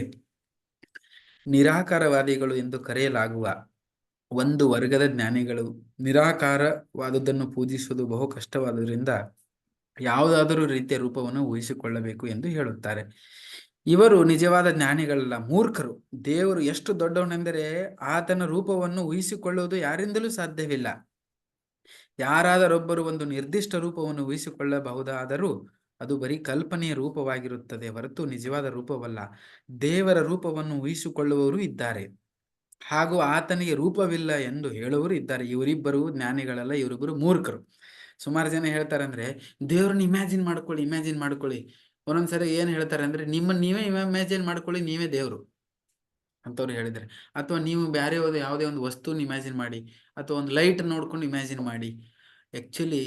ನಿರಾಕಾರವಾದಿಗಳು ಎಂದು ಕರೆಯಲಾಗುವ ಒಂದು ವರ್ಗದ ಜ್ಞಾನಿಗಳು ನಿರಾಕಾರವಾದುದನ್ನು ಪೂಜಿಸುವುದು ಬಹು ಕಷ್ಟವಾದುದರಿಂದ ಯಾವುದಾದರೂ ರೀತಿಯ ರೂಪವನ್ನು ಊಹಿಸಿಕೊಳ್ಳಬೇಕು ಎಂದು ಹೇಳುತ್ತಾರೆ. ಇವರು ನಿಜವಾದ ಜ್ಞಾನಿಗಳಲ್ಲ, ಮೂರ್ಖರು. ದೇವರು ಎಷ್ಟು ದೊಡ್ಡವನೆಂದರೆ ಆತನ ರೂಪವನ್ನು ಊಹಿಸಿಕೊಳ್ಳುವುದು ಯಾರಿಂದಲೂ ಸಾಧ್ಯವಿಲ್ಲ. ಯಾರಾದರೊಬ್ಬರು ಒಂದು ನಿರ್ದಿಷ್ಟ ರೂಪವನ್ನು ಊಹಿಸಿಕೊಳ್ಳಬಹುದಾದರೂ ಅದು ಬರೀ ಕಲ್ಪನೆಯ ರೂಪವಾಗಿರುತ್ತದೆ ಹೊರತು ನಿಜವಾದ ರೂಪವಲ್ಲ. ದೇವರ ರೂಪವನ್ನು ಊಹಿಸಿಕೊಳ್ಳುವವರು ಇದ್ದಾರೆ, ಹಾಗೂ ಆತನಿಗೆ ರೂಪವಿಲ್ಲ ಎಂದು ಹೇಳುವವರು ಇದ್ದಾರೆ. ಇವರಿಬ್ಬರು ಜ್ಞಾನಿಗಳಲ್ಲ, ಇವರಿಬ್ಬರು ಮೂರ್ಖರು. ಸುಮಾರು ಜನ ಹೇಳ್ತಾರೆ ಅಂದ್ರೆ ದೇವ್ರನ್ನ ಇಮ್ಯಾಜಿನ್ ಮಾಡ್ಕೊಳ್ಳಿ. ಒಂದೊಂದ್ಸರಿ ಏನ್ ಹೇಳ್ತಾರೆ ಅಂದ್ರೆ ನಿಮ್ಮನ್ನ ನೀವೇ ಇಮ್ಯಾಜಿನ್ ಮಾಡ್ಕೊಳ್ಳಿ, ನೀವೇ ದೇವ್ರು ಅಂತವ್ರು ಹೇಳಿದ್ರೆ. ಅಥವಾ ನೀವು ಬೇರೆ ಯಾವುದೇ ಒಂದು ವಸ್ತುನ ಇಮ್ಯಾಜಿನ್ ಮಾಡಿ, ಅಥವಾ ಒಂದು ಲೈಟ್ ನೋಡ್ಕೊಂಡು ಇಮ್ಯಾಜಿನ್ ಮಾಡಿ. ಆಕ್ಚುಲಿ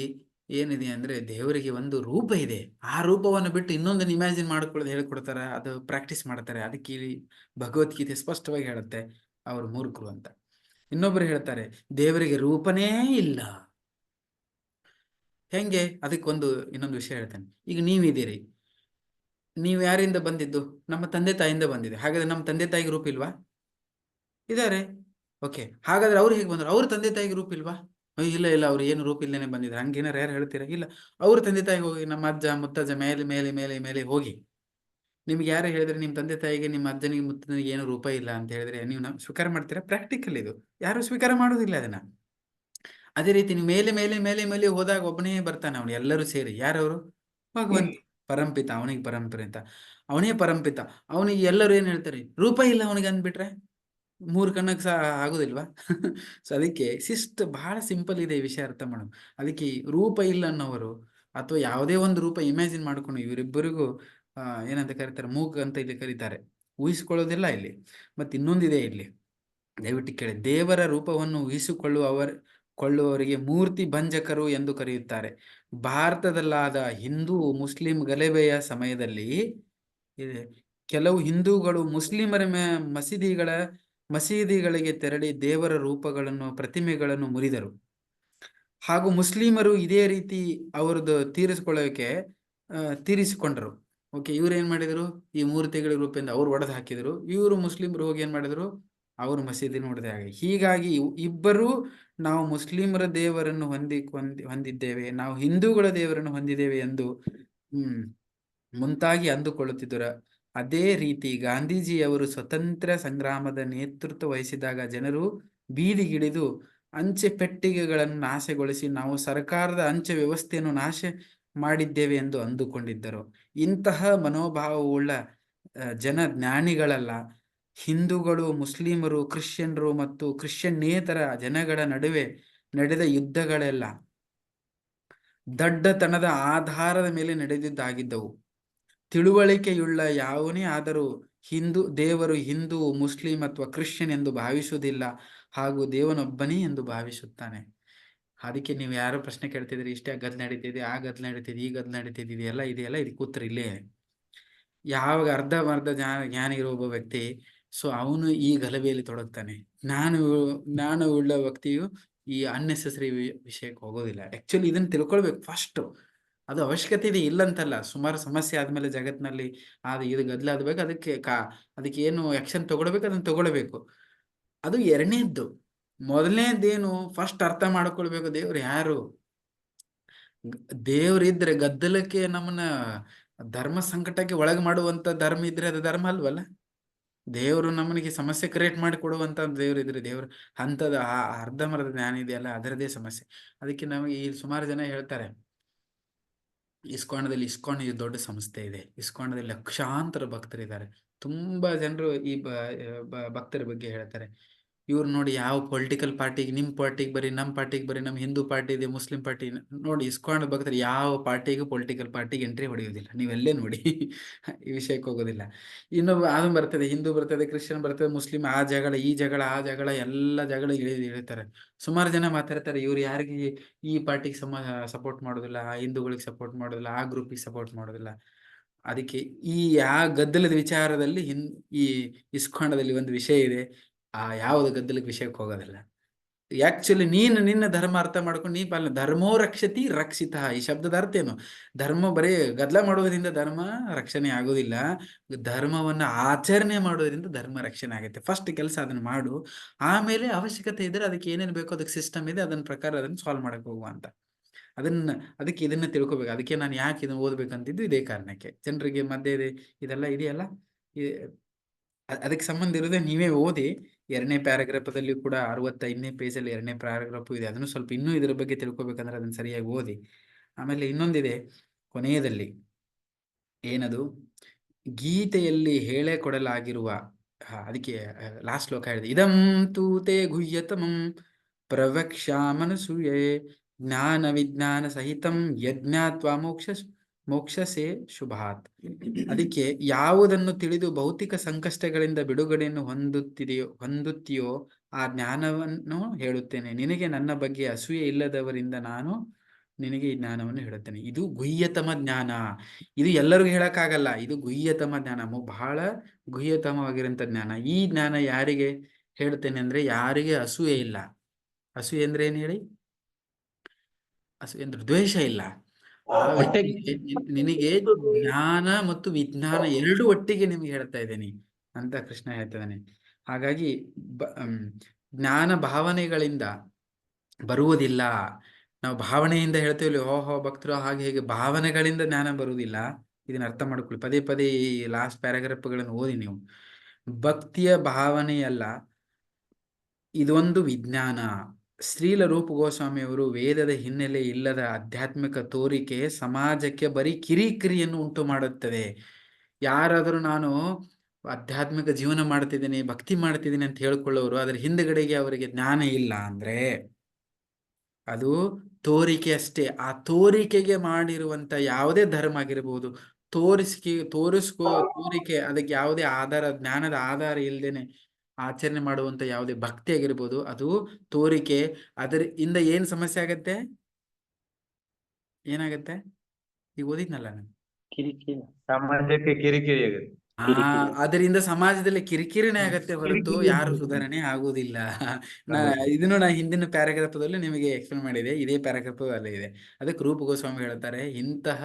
ಏನಿದೆ ಅಂದ್ರೆ ದೇವರಿಗೆ ಒಂದು ರೂಪ ಇದೆ, ಆ ರೂಪವನ್ನು ಬಿಟ್ಟು ಇನ್ನೊಂದನ್ನು ಇಮ್ಯಾಜಿನ್ ಮಾಡ್ಕೊಳ್ಳೋದು ಹೇಳ್ಕೊಡ್ತಾರ, ಅದು ಪ್ರಾಕ್ಟೀಸ್ ಮಾಡ್ತಾರೆ. ಅದಕ್ಕೆ ಇಲ್ಲಿ ಭಗವದ್ಗೀತೆ ಸ್ಪಷ್ಟವಾಗಿ ಹೇಳುತ್ತೆ ಅವರು ಮೂರ್ಖರು ಅಂತ. ಇನ್ನೊಬ್ರು ಹೇಳ್ತಾರೆ ದೇವರಿಗೆ ರೂಪನೇ ಇಲ್ಲ. ಹೆಂಗೆ? ಅದಕ್ಕೊಂದು ಇನ್ನೊಂದು ವಿಷಯ ಹೇಳ್ತೇನೆ. ಈಗ ನೀವಿದ್ದೀರಿ, ನೀವು ಯಾರಿಂದ ಬಂದಿದ್ದು? ನಮ್ಮ ತಂದೆ ತಾಯಿಯಿಂದ ಬಂದಿದೆ. ಹಾಗಾದ್ರೆ ನಮ್ಮ ತಂದೆ ತಾಯಿಗೆ ರೂಪ ಇಲ್ವಾ? ಇದಾರೆ. ಓಕೆ, ಹಾಗಾದ್ರೆ ಅವ್ರು ಹೇಗೆ ಬಂದ್ರು? ಅವ್ರ ತಂದೆ ತಾಯಿಗೆ ರೂಪ ಇಲ್ವಾ? ಇಲ್ಲ, ಅವ್ರು ಏನು ರೂಪ ಇಲ್ಲೇ ಬಂದಿದ್ರು ಹಂಗೇನಾರು ಯಾರು ಹೇಳ್ತೀರಾ? ಇಲ್ಲ, ಅವ್ರ ತಂದೆ ತಾಯಿಗೆ ಹೋಗಿ, ನಮ್ಮ ಅಜ್ಜ ಮುತ್ತಜ್ಜ ಮೇಲೆ ಮೇಲೆ ಮೇಲೆ ಮೇಲೆ ಹೋಗಿ ನಿಮ್ಗೆ ಯಾರು ಹೇಳಿದ್ರೆ ನಿಮ್ಮ ತಂದೆ ತಾಯಿಗೆ ನಿಮ್ಮ ಅಜ್ಜನಿಗೆ ಮುತ್ತನಿಗೆ ಏನು ರೂಪ ಇಲ್ಲ ಅಂತ ಹೇಳಿದ್ರೆ ನೀವು ಸ್ವೀಕಾರ ಮಾಡ್ತೀರಾ? ಪ್ರಾಕ್ಟಿಕಲ್ ಇದು, ಯಾರು ಸ್ವೀಕಾರ ಮಾಡೋದಿಲ್ಲ ಅದನ್ನ. ಅದೇ ರೀತಿ ನೀವು ಮೇಲೆ ಮೇಲೆ ಮೇಲೆ ಮೇಲೆ ಹೋದಾಗ ಒಬ್ಬನೇ ಬರ್ತಾನೆ, ಅವನು ಎಲ್ಲರೂ ಸೇರಿ. ಯಾರವರು? ಭಗವಂತ ಪರಂಪಿತ, ಅವನಿಗೆ ಪರಂಪಿತ, ಅವನೇ ಪರಂಪಿತ. ಅವನಿಗೆ ಎಲ್ಲರೂ ಏನ್ ಹೇಳ್ತಾರೆ? ರೂಪ ಇಲ್ಲ ಅವನಿಗೆ ಅಂದ್ಬಿಟ್ರೆ ಮೂರು ಕಣ್ಣಕ್ಕೆ ಸಹ ಆಗೋದಿಲ್ವಾ? ಸೊ ಅದಕ್ಕೆ ಬಹಳ ಸಿಂಪಲ್ ಇದೆ ಈ ವಿಷಯ ಅರ್ಥ ಮಾಡೋದು. ಅದಕ್ಕೆ ರೂಪ ಇಲ್ಲ ಅನ್ನೋರು ಅಥವಾ ಯಾವುದೇ ಒಂದು ರೂಪ ಇಮ್ಯಾಜಿನ್ ಮಾಡ್ಕೊಂಡು ಇವರಿಬ್ಬರಿಗೂ ಏನಂತ ಕರೀತಾರೆ? ಮೂಕ್ ಅಂತ ಇಲ್ಲಿ ಕರೀತಾರೆ. ಊಹಿಸಿಕೊಳ್ಳೋದಿಲ್ಲ ಇಲ್ಲಿ. ಮತ್ತೆ ಇನ್ನೊಂದಿದೆ ಇಲ್ಲಿ, ದಯವಿಟ್ಟು ಕೇಳಿ. ದೇವರ ರೂಪವನ್ನು ಊಹಿಸಿಕೊಳ್ಳುವವರಿಗೆ ಮೂರ್ತಿ ಭಂಜಕರು ಎಂದು ಕರೆಯುತ್ತಾರೆ. ಭಾರತದಲ್ಲಾದ ಹಿಂದೂ ಮುಸ್ಲಿಂ ಗಲಭೆಯ ಸಮಯದಲ್ಲಿ ಕೆಲವು ಹಿಂದೂಗಳು ಮುಸ್ಲಿಮರ ಮಸೀದಿಗಳಿಗೆ ತೆರಳಿ ದೇವರ ರೂಪಗಳನ್ನು, ಪ್ರತಿಮೆಗಳನ್ನು ಮುರಿದರು. ಹಾಗೂ ಮುಸ್ಲಿಮರು ಇದೇ ರೀತಿ ಅವರದ್ದು ತೀರಿಸಿಕೊಂಡರು. ಓಕೆ, ಇವ್ರು ಏನ್ ಮಾಡಿದ್ರು? ಈ ಮೂರ್ತಿಗಳ ರೂಪದಿಂದ ಅವ್ರು ಒಡೆದು ಹಾಕಿದ್ರು. ಇವರು ಮುಸ್ಲಿಮರು ಹೋಗಿ ಏನ್ ಮಾಡಿದ್ರು? ಅವರು ಮಸೀದಿ ನೋಡಿದೆ. ಹೀಗಾಗಿ ಇಬ್ಬರು ನಾವು ಮುಸ್ಲಿಮರ ದೇವರನ್ನು ಹೊಂದಿದ್ದೇವೆ, ನಾವು ಹಿಂದೂಗಳ ದೇವರನ್ನು ಹೊಂದಿದ್ದೇವೆ ಎಂದು ಮುಂತಾಗಿ ಅಂದುಕೊಳ್ಳುತ್ತಿದ್ದರು. ಅದೇ ರೀತಿ ಗಾಂಧೀಜಿಯವರು ಸ್ವತಂತ್ರ ಸಂಗ್ರಾಮದ ನೇತೃತ್ವ ವಹಿಸಿದಾಗ ಜನರು ಬೀದಿಗಿಳಿದು ಅಂಚೆ ಪೆಟ್ಟಿಗೆಗಳನ್ನು ನಾಶಗೊಳಿಸಿ ನಾವು ಸರ್ಕಾರದ ಅಂಚೆ ವ್ಯವಸ್ಥೆಯನ್ನು ನಾಶ ಮಾಡಿದ್ದೇವೆ ಎಂದು ಅಂದುಕೊಂಡಿದ್ದರು. ಇಂತಹ ಮನೋಭಾವವುಳ್ಳ ಜನ ಜ್ಞಾನಿಗಳಲ್ಲ. ಹಿಂದೂಗಳು, ಮುಸ್ಲಿಮರು, ಕ್ರಿಶ್ಚಿಯನ್ರು ಮತ್ತು ಕ್ರಿಶ್ಚಿಯನ್ನೇತರ ಜನಗಳ ನಡುವೆ ನಡೆದ ಯುದ್ಧಗಳೆಲ್ಲ ದಡ್ಡತನದ ಆಧಾರದ ಮೇಲೆ ನಡೆದಿದ್ದಾಗಿದ್ದವು. ತಿಳುವಳಿಕೆಯುಳ್ಳ ಯಾವನೇ ಆದರೂ ದೇವರು ಹಿಂದೂ, ಮುಸ್ಲಿಂ ಅಥವಾ ಕ್ರಿಶ್ಚಿಯನ್ ಎಂದು ಭಾವಿಸುವುದಿಲ್ಲ, ಹಾಗೂ ದೇವನೊಬ್ಬನೇ ಎಂದು ಭಾವಿಸುತ್ತಾನೆ. ಅದಕ್ಕೆ ನೀವು ಯಾರೋ ಪ್ರಶ್ನೆ ಕೇಳ್ತಿದ್ರಿ, ಇಷ್ಟೇ ಗದ್ದಲ ನಡೀತಿದೆ, ಆ ಗದ್ದಲ ನಡೀತಿದೆ, ಈ ಗದ್ದಲ ನಡೀತಿದೆ, ಇದೆಯಲ್ಲ ಇದಕ್ಕೆ ಉತ್ತರ ಇಲ್ಲೇ. ಯಾವಾಗ ಅರ್ಧ ಜ್ಞಾನ ಇರೋ ಒಬ್ಬ ವ್ಯಕ್ತಿ, ಸೊ ಅವನು ಈ ಗಲಭೆಯಲ್ಲಿ ತೊಡಗ್ತಾನೆ. ಜ್ಞಾನ ಉಳ್ಳ ವ್ಯಕ್ತಿಯು ಈ ಅನ್ನೆಸೆಸರಿ ವಿಷಯಕ್ಕೆ ಹೋಗೋದಿಲ್ಲ. ಆಕ್ಚುಲಿ ಇದನ್ನ ತಿಳ್ಕೊಳ್ಬೇಕು ಫಸ್ಟ್. ಅದು ಅವಶ್ಯಕತೆ ಇದೆ, ಇಲ್ಲಂತಲ್ಲ. ಸುಮಾರು ಸಮಸ್ಯೆ ಆದ್ಮೇಲೆ ಜಗತ್ತಿನಲ್ಲಿ ಇದು ಗದ್ದಲ ಆಗ್ಬೇಕು, ಅದಕ್ಕೆ ಏನು ಆಕ್ಷನ್ ತಗೊಳ್ಬೇಕು ಅದನ್ನ ತಗೊಳ್ಬೇಕು. ಅದು ಎರಡನೇದ್ದು. ಮೊದಲನೇದೇನು? ಫಸ್ಟ್ ಅರ್ಥ ಮಾಡ್ಕೊಳ್ಬೇಕು ದೇವ್ರು ಯಾರು. ದೇವ್ರಿದ್ರೆ ಗದ್ದಲಕ್ಕೆ, ನಮ್ಮನ್ನ ಧರ್ಮ ಸಂಕಟಕ್ಕೆ ಒಳಗೆ ಮಾಡುವಂತ ಧರ್ಮ ಇದ್ರೆ ಅದು ಧರ್ಮ ಅಲ್ವಲ್ಲ. ದೇವರು ನಮ್ಮನಿಗೆ ಸಮಸ್ಯೆ ಕ್ರಿಯೇಟ್ ಮಾಡಿ ಕೊಡುವಂತ ದೇವ್ರು ಇದ್ರೆ, ದೇವ್ರು ಅಂತದ ಅರ್ಧಮರ್ಧ ಜ್ಞಾನ ಇದೆಯಲ್ಲ, ಅದರದೇ ಸಮಸ್ಯೆ. ಅದಕ್ಕೆ ನಮಗೆ ಈ ಸುಮಾರು ಜನ ಹೇಳ್ತಾರೆ, ಇಸ್ಕಾನ್ ದೊಡ್ಡ ಸಂಸ್ಥೆ ಇದೆ, ಇಸ್ಕಾನದಲ್ಲಿ ಲಕ್ಷಾಂತರ ಭಕ್ತರಿದ್ದಾರೆ. ತುಂಬಾ ಜನರು ಈ ಭಕ್ತರ ಬಗ್ಗೆ ಹೇಳ್ತಾರೆ, ಇವ್ರು ನೋಡಿ ಯಾವ ಪೊಲಿಟಿಕಲ್ ಪಾರ್ಟಿಗೆ, ನಿಮ್ಮ ಪಾರ್ಟಿಗೆ ಬರೀ, ನಮ್ಮ ಪಾರ್ಟಿಗೆ ಬರೀ, ನಮ್ಮ ಹಿಂದೂ ಪಾರ್ಟಿ ಇದೆ, ಮುಸ್ಲಿಂ ಪಾರ್ಟಿ ನೋಡಿ. ಇಸ್ಕಾನ್ ಭಕ್ತರು ಯಾವ ಪಾರ್ಟಿಗೂ ಪೊಲಿಟಿಕಲ್ ಪಾರ್ಟಿಗೆ ಎಂಟ್ರಿ ಹೊಡೆಯೋದಿಲ್ಲ, ನೀವೆಲ್ಲೇ ನೋಡಿ. ಈ ವಿಷಯಕ್ಕೆ ಹೋಗೋದಿಲ್ಲ. ಇನ್ನೊಬ್ಬ ಅದು ಬರ್ತದೆ, ಹಿಂದೂ ಬರ್ತದೆ, ಕ್ರಿಶ್ಚಿಯನ್ ಬರ್ತದೆ, ಮುಸ್ಲಿಂ, ಆ ಜಗಳ ಈ ಜಗಳ ಆ ಜಗಳ ಎಲ್ಲ ಜಗಳ ಹೇಳ್ತಾರೆ. ಸುಮಾರು ಜನ ಮಾತಾಡ್ತಾರೆ, ಇವ್ರು ಯಾರಿಗೆ ಈ ಪಾರ್ಟಿಗೆ ಸಪೋರ್ಟ್ ಮಾಡೋದಿಲ್ಲ, ಆ ಹಿಂದೂಗಳಿಗೆ ಸಪೋರ್ಟ್ ಮಾಡೋದಿಲ್ಲ, ಆ ಗ್ರೂಪಿಗೆ ಸಪೋರ್ಟ್ ಮಾಡೋದಿಲ್ಲ. ಅದಕ್ಕೆ ಆ ಗದ್ದಲದ ವಿಚಾರದಲ್ಲಿ ಈ ಇಸ್ಕಾನದಲ್ಲಿ ಒಂದು ವಿಷಯ ಇದೆ, ಯಾವ್ದು ಗದ್ದಲಕ್ಕೆ ವಿಷಯಕ್ಕೆ ಹೋಗೋದಿಲ್ಲ. ಆಕ್ಚುಲಿ ನಿನ್ನ ಧರ್ಮ ಅರ್ಥ ಮಾಡ್ಕೊಂಡು ಧರ್ಮೋ ರಕ್ಷತಿ ರಕ್ಷಿತ. ಈ ಶಬ್ದದ ಅರ್ಥ ಏನು? ಧರ್ಮ ಬರೀ ಗದ್ದಲ ಮಾಡೋದ್ರಿಂದ ಧರ್ಮ ರಕ್ಷಣೆ ಆಗೋದಿಲ್ಲ, ಧರ್ಮವನ್ನ ಆಚರಣೆ ಮಾಡೋದ್ರಿಂದ ಧರ್ಮ ರಕ್ಷಣೆ ಆಗುತ್ತೆ. ಫಸ್ಟ್ ಕೆಲಸ ಅದನ್ನ ಮಾಡು, ಆಮೇಲೆ ಅವಶ್ಯಕತೆ ಇದ್ರೆ ಅದಕ್ಕೆ ಏನೇನು ಬೇಕೋ ಅದಕ್ಕೆ ಸಿಸ್ಟಮ್ ಇದೆ, ಅದನ್ನ ಪ್ರಕಾರ ಅದನ್ನ ಸಾಲ್ವ್ ಮಾಡಕ್ ಹೋಗುವ ಅಂತ. ಅದಕ್ಕೆ ಇದನ್ನ ತಿಳ್ಕೊಬೇಕು. ಅದಕ್ಕೆ ನಾನು ಯಾಕೆ ಇದನ್ನ ಓದ್ಬೇಕಂತಿದ್ದು ಇದೇ ಕಾರಣಕ್ಕೆ. ಜನರಿಗೆ ಮಧ್ಯೆ ಇದೆಲ್ಲ ಇದೆಯಲ್ಲ, ಅದಕ್ಕೆ ಸಂಬಂಧ ಇರೋದೇ ನೀವೇ ಓದಿ. 2ನೇ ಪ್ಯಾರಾಗ್ರಾಫದಲ್ಲಿ ಕೂಡ 65ನೇ ಪೇಜಲ್ಲಿ 2ನೇ ಪ್ಯಾರಾಗ್ರಾಫ್ ಇದೆ. ಅದನ್ನು ಸ್ವಲ್ಪ ಇನ್ನೂ ಇದರ ಬಗ್ಗೆ ತಿಳ್ಕೊಬೇಕಂದ್ರೆ ಅದನ್ನ ಸರಿಯಾಗಿ ಓದಿ. ಆಮೇಲೆ ಇನ್ನೊಂದಿದೆ ಕೊನೆಯದಲ್ಲಿ, ಏನದು, ಗೀತೆಯಲ್ಲಿ ಹೇಳೇ ಕೊಡಲಾಗಿರುವ ಅದಕ್ಕೆ ಲಾಸ್ಟ್ ಶ್ಲೋಕ ಹೇಳಿದೆ, ಇದಂ ತೂತೆ ಗುಹ್ಯತಮಂ ಪ್ರವಕ್ಷ್ಯಾಮನಸೂಯೇ ಜ್ಞಾನ ವಿಜ್ಞಾನ ಸಹಿತಂ ಯಜ್ಞಾತ್ವಾ ಮೋಕ್ಷಸೇ ಶುಭಾತ್. ಅದಕ್ಕೆ ಯಾವುದನ್ನು ತಿಳಿದು ಭೌತಿಕ ಸಂಕಷ್ಟಗಳಿಂದ ಬಿಡುಗಡೆಯನ್ನು ಹೊಂದುತ್ತೀಯೋ ಆ ಜ್ಞಾನವನ್ನು ಹೇಳುತ್ತೇನೆ. ನಿನಗೆ ನನ್ನ ಬಗ್ಗೆ ಅಸೂಯೆ ಇಲ್ಲದವರಿಂದ ನಾನು ನಿನಗೆ ಈ ಜ್ಞಾನವನ್ನು ಹೇಳುತ್ತೇನೆ. ಇದು ಗುಹ್ಯತಮ ಜ್ಞಾನ. ಇದು ಎಲ್ಲರಿಗೂ ಹೇಳಕ್ಕಾಗಲ್ಲ. ಇದು ಗುಹ್ಯತಮ ಜ್ಞಾನ, ಬಹಳ ಗುಹ್ಯತಮವಾಗಿರುವಂತ ಜ್ಞಾನ. ಈ ಜ್ಞಾನ ಯಾರಿಗೆ ಹೇಳ್ತೇನೆ ಅಂದ್ರೆ, ಯಾರಿಗೆ ಅಸೂಯೆ ಇಲ್ಲ. ಅಸೂಯೆ ಅಂದ್ರೆ ಏನ್ ಹೇಳಿ? ಅಸೂಯೆ ಅಂದ್ರೆ ದ್ವೇಷ ಇಲ್ಲ. ನಿನಗೆ ಜ್ಞಾನ ಮತ್ತು ವಿಜ್ಞಾನ ಎರಡು ಒಟ್ಟಿಗೆ ನಿಮ್ಗೆ ಹೇಳ್ತಾ ಇದ್ದೇನೆ ಅಂತ ಕೃಷ್ಣ ಹೇಳ್ತಿದ್ದಾನೆ. ಹಾಗಾಗಿ ಜ್ಞಾನ ಭಾವನೆಗಳಿಂದ ಬರುವುದಿಲ್ಲ. ನಾವು ಭಾವನೆಯಿಂದ ಹೇಳ್ತೇವೆ, ಓಹೋ ಭಕ್ತರು ಹಾಗೆ ಹೇಗೆ, ಭಾವನೆಗಳಿಂದ ಜ್ಞಾನ ಬರುವುದಿಲ್ಲ. ಇದನ್ನ ಅರ್ಥ ಮಾಡ್ಕೊಳ್ಳಿ. ಪದೇ ಪದೇ ಈ ಲಾಸ್ಟ್ ಪ್ಯಾರಾಗ್ರಾಫ್ಗಳನ್ನು ಓದಿ ನೀವು. ಭಕ್ತಿಯ ಭಾವನೆಯಲ್ಲ, ಇದೊಂದು ವಿಜ್ಞಾನ. ಶ್ರೀಲ ರೂಪ ಗೋಸ್ವಾಮಿಯವರು ವೇದದ ಹಿನ್ನೆಲೆ ಇಲ್ಲದ ಆಧ್ಯಾತ್ಮಿಕ ತೋರಿಕೆ ಸಮಾಜಕ್ಕೆ ಬರೀ ಕಿರಿಕಿರಿಯನ್ನು ಉಂಟು ಮಾಡುತ್ತದೆ. ಯಾರಾದರೂ ನಾನು ಆಧ್ಯಾತ್ಮಿಕ ಜೀವನ ಮಾಡ್ತಿದ್ದೀನಿ, ಭಕ್ತಿ ಮಾಡ್ತಿದ್ದೀನಿ ಅಂತ ಹೇಳ್ಕೊಳ್ಳೋರು ಅದರ ಹಿಂದುಗಡೆಗೆ ಅವರಿಗೆ ಜ್ಞಾನ ಇಲ್ಲ ಅಂದ್ರೆ ಅದು ತೋರಿಕೆ ಅಷ್ಟೇ. ಆ ತೋರಿಕೆಗೆ ಮಾಡಿರುವಂತ ಯಾವುದೇ ಧರ್ಮ ಆಗಿರ್ಬೋದು, ತೋರಿಕೆ ಅದಕ್ಕೆ ಯಾವುದೇ ಆಧಾರ, ಜ್ಞಾನದ ಆಧಾರ ಇಲ್ದೇನೆ ಆಚರಣೆ ಮಾಡುವಂತ ಯಾವುದೇ ಭಕ್ತಿ ಆಗಿರ್ಬೋದು, ಅದು ತೋರಿಕೆ. ಅದರಿಂದ ಏನ್ ಸಮಸ್ಯೆ ಆಗತ್ತೆ? ಏನಾಗತ್ತೆ? ಈಗ ಓದಿದ್ನಲ್ಲ ನಾನು, ಸಮಾಜಕ್ಕೆ ಕಿರಿಕಿರಿ ಆಗುತ್ತೆ. ಅದರಿಂದ ಸಮಾಜದಲ್ಲಿ ಕಿರಿಕಿರಿನೇ ಆಗತ್ತೆ ಹೊರತು ಯಾರು ಸುಧಾರಣೆ ಆಗುವುದಿಲ್ಲ. ಇದನ್ನು ನಾ ಹಿಂದಿನ ಪ್ಯಾರಾಗ್ರಾಫದಲ್ಲಿ ನಿಮಗೆ ಎಕ್ಸ್ಪ್ಲೇನ್ ಮಾಡಿದೆ. ಇದೇ ಪ್ಯಾರಾಗ್ರಾಫ್ ಅಲ್ಲೇ ಇದೆ. ಅದಕ್ಕೆ ರೂಪ ಗೋಸ್ವಾಮಿ ಹೇಳ್ತಾರೆ, ಇಂತಹ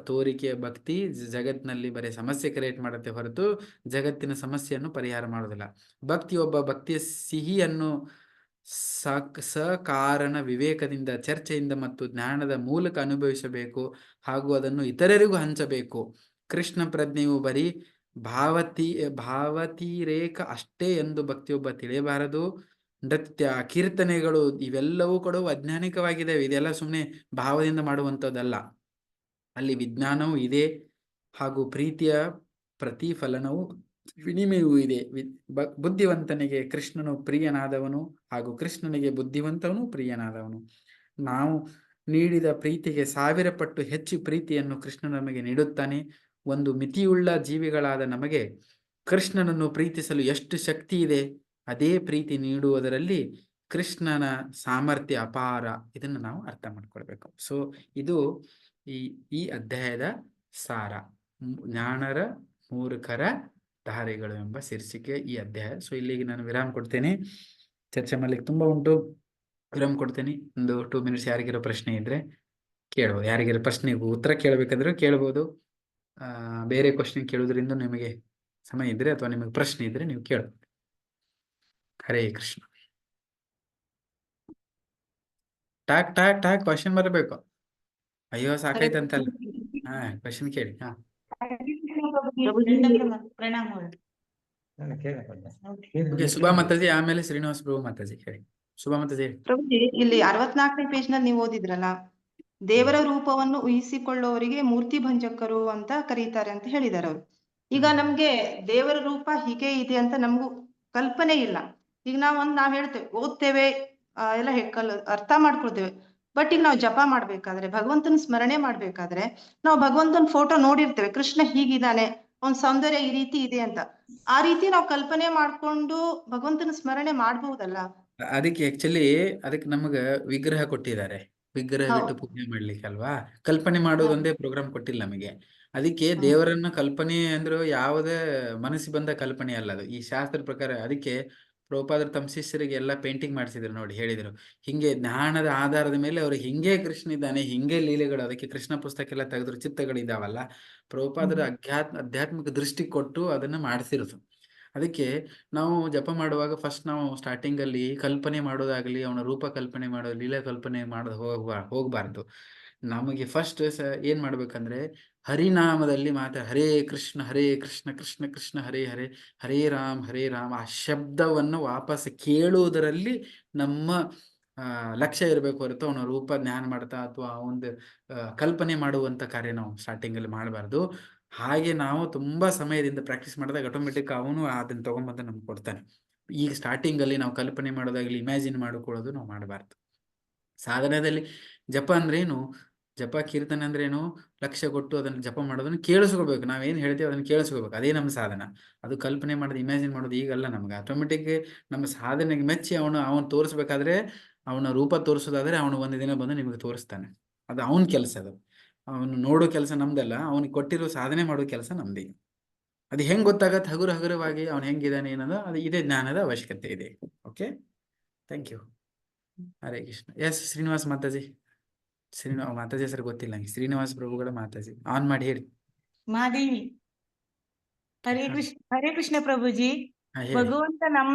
ತೋರಿಕೆಯ ಭಕ್ತಿ ಜಗತ್ತಿನಲ್ಲಿ ಬರೀ ಸಮಸ್ಯೆ ಕ್ರಿಯೇಟ್ ಮಾಡುತ್ತೆ ಹೊರತು ಜಗತ್ತಿನ ಸಮಸ್ಯೆಯನ್ನು ಪರಿಹಾರ ಮಾಡೋದಿಲ್ಲ. ಭಕ್ತಿಯ ಸಿಹಿಯನ್ನು ಸಕಾರಣ ವಿವೇಕದಿಂದ, ಚರ್ಚೆಯಿಂದ ಮತ್ತು ಜ್ಞಾನದ ಮೂಲಕ ಅನುಭವಿಸಬೇಕು ಹಾಗೂ ಅದನ್ನು ಇತರರಿಗೂ ಹಂಚಬೇಕು. ಕೃಷ್ಣ ಪ್ರಜ್ಞೆಯು ಬರೀ ಭಾವತಿರೇಕ ಅಷ್ಟೇ ಎಂದು ಭಕ್ತಿಯೊಬ್ಬ ತಿಳಿಯಬಾರದು. ನೃತ್ಯ, ಕೀರ್ತನೆಗಳು ಇವೆಲ್ಲವೂ ಕೂಡ ವೈಜ್ಞಾನಿಕವಾಗಿದ್ದಾವೆ. ಇದೆಲ್ಲ ಸುಮ್ಮನೆ ಭಾವದಿಂದ ಮಾಡುವಂಥದ್ದಲ್ಲ. ಅಲ್ಲಿ ವಿಜ್ಞಾನವೂ ಇದೆ ಹಾಗೂ ಪ್ರೀತಿಯ ಪ್ರತಿಫಲನವು ವಿನಿಮಯವೂ ಇದೆ. ಬುದ್ಧಿವಂತನಿಗೆ ಕೃಷ್ಣನು ಪ್ರಿಯನಾದವನು ಹಾಗೂ ಕೃಷ್ಣನಿಗೆ ಬುದ್ಧಿವಂತವನು ಪ್ರಿಯನಾದವನು. ನಾವು ನೀಡಿದ ಪ್ರೀತಿಗೆ 1000 ಪಟ್ಟು ಹೆಚ್ಚು ಪ್ರೀತಿಯನ್ನು ಕೃಷ್ಣ ನಮಗೆ ನೀಡುತ್ತಾನೆ. ಒಂದು ಮಿತಿಯುಳ್ಳ ಜೀವಿಗಳಾದ ನಮಗೆ ಕೃಷ್ಣನನ್ನು ಪ್ರೀತಿಸಲು ಎಷ್ಟು ಶಕ್ತಿ ಇದೆ, ಅದೇ ಪ್ರೀತಿ ನೀಡುವುದರಲ್ಲಿ ಕೃಷ್ಣನ ಸಾಮರ್ಥ್ಯ ಅಪಾರ. ಇದನ್ನು ನಾವು ಅರ್ಥ ಮಾಡ್ಕೊಳ್ಬೇಕು. ಸೊ ಇದು ಈ ಅಧ್ಯಾಯದ ಸಾರ. ಜ್ಞಾನರ ಮೂರ್ಖರ ದಾರಿಗಳು ಎಂಬ ಶೀರ್ಷಿಕೆ ಈ ಅಧ್ಯಾಯ. ಸೊ ಇಲ್ಲಿಗೆ ನಾನು ವಿರಾಮ ಕೊಡ್ತೇನೆ. ಚರ್ಚೆ ಮಾಡ್ಲಿಕ್ಕೆ ತುಂಬಾ ಉಂಟು, ವಿರಾಮ ಕೊಡ್ತೇನೆ. ಒಂದು 2 ಮಿನಿಟ್ಸ್ ಯಾರಿಗಿರೋ ಪ್ರಶ್ನೆ ಇದ್ರೆ ಕೇಳ್ಬೋದು. ಯಾರಿಗಿರೋ ಪ್ರಶ್ನೆಗೂ ಉತ್ತರ ಕೇಳಬೇಕಂದ್ರೆ ಕೇಳ್ಬೋದು. ಬೇರೆ ಕ್ವಶನ್ ಕೇಳೋದ್ರಿಂದ ನಿಮಗೆ ಸಮಯ ಇದ್ರೆ ಅಥವಾ ನಿಮಗೆ ಪ್ರಶ್ನೆ ಇದ್ರೆ ನೀವು ಕೇಳ್ಬೋದು. Hare Krishna. Talk talk talk question ಬರಬೇಕು. ಅಯ್ಯೋ ಸಾಕಾಯ್ತಂತಲ್ಲ. ಕ್ವಶನ್ ಕೇಳಿ. ಸುಭಾ ಮಾತಾಜಿ, ಆಮೇಲೆ ಶ್ರೀನಿವಾಸ ಪ್ರಭು ಮಾತಾಜಿ. ಹೇಳಿ ಸುಭಾ ಮಾತಾಜಿ. ಪ್ರಭುಜಿ, ಇಲ್ಲಿ 64ನೇ ಪೇಜ್ ನಲ್ಲಿ ನೀವು ಓದಿದ್ರಲ್ಲ, ದೇವರ ರೂಪವನ್ನು ಊಹಿಸಿಕೊಳ್ಳುವವರಿಗೆ ಮೂರ್ತಿ ಭಂಜಕರು ಅಂತ ಕರೀತಾರೆ ಅಂತ ಹೇಳಿದಾರೆ ಅವರು. ಈಗ ನಮ್ಗೆ ದೇವರ ರೂಪ ಹೀಗೆ ಇದೆ ಅಂತ ನಮ್ಗೂ ಕಲ್ಪನೆ ಇಲ್ಲ. ಈಗ ನಾವ್ ಹೇಳ್ತೇವೆ, ಓದ್ತೇವೆ, ಎಲ್ಲ ಅರ್ಥ ಮಾಡ್ಕೊಳ್ತೇವೆ. ಬಟ್ ಈಗ ನಾವು ಜಪ ಮಾಡ್ಬೇಕಾದ್ರೆ, ಭಗವಂತನ ಸ್ಮರಣೆ ಮಾಡ್ಬೇಕಾದ್ರೆ ನಾವು ಭಗವಂತನ ಫೋಟೋ ನೋಡಿರ್ತೇವೆ, ಕೃಷ್ಣ ಹೀಗಿದ್ದಾನೆ, ಅವನ್ ಸೌಂದರ್ಯ ಈ ರೀತಿ ಇದೆ ಅಂತ. ಆ ರೀತಿ ನಾವು ಕಲ್ಪನೆ ಮಾಡ್ಕೊಂಡು ಭಗವಂತನ ಸ್ಮರಣೆ ಮಾಡ್ಬಹುದಲ್ಲ? ಅದಕ್ಕೆ ಅದಕ್ಕೆ ನಮಗ ವಿಗ್ರಹ ಕೊಟ್ಟಿದ್ದಾರೆ. ವಿಗ್ರಹ ಬಿಟ್ಟು ಪೂಜೆ ಮಾಡ್ಲಿಕ್ಕೆ ಅಲ್ವಾ. ಕಲ್ಪನೆ ಮಾಡೋದೊಂದೇ ಪ್ರೋಗ್ರಾಮ್ ಕೊಟ್ಟಿಲ್ಲ ನಮಗೆ. ಅದಕ್ಕೆ ದೇವರನ್ನ ಕಲ್ಪನೆ ಅಂದ್ರೆ ಯಾವುದೇ ಮನಸ್ಸು ಬಂದ ಕಲ್ಪನೆ ಅಲ್ಲ ಅದು, ಈ ಶಾಸ್ತ್ರ ಪ್ರಕಾರ. ಅದಕ್ಕೆ ಪ್ರಭುಪಾದರು ತಮ್ಮ ಶಿಷ್ಯರಿಗೆ ಎಲ್ಲ ಪೇಂಟಿಂಗ್ ಮಾಡಿಸಿದ್ರು ನೋಡಿ, ಹೇಳಿದ್ರು ಹಿಂಗೆ ಜ್ಞಾನದ ಆಧಾರದ ಮೇಲೆ ಅವ್ರು ಹಿಂಗೆ ಕೃಷ್ಣ ಇದ್ದಾನೆ, ಹಿಂಗೆ ಲೀಲೆಗಳು. ಅದಕ್ಕೆ ಕೃಷ್ಣ ಪುಸ್ತಕ ಎಲ್ಲ ತೆಗೆದ್ರು, ಚಿತ್ರಗಳಿದಾವಲ್ಲ. ಪ್ರಭುಪಾದರು ಆಧ್ಯಾತ್ಮಿಕ ದೃಷ್ಟಿ ಕೊಟ್ಟು ಅದನ್ನ ಮಾಡಿಸಿರೋದು. ಅದಕ್ಕೆ ನಾವು ಜಪ ಮಾಡುವಾಗ ಫಸ್ಟ್ ನಾವು ಸ್ಟಾರ್ಟಿಂಗ್ ಅಲ್ಲಿ ಕಲ್ಪನೆ ಮಾಡೋದಾಗ್ಲಿ, ಅವನ ರೂಪ ಕಲ್ಪನೆ ಮಾಡೋದು, ಲೀಲಾ ಕಲ್ಪನೆ ಮಾಡೋದು ಹೋಗ್ಬಾರ್ದು. ನಮಗೆ ಫಸ್ಟ್ ಏನ್ ಮಾಡ್ಬೇಕಂದ್ರೆ ಹರಿನಾಮದಲ್ಲಿ ಹರೇ ಕೃಷ್ಣ ಕೃಷ್ಣ ಕೃಷ್ಣ ಹರೇ ಹರೇ, ಹರೇ ರಾಮ್ ಆ ಶಬ್ದವನ್ನು ವಾಪಸ್ ಕೇಳುವುದರಲ್ಲಿ ನಮ್ಮ ಲಕ್ಷ್ಯ ಇರಬೇಕು ಹೊರತು ಅವನ ರೂಪ ಜ್ಞಾನ ಮಾಡ್ತಾ ಅಥವಾ ಒಂದು ಕಲ್ಪನೆ ಮಾಡುವಂತ ಕಾರ್ಯ ನಾವು ಸ್ಟಾರ್ಟಿಂಗ್ ಅಲ್ಲಿ ಮಾಡಬಾರ್ದು. ಹಾಗೆ ನಾವು ತುಂಬಾ ಸಮಯದಿಂದ ಪ್ರಾಕ್ಟೀಸ್ ಮಾಡಿದಾಗ ಆಟೋಮೆಟಿಕ್ ಅವನು ಅದನ್ನ ತಗೊಂಡ್ಬಂದು ನಮ್ಗೆ ಕೊಡ್ತಾನೆ. ಈಗ ಸ್ಟಾರ್ಟಿಂಗ್ ಅಲ್ಲಿ ನಾವು ಕಲ್ಪನೆ ಮಾಡೋದಾಗ್ಲಿ, ಇಮ್ಯಾಜಿನ್ ಮಾಡಿಕೊಳ್ಳೋದು ನಾವು ಮಾಡಬಾರ್ದು. ಸಾಧನದಲ್ಲಿ ಜಪ ಅಂದ್ರೇನು, ಜಪ ಕೀರ್ತನೆ ಅಂದ್ರೇನು, ಲಕ್ಷ್ಯ ಕೊಟ್ಟು ಅದನ್ನ ಜಪ ಮಾಡೋದನ್ನ ಕೇಳಿಸ್ಕೋಬೇಕು. ನಾವೇನ್ ಹೇಳ್ತೀವಿ ಅದನ್ನ ಕೇಳಿಸ್ಕೋಬೇಕು, ಅದೇ ನಮ್ಮ ಸಾಧನ. ಅದು ಕಲ್ಪನೆ ಮಾಡೋದು, ಇಮ್ಯಾಜಿನ್ ಮಾಡೋದು ಈಗಲ್ಲ. ನಮ್ಗೆ ಆಟೋಮೆಟಿಕ್ ನಮ್ಮ ಸಾಧನೆಗೆ ಮೆಚ್ಚಿ ಅವನು ತೋರಿಸ್ಬೇಕಾದ್ರೆ, ಅವನ ರೂಪ ತೋರಿಸೋದಾದ್ರೆ ಅವನು ಒಂದು ದಿನ ಬಂದು ನಿಮಗೆ ತೋರಿಸ್ತಾನೆ. ಅದು ಅವನ ಕೆಲಸ. ಅದು ಅವನು ನೋಡೋ ಕೆಲಸ ನಮ್ದಲ್ಲ, ಅವನಿಗೆ ಕೊಟ್ಟಿರೋ ಸಾಧನೆ ಮಾಡೋ ಕೆಲಸ ನಮ್ದೇ. ಅದು ಹೆಂಗ್ ಗೊತ್ತಾಗತ್ತೆ ಹಗುರವಾಗಿ ಅವನು ಹೆಂಗಿದಾನೆ ಏನದು, ಅದು ಇದೇ ಜ್ಞಾನದ ಅವಶ್ಯಕತೆ ಇದೆ. Okay, thank you. Hare Krishna. S Srinivas Mataji. Mataji ಹೆಸರು ಗೊತ್ತಿಲ್ಲ ನಂಗೆ. ಶ್ರೀನಿವಾಸ್ ಪ್ರಭುಗಳ ಮಾತಾಜಿ ಆನ್ ಮಾಡಿ ಹೇಳಿ. ಮಹಾದೇವಿ. ಹರೇ ಕೃಷ್ಣ ಪ್ರಭುಜಿ. ಹೇಳಿ. ಭಗವಂತ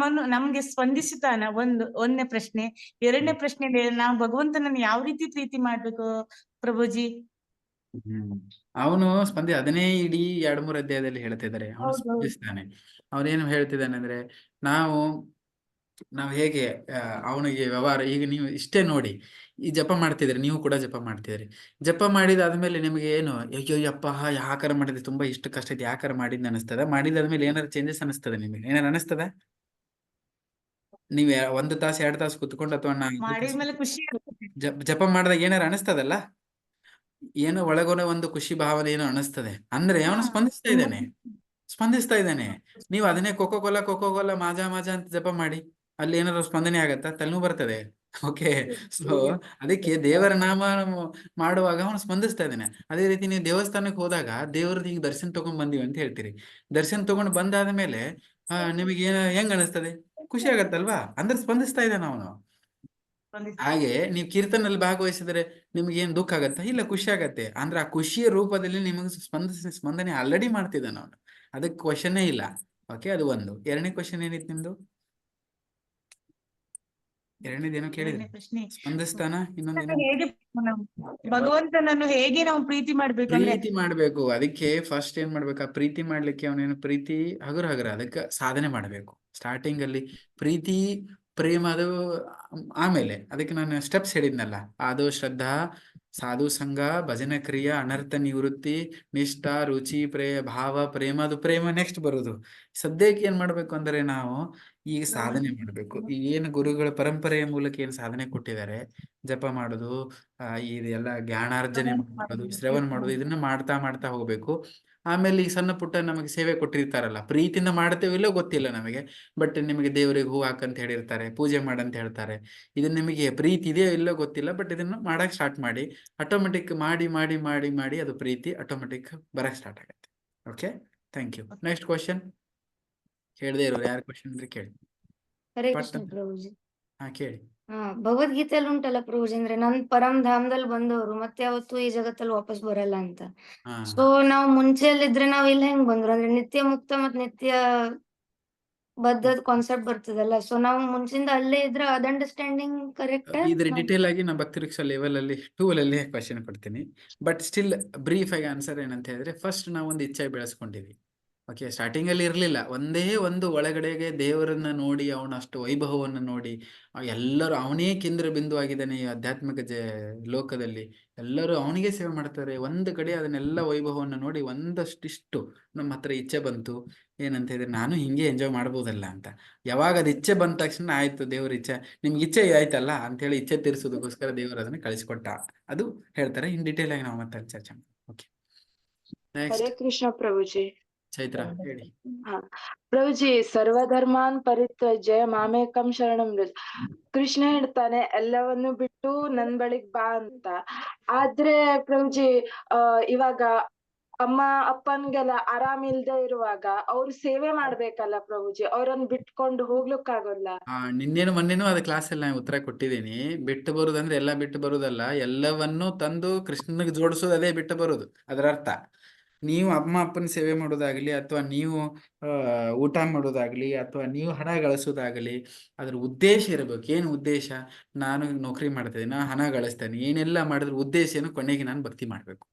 ನಮ್ಗೆ ಸ್ಪಂದಿಸುತ್ತಾನ? ಒಂದನೇ ಪ್ರಶ್ನೆ. ಎರಡನೇ ಪ್ರಶ್ನೆ, ನಾವು ಭಗವಂತನನ್ನು ಯಾವ ರೀತಿ ಪ್ರೀತಿ ಮಾಡ್ಬೇಕು ಪ್ರಭುಜಿ? ಅವನು ಅದನ್ನೇ ಇಡೀ 2-3 ಅಧ್ಯಾಯದಲ್ಲಿ ಹೇಳ್ತಾ ಇದ್ದಾರೆ. ಅವನು ಸ್ಪಂದಿಸ್ತಾನೆ. ಅವನೇನು ಹೇಳ್ತಿದ್ದಾನೆ ಅಂದ್ರೆ, ನಾವು ಹೇಗೆ ಅವನಿಗೆ ವ್ಯವಹಾರ. ಈಗ ನೀವು ಇಷ್ಟೇ ನೋಡಿ, ಈ ಜಪ ಮಾಡ್ತಿದ್ರಿ, ನೀವು ಕೂಡ ಜಪ ಮಾಡ್ತಿದ್ರಿ. ಜಪ ಮಾಡಿದಾದ್ಮೇಲೆ ನಿಮ್ಗೆ ಏನು, ಅಯ್ಯೋ ಯಪ್ಪ ಯಾಕಾರ ಮಾಡಿದೆ, ತುಂಬಾ ಇಷ್ಟು ಕಷ್ಟ ಇದೆ, ಯಾಕಾರ ಮಾಡಿದ್ ಅನಿಸ್ತದ? ಮಾಡಿದಾದ್ಮೇಲೆ ಏನಾರು ಚೇಂಜಸ್ ಅನಿಸ್ತದ? ನಿಮಗೆ ಏನಾರು ಅನಿಸ್ತದ? ನೀವ್ 1 ತಾಸು 2 ತಾಸು ಕುತ್ಕೊಂಡು ಅಥವಾ ಮಾಡಿದ್ಮೇಲೆ ಖುಷಿ ಆಗ್ತದೆ. ಜಪ ಮಾಡಿದಾಗ ಏನಾರು ಅನಿಸ್ತದಲ್ಲ, ಏನೋ ಒಳಗೊನೆ ಒಂದು ಖುಷಿ ಭಾವನೆ ಏನೋ ಅನಿಸ್ತದೆ. ಅಂದ್ರೆ ಅವನು ಸ್ಪಂದಿಸ್ತಾ ಇದ್ದಾನೆ. ನೀವು ಅದನ್ನೇ ಕೋಕೋ ಕೋಲಾ ಮಾಜಾ ಅಂತ ಜಪ ಮಾಡಿ, ಅಲ್ಲಿ ಏನಾದ್ರು ಸ್ಪಂದನೆ ಆಗತ್ತಾ? ತಲೆನೋವು ಬರ್ತದೆ. ಓಕೆ, ಸೊ ಅದಕ್ಕೆ ದೇವರ ನಾಮ ಮಾಡುವಾಗ ಅವನು ಸ್ಪಂದಿಸ್ತಾ ಇದ್ದಾನೆ. ಅದೇ ರೀತಿ ನೀವು ದೇವಸ್ಥಾನಕ್ಕೆ ಹೋದಾಗ ದೇವ್ರದ್ದು ಹಿಂಗ್ ದರ್ಶನ ತಗೊಂಡ್ ಬಂದಿವಿ ಅಂತ ಹೇಳ್ತೀರಿ. ದರ್ಶನ ತಗೊಂಡ್ ಬಂದಾದ ಮೇಲೆ ನಿಮಗೆ ಹೆಂಗ್ ಅನಿಸ್ತದೆ? ಖುಷಿ ಆಗತ್ತಲ್ವಾ? ಅಂದ್ರೆ ಸ್ಪಂದಿಸ್ತಾ ಇದ್ದಾನೆ ಅವನು. ಹಾಗೆ ನೀವು ಕೀರ್ತನಲ್ಲಿ ಭಾಗವಹಿಸಿದ್ರೆ ನಿಮ್ಗೆ ಏನ್ ದುಃಖ ಆಗತ್ತಾ? ಇಲ್ಲ, ಖುಷಿ ಆಗತ್ತೆ. ಅಂದ್ರೆ ಆ ಖುಷಿಯ ರೂಪದಲ್ಲಿ ನಿಮಗೆ ಸ್ಪಂದನೆ ಆಲ್ರೆಡಿ ಮಾಡ್ತಿದ್ದಾನ ಅವನು. ಅದಕ್ಕೆ ಕ್ವಶನ್ನೇ ಇಲ್ಲ. ಓಕೆ, ಅದು ಒಂದು. ಎರಡನೇ ಕ್ವಶನ್ ಏನಿತ್ತು ನಿಮ್ದು? ಎರಡನೇದೇನೋ ಕೇಳಿದ್ರೆ ಸ್ಪಂದಿಸ್ತಾನ. ಇನ್ನೊಂದೇನೋ ಭಗವಂತನನ್ನು ಹೇಗೆ ನಾವು ಪ್ರೀತಿ ಮಾಡ್ಬೇಕು? ಪ್ರೀತಿ ಮಾಡ್ಬೇಕು. ಅದಕ್ಕೆ ಫಸ್ಟ್ ಏನ್ ಮಾಡ್ಬೇಕು, ಆ ಪ್ರೀತಿ ಮಾಡ್ಲಿಕ್ಕೆ ಅವನೇನು ಪ್ರೀತಿ ಹಗುರ ಅದಕ್ಕೆ ಸಾಧನೆ ಮಾಡ್ಬೇಕು. ಸ್ಟಾರ್ಟಿಂಗ್ ಅಲ್ಲಿ ಪ್ರೀತಿ ಪ್ರೇಮ ಅದು ಆಮೇಲೆ ಅದಕ್ಕೆ ನಾನು ಸ್ಟೆಪ್ಸ್ ಹೇಳಿದ್ನಲ್ಲ, ಅದು ಶ್ರದ್ಧಾ, ಸಾಧು ಸಂಘ, ಭಜನ ಕ್ರಿಯಾ, ಅನರ್ಥ ನಿವೃತ್ತಿ, ನಿಷ್ಠ, ರುಚಿ, ಭಾವ, ಪ್ರೇಮ. ಅದು ಪ್ರೇಮ ನೆಕ್ಸ್ಟ್ ಬರುದು. ಸದ್ಯಕ್ಕೆ ಏನ್ ಮಾಡ್ಬೇಕು ಅಂದ್ರೆ ನಾವು ಈಗ ಸಾಧನೆ ಮಾಡ್ಬೇಕು. ಈ ಏನು ಗುರುಗಳ ಪರಂಪರೆಯ ಮೂಲಕ ಏನ್ ಸಾಧನೆ ಕೊಟ್ಟಿದ್ದಾರೆ, ಜಪ ಮಾಡೋದು, ಇದೆಲ್ಲ ಜ್ಞಾನಾರ್ಜನೆ ಮಾಡೋದು, ಶ್ರವಣ ಮಾಡೋದು, ಇದನ್ನ ಮಾಡ್ತಾ ಹೋಗ್ಬೇಕು. ಆಮೇಲೆ ಈ ಸಣ್ಣ ಪುಟ್ಟ ನಮಗೆ ಸೇವೆ ಕೊಟ್ಟಿರ್ತಾರಲ್ಲ, ಪ್ರೀತಿಯಿಂದ ಮಾಡ್ತೇವೆ ಇಲ್ಲೋ ಗೊತ್ತಿಲ್ಲ ನಮಗೆ, ಬಟ್ ನಿಮಗೆ ದೇವರಿಗೆ ಹೂ ಹಾಕಂತ ಹೇಳಿರ್ತಾರೆ, ಪೂಜೆ ಮಾಡಂತ ಹೇಳ್ತಾರೆ. ಇದನ್ನ ನಿಮಗೆ ಪ್ರೀತಿ ಇದೆಯೋ ಇಲ್ಲೋ ಗೊತ್ತಿಲ್ಲ, ಬಟ್ ಇದನ್ನು ಮಾಡಕ್ ಸ್ಟಾರ್ಟ್ ಮಾಡಿ. ಆಟೋಮೆಟಿಕ್ ಮಾಡಿ ಅದು ಪ್ರೀತಿ ಆಟೋಮೆಟಿಕ್ ಬರಕ್ ಸ್ಟಾರ್ಟ್ ಆಗುತ್ತೆ. Okay, thank you. Next question. ಕೇಳದೆ ಇರೋರು ಯಾರು ಕ್ವಶನ್ ಇದ್ರೆ ಕೇಳಿ. ಹರೇ ಕೃಷ್ಣ ಪ್ರಭುಜಿ. ಕೇಳಿ. ಭಗವದ್ಗೀತೆಯಲ್ಲಿ ಉಂಟಲ್ಲ ಪ್ರಭುಜಿ, ಅಂದ್ರೆ ನನ್ ಪರಂ ಧಾಮದಲ್ಲಿ ಬಂದವರು ಮತ್ತೆ ಯಾವತ್ತೂ ಈ ಜಗತ್ತಲ್ಲಿ ವಾಪಸ್ ಬರಲ್ಲ ಅಂತ. ಸೊ ನಾವು ಮುಂಚೆಯಲ್ಲಿದ್ರೆ ನಾವ್ ಇಲ್ಲಿ ಹೆಂಗ್ ಬಂದ್ರು ಅಂದ್ರೆ ನಿತ್ಯ ಮುಕ್ತ ಮತ್ ನಿತ್ಯ ಬದ್ಧದ ಕಾನ್ಸೆಪ್ಟ್ ಬರ್ತದಲ್ಲ. ಸೊ ನಾವು ಮುಂಚಿಂದ ಅಲ್ಲೇ ಇದ್ರೆ ಅದ್ ಅಂಡರ್ಸ್ಟ್ಯಾಂಡಿಂಗ್ ಕರೆಕ್ಟ್? ಇದ್ರ ಡಿಟೇಲ್ ಆಗಿ ನಾ ಭಕ್ತಿ ವೃಕ್ಷ ಲೆವೆಲ್ ಅಲ್ಲಿ 2 ಅಲ್ಲಿ ಕ್ವಶನ್ ಕೊಡ್ತೀನಿ. ಬಟ್ ಸ್ಟಿಲ್ ಬ್ರೀಫ್ ಆಗಿ ಆನ್ಸರ್ ಏನಂತ ಹೇಳಿದ್ರೆ, ಫಸ್ಟ್ ನಾವು ಒಂದು ಇಚ್ಛೆ ಬೆಳೆಸ್ಕೊಂಡಿವಿ. ಓಕೆ, ಸ್ಟಾರ್ಟಿಂಗ್ ಅಲ್ಲಿ ಇರ್ಲಿಲ್ಲ. ಒಂದೇ ಒಂದು ಒಳಗಡೆಗೆ ದೇವರನ್ನ ನೋಡಿ, ಅವನ ಅಷ್ಟು ವೈಭವವನ್ನು ನೋಡಿ, ಎಲ್ಲರೂ ಅವನೇ ಕೇಂದ್ರ ಬಿಂದು ಆಗಿದ್ದಾನೆ ಈ ಆಧ್ಯಾತ್ಮಿಕ ಲೋಕದಲ್ಲಿ. ಎಲ್ಲರೂ ಅವನಿಗೆ ಸೇವೆ ಮಾಡ್ತಾರೆ. ಒಂದು ಕಡೆ ಅದನ್ನೆಲ್ಲ ವೈಭವವನ್ನು ನೋಡಿ ಒಂದಷ್ಟಿಷ್ಟು ನಮ್ಮ ಹತ್ರ ಇಚ್ಛೆ ಬಂತು. ಏನಂತ ಹೇಳಿದ್ರೆ, ನಾನು ಹಿಂಗೆ ಎಂಜಾಯ್ ಮಾಡ್ಬೋದಲ್ಲ ಅಂತ. ಯಾವಾಗ ಅದು ಇಚ್ಛೆ ಬಂದ ತಕ್ಷಣ ಆಯ್ತು, ದೇವ್ರ ಇಚ್ಛೆ, ನಿಮ್ಗೆ ಇಚ್ಛೆ ಆಯ್ತಲ್ಲ ಅಂತ ಹೇಳಿ ಇಚ್ಛೆ ತೀರಿಸೋದಕ್ಕೋಸ್ಕರ ದೇವರು ಅದನ್ನ ಕಳಿಸ್ಕೊಟ್ಟ. ಅದು ಹೇಳ್ತಾರೆ. ಇನ್ ಡೀಟೇಲ್ ಆಗಿ ನಾವು ಮತ್ತೆ ಚರ್ಚೆ ಮಾಡಿ. ಓಕೆ, ಹರೇ ಕೃಷ್ಣ ಪ್ರಭುಜಿ. ಚೈತ್ರ ಹೇಳಿ. ಪ್ರಭುಜಿ, ಸರ್ವಧರ್ಮಾನ್ ಪರಿತ್ಯಜ್ಯ ಮಾಮೇಕಂ ಶರಣಂ ವ್ರಜ. ಕೃಷ್ಣ ಹೇಳ್ತಾನೆ ಎಲ್ಲವನ್ನು ಬಿಟ್ಟು ನನ್ ಬಳಿಗ್ ಬಾ ಅಂತ. ಆದ್ರೆ ಪ್ರಭುಜಿ, ಇವಾಗ ಅಮ್ಮ ಅಪ್ಪನ್ಗೆಲ್ಲ ಆರಾಮಿಲ್ದೆ ಇರುವಾಗ ಅವ್ರು ಸೇವೆ ಮಾಡ್ಬೇಕಲ್ಲ ಪ್ರಭುಜಿ, ಅವ್ರನ್ನ ಬಿಟ್ಕೊಂಡು ಹೋಗ್ಲಿಕ್ಕಾಗಲ್ಲ. ನಿನ್ನೇನು ಮೊನ್ನೆನೂ ಅದ ಕ್ಲಾಸಲ್ಲಿ ನಾನು ಉತ್ತರ ಕೊಟ್ಟಿದ್ದೀನಿ. ಬಿಟ್ಟು ಬರುದಂದ್ರೆ ಎಲ್ಲ ಬಿಟ್ಟು ಬರುದಲ್ಲ, ಎಲ್ಲವನ್ನೂ ತಂದು ಕೃಷ್ಣನಿಗೆ ಜೋಡಿಸೋದು, ಅದೇ ಬಿಟ್ಟು ಬರುದು ಅದರ ಅರ್ಥ. ನೀವು ಅಮ್ಮ ಅಪ್ಪನ ಸೇವೆ ಮಾಡೋದಾಗ್ಲಿ, ಅಥವಾ ನೀವು ಊಟ ಮಾಡೋದಾಗ್ಲಿ, ಅಥವಾ ನೀವು ಹಣ ಗಳಿಸೋದಾಗ್ಲಿ, ಅದ್ರ ಉದ್ದೇಶ ಇರಬೇಕು. ಏನು ಉದ್ದೇಶ? ನಾನು ನೌಕರಿ ಮಾಡ್ತೇನೆ, ನಾನು ಹಣ ಗಳಿಸ್ತೇನೆ, ಏನೆಲ್ಲ ಮಾಡಿದ್ರೆ ಉದ್ದೇಶ ಏನು? ಕೊನೆಗೆ ನಾನು ಭಕ್ತಿ ಮಾಡಬೇಕು.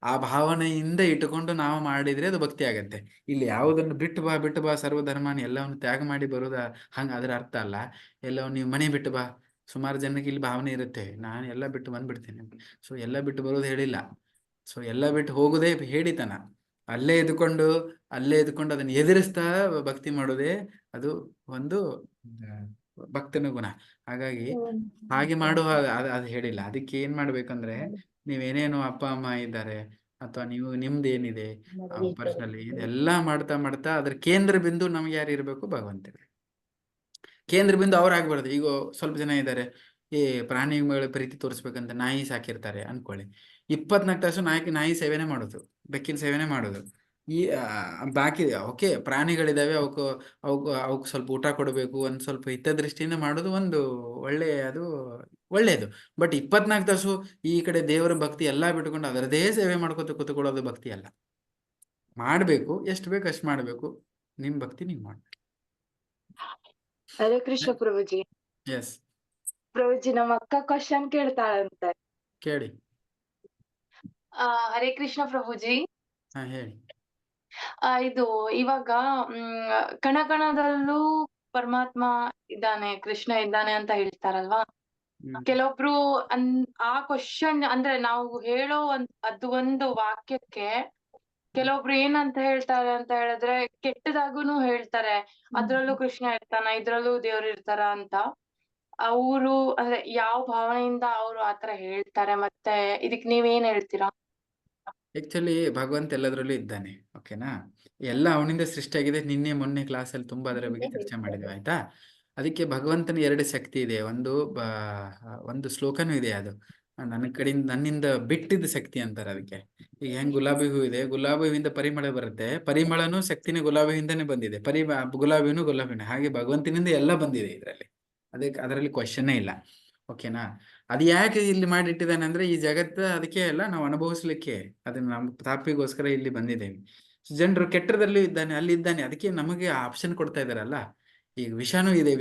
ಆ ಭಾವನೆಯಿಂದ ಇಟ್ಟುಕೊಂಡು ನಾವು ಮಾಡಿದ್ರೆ ಅದು ಭಕ್ತಿ ಆಗತ್ತೆ. ಇಲ್ಲಿ ಯಾವುದನ್ನು ಬಿಟ್ಟು ಬಾ ಸರ್ವಧರ್ಮಾನ ಎಲ್ಲವನ್ನು ತ್ಯಾಗ ಮಾಡಿ ಬರೋದ ಅದರ ಅರ್ಥ ಅಲ್ಲ. ಎಲ್ಲವನ್ನು ನೀವು ಮನೆ ಬಿಟ್ಟು ಬಾ. ಸುಮಾರು ಜನಕ್ಕೆ ಇಲ್ಲಿ ಭಾವನೆ ಇರುತ್ತೆ, ನಾನು ಎಲ್ಲ ಬಿಟ್ಟು ಬಂದ್ಬಿಡ್ತೇನೆ. ಸೊ ಎಲ್ಲ ಬಿಟ್ಟು ಬರೋದು ಹೇಳಿಲ್ಲ. ಸೊ ಎಲ್ಲ ಬಿಟ್ಟು ಹೋಗೋದೇ ಹೇಳಿತನ. ಅಲ್ಲೇ ಇದ್ಕೊಂಡು ಅದನ್ನ ಎದುರಿಸ್ತಾ ಭಕ್ತಿ ಮಾಡೋದೇ ಅದು ಒಂದು ಭಕ್ತನ ಗುಣ. ಹಾಗಾಗಿ ಹಾಗೆ ಮಾಡುವ ಅದು ಹೇಳಿಲ್ಲ. ಅದಕ್ಕೆ ಏನ್ ಮಾಡ್ಬೇಕಂದ್ರೆ, ನೀವೇನೇನು ಅಪ್ಪ ಅಮ್ಮ ಇದ್ದಾರೆ, ಅಥವಾ ನೀವು ನಿಮ್ದೇನಿದೆ ಪರ್ಸನಲಿ ಇದೆಲ್ಲ ಮಾಡ್ತಾ ಅದ್ರ ಕೇಂದ್ರ ಬಿಂದು ನಮ್ಗೆ ಯಾರು ಇರಬೇಕು? ಭಗವಂತ. ಕೇಂದ್ರ ಬಿಂದು ಅವ್ರು ಆಗ್ಬಾರ್ದು. ಈಗ ಸ್ವಲ್ಪ ಜನ ಇದ್ದಾರೆ, ಈ ಪ್ರಾಣಿಗಳ ಪ್ರೀತಿ ತೋರಿಸ್ಬೇಕಂತ ನಾಯಿ ಸಾಕಿರ್ತಾರೆ ಅನ್ಕೊಳ್ಳಿ. 24 ತಾಸು ನಾಯಿ ಸೇವೆನೆ ಮಾಡೋದು, ಬೆಕ್ಕಿನ ಸೇವೆನೆ ಮಾಡೋದು. ಈ ಬಾಕಿ ಓಕೆ ಪ್ರಾಣಿಗಳಿದಾವೆ, ಅವಕ್ಕೆ ಸ್ವಲ್ಪ ಊಟ ಕೊಡಬೇಕು, ಒಂದ್ ಸ್ವಲ್ಪ ಹಿತದೃಷ್ಟಿಯಿಂದ ಮಾಡೋದು ಒಂದು ಒಳ್ಳೆಯದು. ಬಟ್ 24 ತಾಸು ಈ ಕಡೆ ದೇವರ ಭಕ್ತಿ ಎಲ್ಲಾ ಬಿಟ್ಕೊಂಡು ಅದರದೇ ಸೇವೆ ಮಾಡ್ಕೊತ ಕೂತ್ಕೊಳ್ಳೋದು ಭಕ್ತಿ ಅಲ್ಲ. ಮಾಡ್ಬೇಕು, ಎಷ್ಟು ಬೇಕು ಅಷ್ಟು ಮಾಡ್ಬೇಕು. ನಿಮ್ ಭಕ್ತಿ ನೀವ್ ಮಾಡ್ಬೇಕು. ಹರೇ ಕೃಷ್ಣ ಪ್ರಭುಜಿ. ಎಸ್, ಪ್ರಭುಜಿ, ನಮ್ಮ ಅಕ್ಕ ಕ್ವಶನ್ ಕೇಳ್ತಾಳಂತೆ. ಕೇಳಿ. ಹರೇ ಕೃಷ್ಣ ಪ್ರಭುಜಿ. ಹಾ, ಹೇಳಿ. ಇದು ಇವಾಗ ಕಣಕಣದಲ್ಲೂ ಪರಮಾತ್ಮ ಇದ್ದಾನೆ, ಕೃಷ್ಣ ಇದ್ದಾನೆ ಅಂತ ಹೇಳ್ತಾರಲ್ವಾ? ಕೆಲವೊಬ್ರು ಆ ಕ್ವಶನ್ ಅಂದ್ರೆ ನಾವು ಹೇಳೋ ಅದು ಒಂದು ವಾಕ್ಯಕ್ಕೆ ಕೆಲವೊಬ್ರು ಏನಂತ ಹೇಳ್ತಾರೆ ಅಂತ ಹೇಳಿದ್ರೆ, ಕೆಟ್ಟದಾಗೂನು ಹೇಳ್ತಾರೆ. ಅದ್ರಲ್ಲೂ ಕೃಷ್ಣ ಇರ್ತಾನ, ಇದ್ರಲ್ಲೂ ದೇವ್ರು ಇರ್ತಾರ ಅಂತ. ಅವರು ಅಂದ್ರೆ ಯಾವ ಭಾವನೆಯಿಂದ ಅವರು ಆತರ ಹೇಳ್ತಾರೆ, ಮತ್ತೆ ಇದಕ್ ನೀವೇನ್ ಹೇಳ್ತೀರಾ? ಆಕ್ಚುಲಿ ಭಗವಂತ ಎಲ್ಲದರಲ್ಲೂ ಇದ್ದಾನೆ. ಓಕೆನಾ? ಎಲ್ಲ ಅವನಿಂದ ಸೃಷ್ಟಿಯಾಗಿದೆ. ನಿನ್ನೆ ಮೊನ್ನೆ ಕ್ಲಾಸಲ್ಲಿ ತುಂಬಾ ಅದರ ಬಗ್ಗೆ ಚರ್ಚೆ ಮಾಡಿದ್ವಿ, ಆಯ್ತಾ? ಅದಕ್ಕೆ ಭಗವಂತನ 2 ಶಕ್ತಿ ಇದೆ. ಒಂದು ಶ್ಲೋಕನೂ ಇದೆ, ಅದು ನನ್ನಿಂದ ಬಿಟ್ಟಿದ್ದ ಶಕ್ತಿ ಅಂತಾರೆ ಅದಕ್ಕೆ. ಈಗ ಹೆಂಗ್ ಗುಲಾಬಿ ಹೂ ಇದೆ, ಗುಲಾಬಿ ಹೂವಿಂದ ಪರಿಮಳ ಬರುತ್ತೆ, ಪರಿಮಳನೂ ಶಕ್ತಿನೇ ಗುಲಾಬಿ ಹೂವಿಂದನೇ ಬಂದಿದೆ, ಗುಲಾಬಿನೂ. ಹಾಗೆ ಭಗವಂತನಿಂದ ಎಲ್ಲ ಬಂದಿದೆ ಇದರಲ್ಲಿ. ಅದರಲ್ಲಿ ಕ್ವಶನ್ನೇ ಇಲ್ಲ. ಓಕೆನಾ? ಅದು ಯಾಕೆ ಇಲ್ಲಿ ಮಾಡಿಟ್ಟಿದ್ದಾನೆ ಅಂದ್ರೆ, ಈ ಜಗತ್ತು ಅದಕ್ಕೆ ಎಲ್ಲ ನಾವು ಅನುಭವಿಸ್ಲಿಕ್ಕೆ, ಅದನ್ನ ನಮ್ಮ ತಾಪಿಗೋಸ್ಕರ ಇಲ್ಲಿ ಬಂದಿದ್ದೇವೆ. ಜನರು ಕೆಟ್ಟದಲ್ಲಿ ಇದ್ದಾನೆ, ಅಲ್ಲಿ ಇದ್ದಾನೆ, ಅದಕ್ಕೆ ನಮಗೆ ಆಪ್ಷನ್ ಕೊಡ್ತಾ ಇದಾರಲ್ಲ. ಈಗ ವಿಷನೂ ಇದೆ,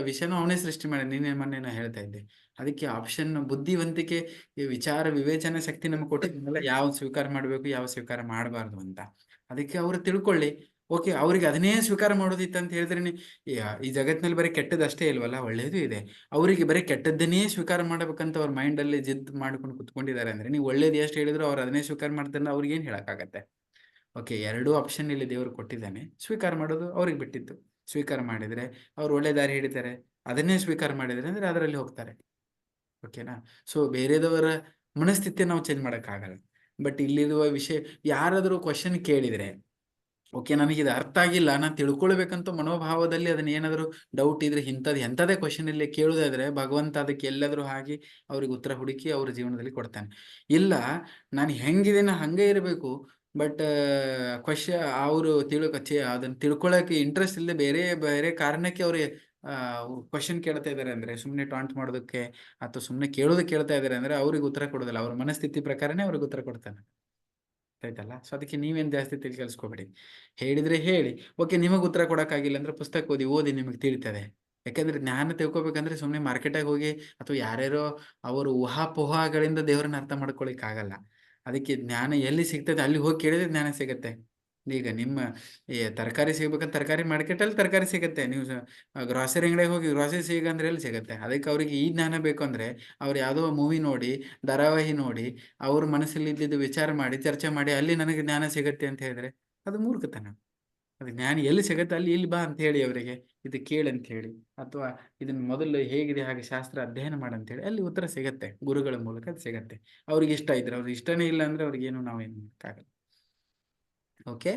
ವಿಷನೂ ಅವನೇ ಸೃಷ್ಟಿ ಮಾಡಿ, ನಿನ್ನೆ ಮೊನ್ನೆ ನಾ ಹೇಳ್ತಾ ಇದ್ದೆ. ಅದಕ್ಕೆ ಆಪ್ಷನ್, ಬುದ್ಧಿವಂತಿಕೆ, ಈ ವಿಚಾರ ವಿವೇಚನೆ ಶಕ್ತಿ ನಮ್ಗೆ ಕೊಟ್ಟಿದ್ಮೇಲೆ ಯಾವ ಸ್ವೀಕಾರ ಮಾಡ್ಬೇಕು, ಯಾವ ಸ್ವೀಕಾರ ಮಾಡಬಾರ್ದು ಅಂತ. ಅದಕ್ಕೆ ಅವರು ತಿಳ್ಕೊಳ್ಳಿ. ಓಕೆ, ಅವ್ರಿಗೆ ಅದನ್ನೇ ಸ್ವೀಕಾರ ಮಾಡೋದಿತ್ತು ಅಂತ ಹೇಳಿದ್ರೆ, ಈ ಜಗತ್ತಿನಲ್ಲಿ ಬರೀ ಕೆಟ್ಟದಷ್ಟೇ ಇಲ್ವಲ್ಲ, ಒಳ್ಳೇದು ಇದೆ. ಅವರಿಗೆ ಬರೀ ಕೆಟ್ಟದ್ದನ್ನೇ ಸ್ವೀಕಾರ ಮಾಡ್ಬೇಕಂತ ಅವ್ರ ಮೈಂಡ್ ಅಲ್ಲಿ ಜಿದ್ ಮಾಡ್ಕೊಂಡು ಕುತ್ಕೊಂಡಿದ್ದಾರೆ ಅಂದ್ರೆ, ನೀವು ಒಳ್ಳೇದು ಎಷ್ಟು ಹೇಳಿದ್ರು ಅವ್ರು ಅದನ್ನೇ ಸ್ವೀಕಾರ ಮಾಡ್ತಾರೆ, ಅವ್ರಿಗೆ ಏನ್ ಹೇಳಕ್ಕಾಗತ್ತೆ? ಓಕೆ, 2 ಆಪ್ಷನ್ ಇಲ್ಲಿ ದೇವರು ಕೊಟ್ಟಿದ್ದಾನೆ. ಸ್ವೀಕಾರ ಮಾಡೋದು ಅವ್ರಿಗೆ ಬಿಟ್ಟಿತ್ತು. ಸ್ವೀಕಾರ ಮಾಡಿದ್ರೆ ಅವ್ರು ಒಳ್ಳೆ ದಾರಿ ಹಿಡಿತಾರೆ, ಅದನ್ನೇ ಸ್ವೀಕಾರ ಮಾಡಿದ್ರೆ ಅಂದ್ರೆ ಅದರಲ್ಲಿ ಹೋಗ್ತಾರೆ. ಓಕೆನಾ? ಸೊ ಬೇರೆದವರ ಮನಸ್ಥಿತಿ ನಾವು ಚೇಂಜ್ ಮಾಡಕ್ಕಾಗಲ್ಲ. ಬಟ್ ಇಲ್ಲಿರುವ ವಿಷಯ, ಯಾರಾದರೂ ಕ್ವಶನ್ ಕೇಳಿದ್ರೆ, ಓಕೆ ನನಗೆ ಇದು ಅರ್ಥ ಆಗಿಲ್ಲ, ನಾನು ತಿಳ್ಕೊಳ್ಬೇಕಂತ ಮನೋಭಾವದಲ್ಲಿ ಅದನ್ನ ಏನಾದರೂ ಡೌಟ್ ಇದ್ರೆ, ಎಂಥದೇ ಕ್ವಶನ್ ಇಲ್ಲಿ ಕೇಳುದಾದ್ರೆ ಭಗವಂತ ಅದಕ್ಕೆ ಎಲ್ಲಾದ್ರೂ ಹಾಕಿ ಅವ್ರಿಗೆ ಉತ್ತರ ಹುಡುಕಿ ಅವ್ರ ಜೀವನದಲ್ಲಿ ಕೊಡ್ತಾನೆ. ಇಲ್ಲ, ನಾನು ಹೆಂಗಿದ್ದೇನೆ ಹಂಗೆ ಇರಬೇಕು, ಬಟ್ ಅವರು ಅದನ್ನ ತಿಳ್ಕೊಳಕ್ಕೆ ಇಂಟ್ರೆಸ್ಟ್ ಇಲ್ಲದೆ ಬೇರೆ ಬೇರೆ ಕಾರಣಕ್ಕೆ ಅವ್ರಿಗೆ ಕ್ವಶನ್ ಕೇಳ್ತಾ ಇದಾರೆ ಅಂದ್ರೆ, ಸುಮ್ಮನೆ ಟಾಂಟ್ ಮಾಡೋದಕ್ಕೆ ಅಥವಾ ಸುಮ್ಮನೆ ಕೇಳೋದಕ್ಕೆ ಕೇಳ್ತಾ ಇದಾರೆ ಅಂದ್ರೆ ಅವ್ರಿಗೆ ಉತ್ತರ ಕೊಡೋದಿಲ್ಲ. ಅವ್ರ ಮನಸ್ಥಿತಿ ಪ್ರಕಾರನೇ ಅವ್ರಿಗೆ ಉತ್ತರ ಕೊಡ್ತಾನೆ. ಆಯ್ತಲ್ಲ? ಸೊ ಅದಕ್ಕೆ ನೀವೇನು ಜಾಸ್ತಿ ತಿಳ್ಕೊಳ್ಸ್ಕೊಬೇಡಿ. ಹೇಳಿದ್ರೆ ಹೇಳಿ. ಓಕೆ, ನಿಮಗೆ ಉತ್ತರ ಕೊಡೋಕ್ಕಾಗಿಲ್ಲ ಅಂದ್ರೆ ಪುಸ್ತಕ ಓದಿ ನಿಮಗೆ ತಿಳಿತದೆ. ಯಾಕಂದ್ರೆ ಜ್ಞಾನ ತಿಳ್ಕೊಬೇಕಂದ್ರೆ ಸುಮ್ಮನೆ ಮಾರ್ಕೆಟಾಗಿ ಹೋಗಿ ಅಥವಾ ಯಾರ್ಯಾರೋ ಅವರು ಊಹಾಪೋಹಗಳಿಂದ ದೇವರನ್ನ ಅರ್ಥ ಮಾಡ್ಕೊಳಿಕ್ ಆಗಲ್ಲ. ಅದಕ್ಕೆ ಜ್ಞಾನ ಎಲ್ಲಿ ಸಿಗ್ತದೆ ಅಲ್ಲಿ ಹೋಗಿ ಕೇಳಿದ್ರೆ ಜ್ಞಾನ ಸಿಗತ್ತೆ. ಈಗ ನಿಮ್ಮ ತರಕಾರಿ ಸಿಗ್ಬೇಕಂತ ತರಕಾರಿ ಮಾರ್ಕೆಟಲ್ಲಿ ತರಕಾರಿ ಸಿಗತ್ತೆ, ನೀವು ಗ್ರಾಸರಿ ಅಂಗಡಿಗೆ ಹೋಗಿ ಗ್ರಾಸರಿ ಸಿಗಂದ್ರೆ ಎಲ್ಲಿ ಸಿಗತ್ತೆ? ಅದಕ್ಕೆ ಅವ್ರಿಗೆ ಈ ಜ್ಞಾನ ಬೇಕು ಅಂದ್ರೆ ಅವ್ರು ಯಾವುದೋ ಮೂವಿ ನೋಡಿ, ಧಾರಾವಾಹಿ ನೋಡಿ, ಅವ್ರ ಮನಸ್ಸಲ್ಲಿ ಇದ್ದಿದ್ದು ವಿಚಾರ ಮಾಡಿ, ಚರ್ಚೆ ಮಾಡಿ, ಅಲ್ಲಿ ನನಗೆ ಜ್ಞಾನ ಸಿಗತ್ತೆ ಅಂತ ಹೇಳಿದ್ರೆ ಅದು ಮೂರ್ಖತನ. ಅದು ಜ್ಞಾನ ಎಲ್ಲಿ ಸಿಗತ್ತೆ ಅಲ್ಲಿ ಇಲ್ಲಿ ಬಾ ಅಂತ ಹೇಳಿ, ಅವರಿಗೆ ಇದು ಕೇಳಂತ ಹೇಳಿ, ಅಥವಾ ಇದನ್ನ ಮೊದಲು ಹೇಗಿದೆ ಹಾಗೆ ಶಾಸ್ತ್ರ ಅಧ್ಯಯನ ಮಾಡಂತೇಳಿ ಅಲ್ಲಿ ಉತ್ತರ ಸಿಗತ್ತೆ. ಗುರುಗಳ ಮೂಲಕ ಅದು ಸಿಗತ್ತೆ. ಅವ್ರಿಗೆ ಇಷ್ಟ ಇದ್ರೆ, ಅವ್ರಿಗೆ ಇಷ್ಟನೇ ಇಲ್ಲ ಅಂದ್ರೆ ಅವ್ರಿಗೇನು ನಾವೇನು ಮಾಡೋಕ್ಕಾಗಲ್ಲ. ಓಕೆ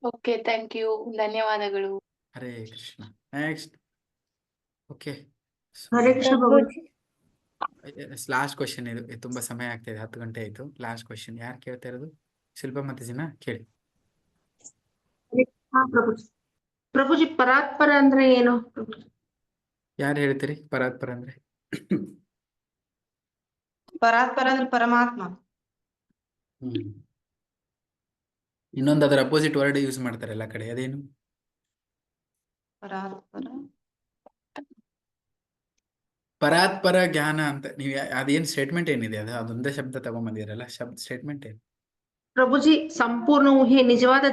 ಓಕೆ, ಥ್ಯಾಂಕ್ ಯು, ಧನ್ಯವಾದಗಳು. ಹರೇ ಕೃಷ್ಣ. ನೆಕ್ಸ್ಟ್. ಓಕೆ, ಹರೇ ಕೃಷ್ಣ ಪ್ರಭುಜಿ. ಲಾಸ್ಟ್ ಕ್ವಶನ್ ಇದು. ತುಂಬಾ ಸಮಯ ಆಗ್ತಾ ಇದೆ, 10 ಗಂಟೆ ಆಯ್ತು. ಲಾಸ್ಟ್ ಕ್ವಶನ್ ಯಾರು ಕೇಳ್ತಾ ಇರೋದು? ಶಿಲ್ಪ ಮತ್ತೆ ಜಿನ ಕೇಳಿ. ಪ್ರಭುಜಿ, ಪರಾತ್ಪರ ಅಂದ್ರೆ ಏನು? ಯಾರು ಹೇಳ್ತೀರಿ ಪರಾತ್ಪರ ಅಂದ್ರೆ? ಪರಾತ್ಪರ ಅಂದ್ರೆ ಪರಮಾತ್ಮ. ಇನ್ನೊಂದು ಅದರ ಅಪೋಸಿಟ್ ವರ್ಡ್ ಯೂಸ್ ಮಾಡ್ತಾರೆ ಎಲ್ಲ ಕಡೆ, ಅದೇನು? ಪರಾತ್ಪರ ಪರಾತ್ಪರ ಜ್ಞಾನ ಅಂತ. ನೀವು ಅದೇನ್ ಸ್ಟೇಟ್ಮೆಂಟ್ ಏನಿದೆ ಅದು ಅದೊಂದೇ ಶಬ್ದ ತಗೊಂಬಂದಿರಲ್ಲ, ಸ್ಟೇಟ್ಮೆಂಟ್ ಏನು? ಪ್ರಭುಜಿ, ಸಂಪೂರ್ಣ ಊಹೆ. ನಿಜವಾದ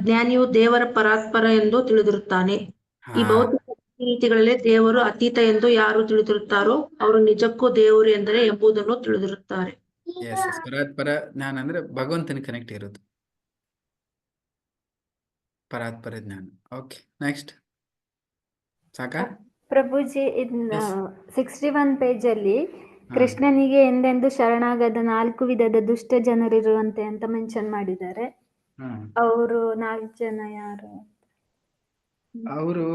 ಜ್ಞಾನಿಯು ದೇವರ ಪರಾತ್ಪರ ಎಂದು ತಿಳಿದಿರುತ್ತಾನೆ. ಈ ಹಾ ಭೌತಿಕ ರೀತಿಗಳಲ್ಲಿ ದೇವರು ಅತೀತ ಎಂದು ಯಾರು ತಿಳಿದಿರುತ್ತಾರೋ ಅವರು ನಿಜಕ್ಕೂ ದೇವರು ಎಂದರೆ ಎಂಬುದನ್ನು ತಿಳಿದಿರುತ್ತಾರೆ. ಎಸ್ ಎಸ್, ಪರಾತ್ಪರ ಜ್ಞಾನ ಅಂದ್ರೆ ಭಗವಂತನ ಕನೆಕ್ಟ್ ಇರೋದು, ಪರಾತ್ಪರ ಜ್ಞಾನ. ಓಕೆ, ನೆಕ್ಸ್ಟ್ ಸಾಕಾ? ಪ್ರಭುಜಿ, ಇದ್ನ 61 ಪೇಜಲ್ಲಿ ಹಾ ಕೃಷ್ಣನಿಗೆ ಎಂದೆಂದು ಶರಣಾಗದ 4 ವಿಧದ ದುಷ್ಟ ಜನರಿರುವಂತೆ ಅಂತ ಮೆನ್ಷನ್ ಮಾಡಿದ್ದಾರೆ. ಹಾ ಅವರು 4 ಜನ ಯಾರು? ಅವರು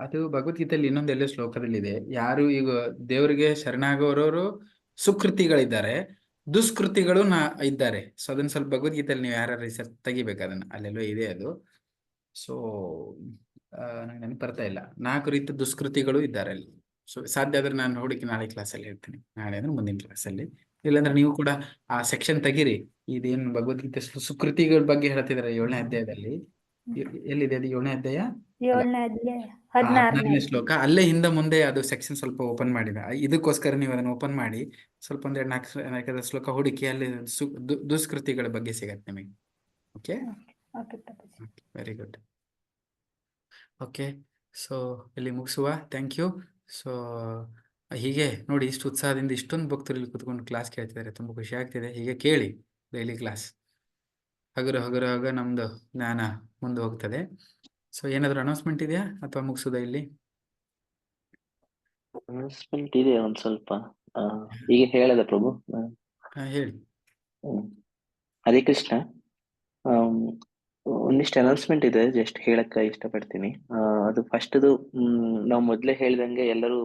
ಅದು ಭಗವದ್ಗೀತೆಯಲ್ಲಿ ಇನ್ನೊಂದೆಲ್ಲೋ ಶ್ಲೋಕದಲ್ಲಿದೆ. ಯಾರು ಈಗ ದೇವರಿಗೆ ಶರಣಾಗೋರೋರು ಸುಕೃತಿಗಳಿದ್ದಾರೆ, ದುಷ್ಕೃತಿಗಳು ಇದ್ದಾರೆ. ಸೊ ಅದನ್ನ ಸ್ವಲ್ಪ ಭಗವದ್ಗೀತೆಯಲ್ಲಿ ನೀವು ಯಾರು ರಿಸರ್ಚ್ ತೆಗಿಬೇಕು, ಅದನ್ನ ಅಲ್ಲೆಲ್ಲೋ ಇದೆ ಅದು. ಸೊ ನಂಗೆ ನೆನಪು ಬರ್ತಾ ಇಲ್ಲ. 4 ರೀತಿ ದುಷ್ಕೃತಿಗಳು ಇದ್ದಾರೆ ಅಲ್ಲಿ. ಸೊ ಸಾಧ್ಯ ಆದ್ರೆ ನಾನು ಹುಡುಕಿ ನಾಳೆ ಕ್ಲಾಸಲ್ಲಿ ಹೇಳ್ತೀನಿ, ನಾಳೆ ಅಂದ್ರೆ ಮುಂದಿನ ಕ್ಲಾಸಲ್ಲಿ. ಇಲ್ಲಾಂದ್ರೆ ನೀವು ಕೂಡ ಆ ಸೆಕ್ಷನ್ ತೆಗೀರಿ. ಇದೇನು ಭಗವದ್ಗೀತೆ ಸುಕೃತಿಗಳ ಬಗ್ಗೆ ಹೇಳ್ತಿದ್ದಾರೆ 7ನೇ ಅಧ್ಯಾಯದಲ್ಲಿ. ಎಲ್ಲಿದೆ ಅದು? 7ನೇ ಅಧ್ಯಾಯ 7ನೇ ಅಧ್ಯಾಯ 16ನೇ 16ನೇ ಶ್ಲೋಕ. ಅಲ್ಲೇ ಹಿಂದೆ ಮುಂದೆ ಅದು ಸೆಕ್ಷನ್ ಸ್ವಲ್ಪ ಓಪನ್ ಮಾಡಿದೆ. ಇದಕ್ಕೋಸ್ಕರ ನೀವು ಅದನ್ನ ಓಪನ್ ಮಾಡಿ ಸ್ವಲ್ಪ 1-2-4 ಶ್ಲೋಕ ಹುಡುಕಿ, ಅಲ್ಲಿ ದುಷ್ಕೃತಿಗಳ ಬಗ್ಗೆ ಸಿಗತ್ತೆ ನಿಮಗೆ. Okay, okay Prabhuji. Very good. Okay, so ಇಲ್ಲಿ ಮುಗಿಸುವ. Thank you. ಸೊ ಹೀಗೆ ನೋಡಿ, ಇಷ್ಟು ಉತ್ಸಾಹದಿಂದ ಇಷ್ಟೊಂದು ಭಕ್ತರು ಇಲ್ಲಿ ಕೂತ್ಕೊಂಡು ಕ್ಲಾಸ್ ಕೇಳ್ತಿದ್ದಾರೆ, ತುಂಬ ಖುಷಿ ಆಗ್ತಿದೆ. ಹೀಗೆ ಕೇಳಿ ಡೈಲಿ ಕ್ಲಾಸ್, ಹಗುರ ನಮ್ದು ಜ್ಞಾನ ಮುಂದೆ ಹೋಗ್ತದೆ. ಸೊ ಏನಾದ್ರು ಅನೌನ್ಸ್ಮೆಂಟ್ ಇದೆಯಾ ಅಥವಾ ಮುಗಿಸೋದಾ ಇಲ್ಲಿ? ಅನೌನ್ಸ್ಮೆಂಟ್ ಇದೆ ಒಂದ್ ಸ್ವಲ್ಪ. ಈಗ ಹೇಳದ ಪ್ರಭು. ಹೇಳಿ. ಹರೇ ಕೃಷ್ಣ. ಒಂದಿಷ್ಟು ಅನೌನ್ಸ್ಮೆಂಟ್ ಇದೆ, ಜಸ್ಟ್ ಹೇಳಕ್ ಇಷ್ಟಪಡ್ತೀನಿ. ಅದು ಫಸ್ಟ್ದು, ನಾವು ಮೊದ್ಲೇ ಹೇಳ್ದಂಗೆ ಎಲ್ಲರೂ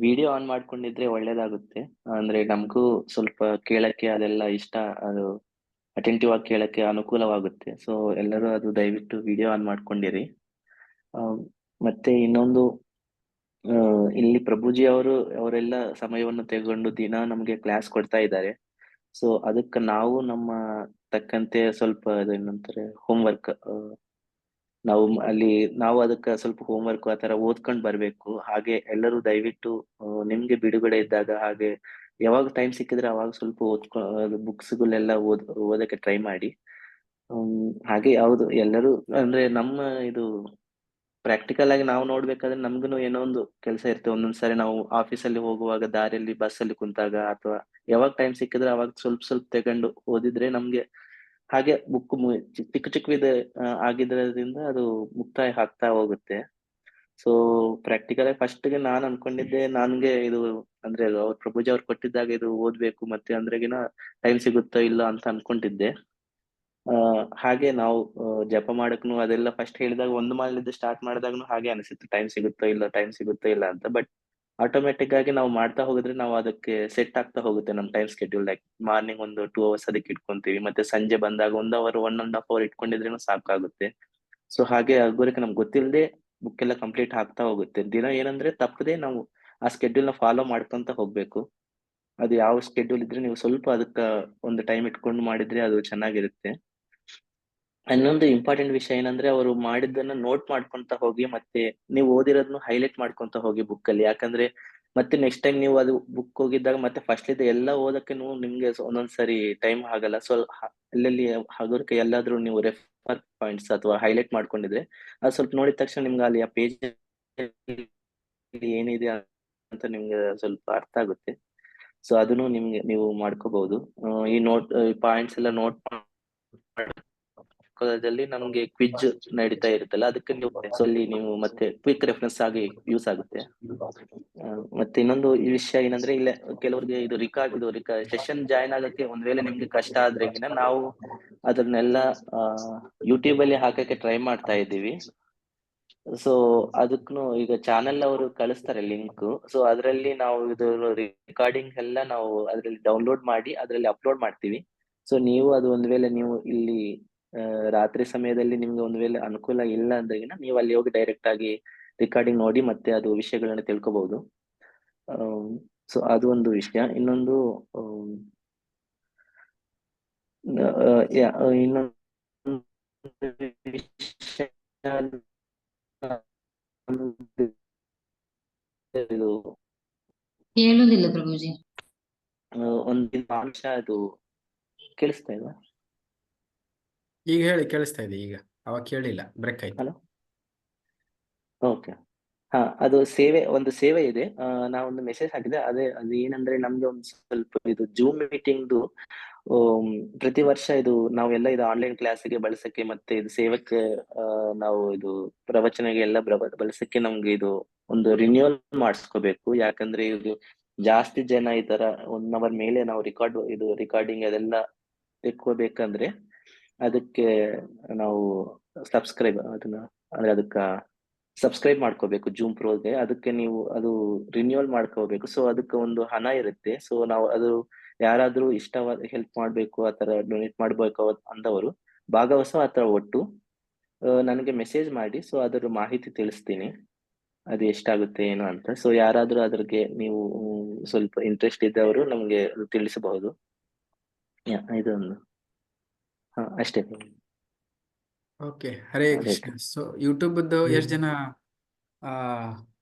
ವಿಡಿಯೋ ಆನ್ ಮಾಡ್ಕೊಂಡಿದ್ರೆ ಒಳ್ಳೇದಾಗುತ್ತೆ. ಅಂದ್ರೆ ನಮಗೂ ಸ್ವಲ್ಪ ಕೇಳಕ್ಕೆ ಅದೆಲ್ಲ ಇಷ್ಟ, ಅದು ಅಟೆಂಟಿವ್ ಆಗಿ ಕೇಳಕ್ಕೆ ಅನುಕೂಲವಾಗುತ್ತೆ. ಸೊ ಎಲ್ಲರೂ ಅದು ದಯವಿಟ್ಟು ವಿಡಿಯೋ ಆನ್ ಮಾಡ್ಕೊಂಡಿರಿ. ಮತ್ತೆ ಇನ್ನೊಂದು, ಇಲ್ಲಿ ಪ್ರಭುಜಿ ಅವರೆಲ್ಲ ಸಮಯವನ್ನು ತೆಗೆದುಕೊಂಡು ದಿನ ನಮ್ಗೆ ಕ್ಲಾಸ್ ಕೊಡ್ತಾ ಇದ್ದಾರೆ. ಸೊ ಅದಕ್ಕೆ ನಾವು ನಮ್ಮ ತಕ್ಕಂತೆ ಸ್ವಲ್ಪ ಅದೇನಂತಾರೆ ಹೋಮ್ವರ್ಕ್, ನಾವು ಅದಕ್ಕೆ ಸ್ವಲ್ಪ ಹೋಮ್ವರ್ಕ್ ಆ ತರ ಓದ್ಕೊಂಡ್ ಬರ್ಬೇಕು. ಹಾಗೆ ಎಲ್ಲರೂ ದಯವಿಟ್ಟು ನಿಮ್ಗೆ ಬಿಡುಗಡೆ ಇದ್ದಾಗ, ಹಾಗೆ ಯಾವಾಗ ಟೈಮ್ ಸಿಕ್ಕಿದ್ರೆ ಅವಾಗ ಸ್ವಲ್ಪ ಬುಕ್ಸ್ಗಳೆಲ್ಲ ಓದಕ್ಕೆ ಟ್ರೈ ಮಾಡಿ. ಹಾಗೆ ಯಾವ್ದು ಎಲ್ಲರೂ ಅಂದ್ರೆ ನಮ್ಮ ಇದು ಪ್ರಾಕ್ಟಿಕಲ್ ಆಗಿ ನಾವು ನೋಡ್ಬೇಕಾದ್ರೆ ನಮ್ಗೂ ಏನೋ ಒಂದು ಕೆಲಸ ಇರ್ತದೆ. ಒಂದೊಂದ್ಸರಿ ನಾವು ಆಫೀಸಲ್ಲಿ ಹೋಗುವಾಗ ದಾರಿಯಲ್ಲಿ ಬಸ್ಸಲ್ಲಿ ಕುಂತಾಗ ಅಥವಾ ಯಾವಾಗ ಟೈಮ್ ಸಿಕ್ಕಿದ್ರೆ ಅವಾಗ ಸ್ವಲ್ಪ ತಗೊಂಡು ಓದಿದ್ರೆ ನಮ್ಗೆ ಹಾಗೆ ಬುಕ್ ಚಿಕ್ಕ ಆಗಿದ್ರಿಂದ ಅದು ಮುಕ್ತಾಯ ಆಗ್ತಾ ಹೋಗುತ್ತೆ. ಸೊ ಪ್ರಾಕ್ಟಿಕಲ್ ಆಗಿ ಫಸ್ಟ್ಗೆ ನಾನ್ ಅನ್ಕೊಂಡಿದ್ದೆ, ನನ್ಗೆ ಇದು ಅಂದ್ರೆ ಅವ್ರ ಪ್ರಭುಜಿ ಅವ್ರು ಕೊಟ್ಟಿದ್ದಾಗ ಇದು ಓದ್ಬೇಕು ಮತ್ತೆ ಅಂದ್ರೆಗಿನ ಟೈಮ್ ಸಿಗುತ್ತೋ ಇಲ್ಲ ಅಂತ ಅನ್ಕೊಂಡಿದ್ದೆ. ಹಾಗೆ ನಾವು ಜಪ ಮಾಡಕ್ನು ಅದೆಲ್ಲ ಫಸ್ಟ್ ಹೇಳಿದಾಗ 1 ಮಾಲಿಂದ ಸ್ಟಾರ್ಟ್ ಮಾಡಿದಾಗನು ಹಾಗೆ ಅನಿಸಿತ್ತು, ಟೈಮ್ ಸಿಗುತ್ತೋ ಇಲ್ಲ ಅಂತ. ಬಟ್ ಆಟೋಮೆಟಿಕ್ ಆಗಿ ನಾವು ಮಾಡ್ತಾ ಹೋಗಿದ್ರೆ ನಾವು ಅದಕ್ಕೆ ಸೆಟ್ ಆಗ್ತಾ ಹೋಗುತ್ತೆ ನಮ್ ಟೈಮ್ ಸ್ಕೆಡ್ಯೂಲ್. ಲೈಕ್ ಮಾರ್ನಿಂಗ್ ಒಂದು 2 ಅವರ್ಸ್ ಅದಕ್ಕೆ ಇಟ್ಕೊಂತೀವಿ, ಮತ್ತೆ ಸಂಜೆ ಬಂದಾಗ 1 ಅವರ್ 1.5 ಅವರ್ ಇಟ್ಕೊಂಡಿದ್ರೇನು ಸಾಕಾಗುತ್ತೆ. ಸೊ ಹಾಗೆ ಆಗೋರಿಗೆ ನಮ್ಗೆ ಗೊತ್ತಿಲ್ಲದೆ ಬುಕ್ ಎಲ್ಲ ಕಂಪ್ಲೀಟ್ ಆಗ್ತಾ ಹೋಗುತ್ತೆ. ದಿನ ಏನಂದ್ರೆ ತಪ್ಪದೆ ನಾವು ಆ ಸ್ಕೆಡ್ಯೂಲ್ ನ ಫಾಲೋ ಮಾಡ್ಕೊಂತ ಹೋಗ್ಬೇಕು. ಅದು ಯಾವ ಸ್ಕೆಡ್ಯೂಲ್ ಇದ್ರೆ ನೀವು ಸ್ವಲ್ಪ ಅದಕ್ಕ ಒಂದು ಟೈಮ್ ಇಟ್ಕೊಂಡು ಮಾಡಿದ್ರೆ ಅದು ಚೆನ್ನಾಗಿರುತ್ತೆ. ಇನ್ನೊಂದು ಇಂಪಾರ್ಟೆಂಟ್ ವಿಷಯ ಏನಂದ್ರೆ ಅವರು ಮಾಡಿದ್ದನ್ನ ನೋಟ್ ಮಾಡ್ಕೊಂತ ಹೋಗಿ, ಮತ್ತೆ ನೀವು ಓದಿರೋದನ್ನು ಹೈಲೈಟ್ ಮಾಡ್ಕೊಂತ ಹೋಗಿ ಬುಕ್ ಅಲ್ಲಿ. ಯಾಕಂದ್ರೆ ಮತ್ತೆ ನೆಕ್ಸ್ಟ್ ಟೈಮ್ ನೀವು ಅದು ಬುಕ್ ಹೋಗಿದ್ದಾಗ ಮತ್ತೆ ಫಸ್ಟ್ ಇದೆ ಎಲ್ಲ ಓದಕ್ಕೆ ನಿಮ್ಗೆ ಒಂದೊಂದ್ಸರಿ ಟೈಮ್ ಆಗಲ್ಲ. ಸೊ ಅಲ್ಲಲ್ಲಿ ಹಗುರಕ್ಕೆ ಎಲ್ಲಾದ್ರೂ ನೀವು ರೆಫರ್ ಪಾಯಿಂಟ್ಸ್ ಅಥವಾ ಹೈಲೈಟ್ ಮಾಡ್ಕೊಂಡಿದ್ರೆ ಅದು ಸ್ವಲ್ಪ ನೋಡಿದ ತಕ್ಷಣ ನಿಮ್ಗೆ ಅಲ್ಲಿ ಆ ಪೇಜ್ ಏನಿದೆ ಅಂತ ನಿಮ್ಗೆ ಸ್ವಲ್ಪ ಅರ್ಥ ಆಗುತ್ತೆ. ಸೊ ಅದನ್ನು ನೀವು ಮಾಡ್ಕೋಬಹುದು. ಈ ಪಾಯಿಂಟ್ಸ್ ಎಲ್ಲ ನೋಟ್ ನಮ್ಗೆ ಕ್ವಿಜ್ ನಡೀತಾ ಇರುತ್ತಲ್ಲ, ಅದಕ್ಕೆ ನೀವು ಮತ್ತೆ ಕ್ವಿಕ್ ರೆಫರೆನ್ಸ್ ಆಗಿ ಯೂಸ್ ಆಗುತ್ತೆ. ಮತ್ತೆ ಇನ್ನೊಂದು ಈ ವಿಷಯ ಏನಂದ್ರೆ, ಇಲ್ಲ ಕೆಲವ್ರಿಗೆ ಇದು ಸೆಷನ್ ಜಾಯಿನ್ ಆಗಕ್ಕೆ ಒಂದ್ ವೇಳೆ ನಿಮ್ಗೆ ಕಷ್ಟ ಆದ್ರೆಗಿನ ನಾವು ಅದನ್ನೆಲ್ಲ ಯೂಟ್ಯೂಬ್ ಅಲ್ಲಿ ಹಾಕಕ್ಕೆ ಟ್ರೈ ಮಾಡ್ತಾ ಇದ್ದೀವಿ. ಸೊ ಅದಕ್ಕೂ ಈಗ ಚಾನೆಲ್ ಅವರು ಕಳಿಸ್ತಾರೆ ಲಿಂಕ್. ಸೊ ಅದರಲ್ಲಿ ನಾವು ಇದು ರೆಕಾರ್ಡಿಂಗ್ ಎಲ್ಲ ನಾವು ಅದ್ರಲ್ಲಿ ಡೌನ್ಲೋಡ್ ಮಾಡಿ ಅದ್ರಲ್ಲಿ ಅಪ್ಲೋಡ್ ಮಾಡ್ತೀವಿ. ಸೊ ನೀವು ಅದು ಒಂದ್ ವೇಳೆ ನೀವು ಇಲ್ಲಿ ರಾತ್ರಿ ಸಮಯದಲ್ಲಿ ನಿಮ್ಗೆ ಒಂದ್ ವೇಳೆ ಅನುಕೂಲ ಇಲ್ಲ ಅಂದ್ರೆಗಿನ ನೀವು ಅಲ್ಲಿ ಹೋಗಿ ಡೈರೆಕ್ಟ್ ಆಗಿ ರೆಕಾರ್ಡಿಂಗ್ ನೋಡಿ ಮತ್ತೆ ಅದು ವಿಷಯಗಳನ್ನ ತಿಳ್ಕೊಬಹುದು. ಸೊ ಅದು ಒಂದು ವಿಷಯ. ಇನ್ನೊಂದು ಇನ್ನೊಂದು ವಿಷಯ ಇದು ಕೇಳುದಿಲ್ಲ ಪ್ರಭುಜಿ. ಒಂದು ಅಂಶ ಅದು ಕೇಳಿಸ್ತಾ ಇಲ್ವಾ? ಈಗ ಹೇಳಿ, ಕೇಳಿಸ್ತಾ ಇದೆ ಈಗ. ಅವಾಗ ಕೇಳಿಲ್ಲ, ಬ್ರೇಕ್ ಆಯ್ತು. Hello, okay. ಅದು ಒಂದು ಸೇವೆ ಇದೆ. ನಾವೊಂದು ಮೆಸೇಜ್ ಹಾಕಿದೆ. ಅದು ಏನಂದ್ರೆ ನಮ್ಗೆ ಒಂದು ಸ್ವಲ್ಪ ಇದು ಜೂಮ್ ಮೀಟಿಂಗ್ದು ಪ್ರತಿ ವರ್ಷ ಇದು ನಾವೆಲ್ಲ ಇದು ಆನ್ಲೈನ್ ಕ್ಲಾಸಿಗೆ ಬಳಸಕ್ಕೆ ಮತ್ತೆ ಇದು ಸೇವಕ್ಕೆ ನಾವು ಇದು ಪ್ರವಚನಗೆ ಎಲ್ಲ ಬಳಸಕ್ಕೆ ನಮ್ಗೆ ಇದು ಒಂದು ರಿನ್ಯೂವಲ್ ಮಾಡಿಸ್ಕೋಬೇಕು. ಯಾಕಂದ್ರೆ ಇದು ಜಾಸ್ತಿ ಜನ ಈ ತರ 1 hour ಮೇಲೆ ನಾವು ರಿಕಾರ್ಡಿಂಗ್ ಅದೆಲ್ಲ ತೆಕ್ಕೋಬೇಕಂದ್ರೆ ಅದಕ್ಕೆ ನಾವು ಅದಕ್ಕೆ ಸಬ್ಸ್ಕ್ರೈಬ್ ಮಾಡ್ಕೋಬೇಕು ಜೂಮ್ ಪ್ರೋಗೆ. ಅದಕ್ಕೆ ನೀವು ಅದು ರಿನ್ಯೂವಲ್ ಮಾಡ್ಕೋಬೇಕು. ಸೊ ಅದಕ್ಕೆ ಒಂದು ಹಣ ಇರುತ್ತೆ. ಸೊ ನಾವು ಅದು ಯಾರಾದ್ರೂ ಇಷ್ಟವಾದ ಹೆಲ್ಪ್ ಮಾಡ್ಬೇಕು, ಆತರ ಡೊನೇಟ್ ಮಾಡ್ಬೇಕು ಅಂದವರು ಭಾಗವಹಿಸೋ ಆತರ ಒಟ್ಟು ನನಗೆ ಮೆಸೇಜ್ ಮಾಡಿ. ಸೊ ಅದರ ಮಾಹಿತಿ ತಿಳಿಸ್ತೀನಿ, ಅದು ಎಷ್ಟಾಗುತ್ತೆ ಏನು ಅಂತ. ಸೊ ಯಾರಾದ್ರೂ ಅದ್ರಿಗೆ ನೀವು ಸ್ವಲ್ಪ ಇಂಟ್ರೆಸ್ಟ್ ಇದ್ದವರು ನಮ್ಗೆ ತಿಳಿಸಬಹುದು. ಇದೊಂದು ಅಷ್ಟೇ. ಓಕೆ, ಹರೇ ಕೃಷ್ಣ. ಸೊ ಯೂಟ್ಯೂಬ್ದು ಎಷ್ಟು ಜನ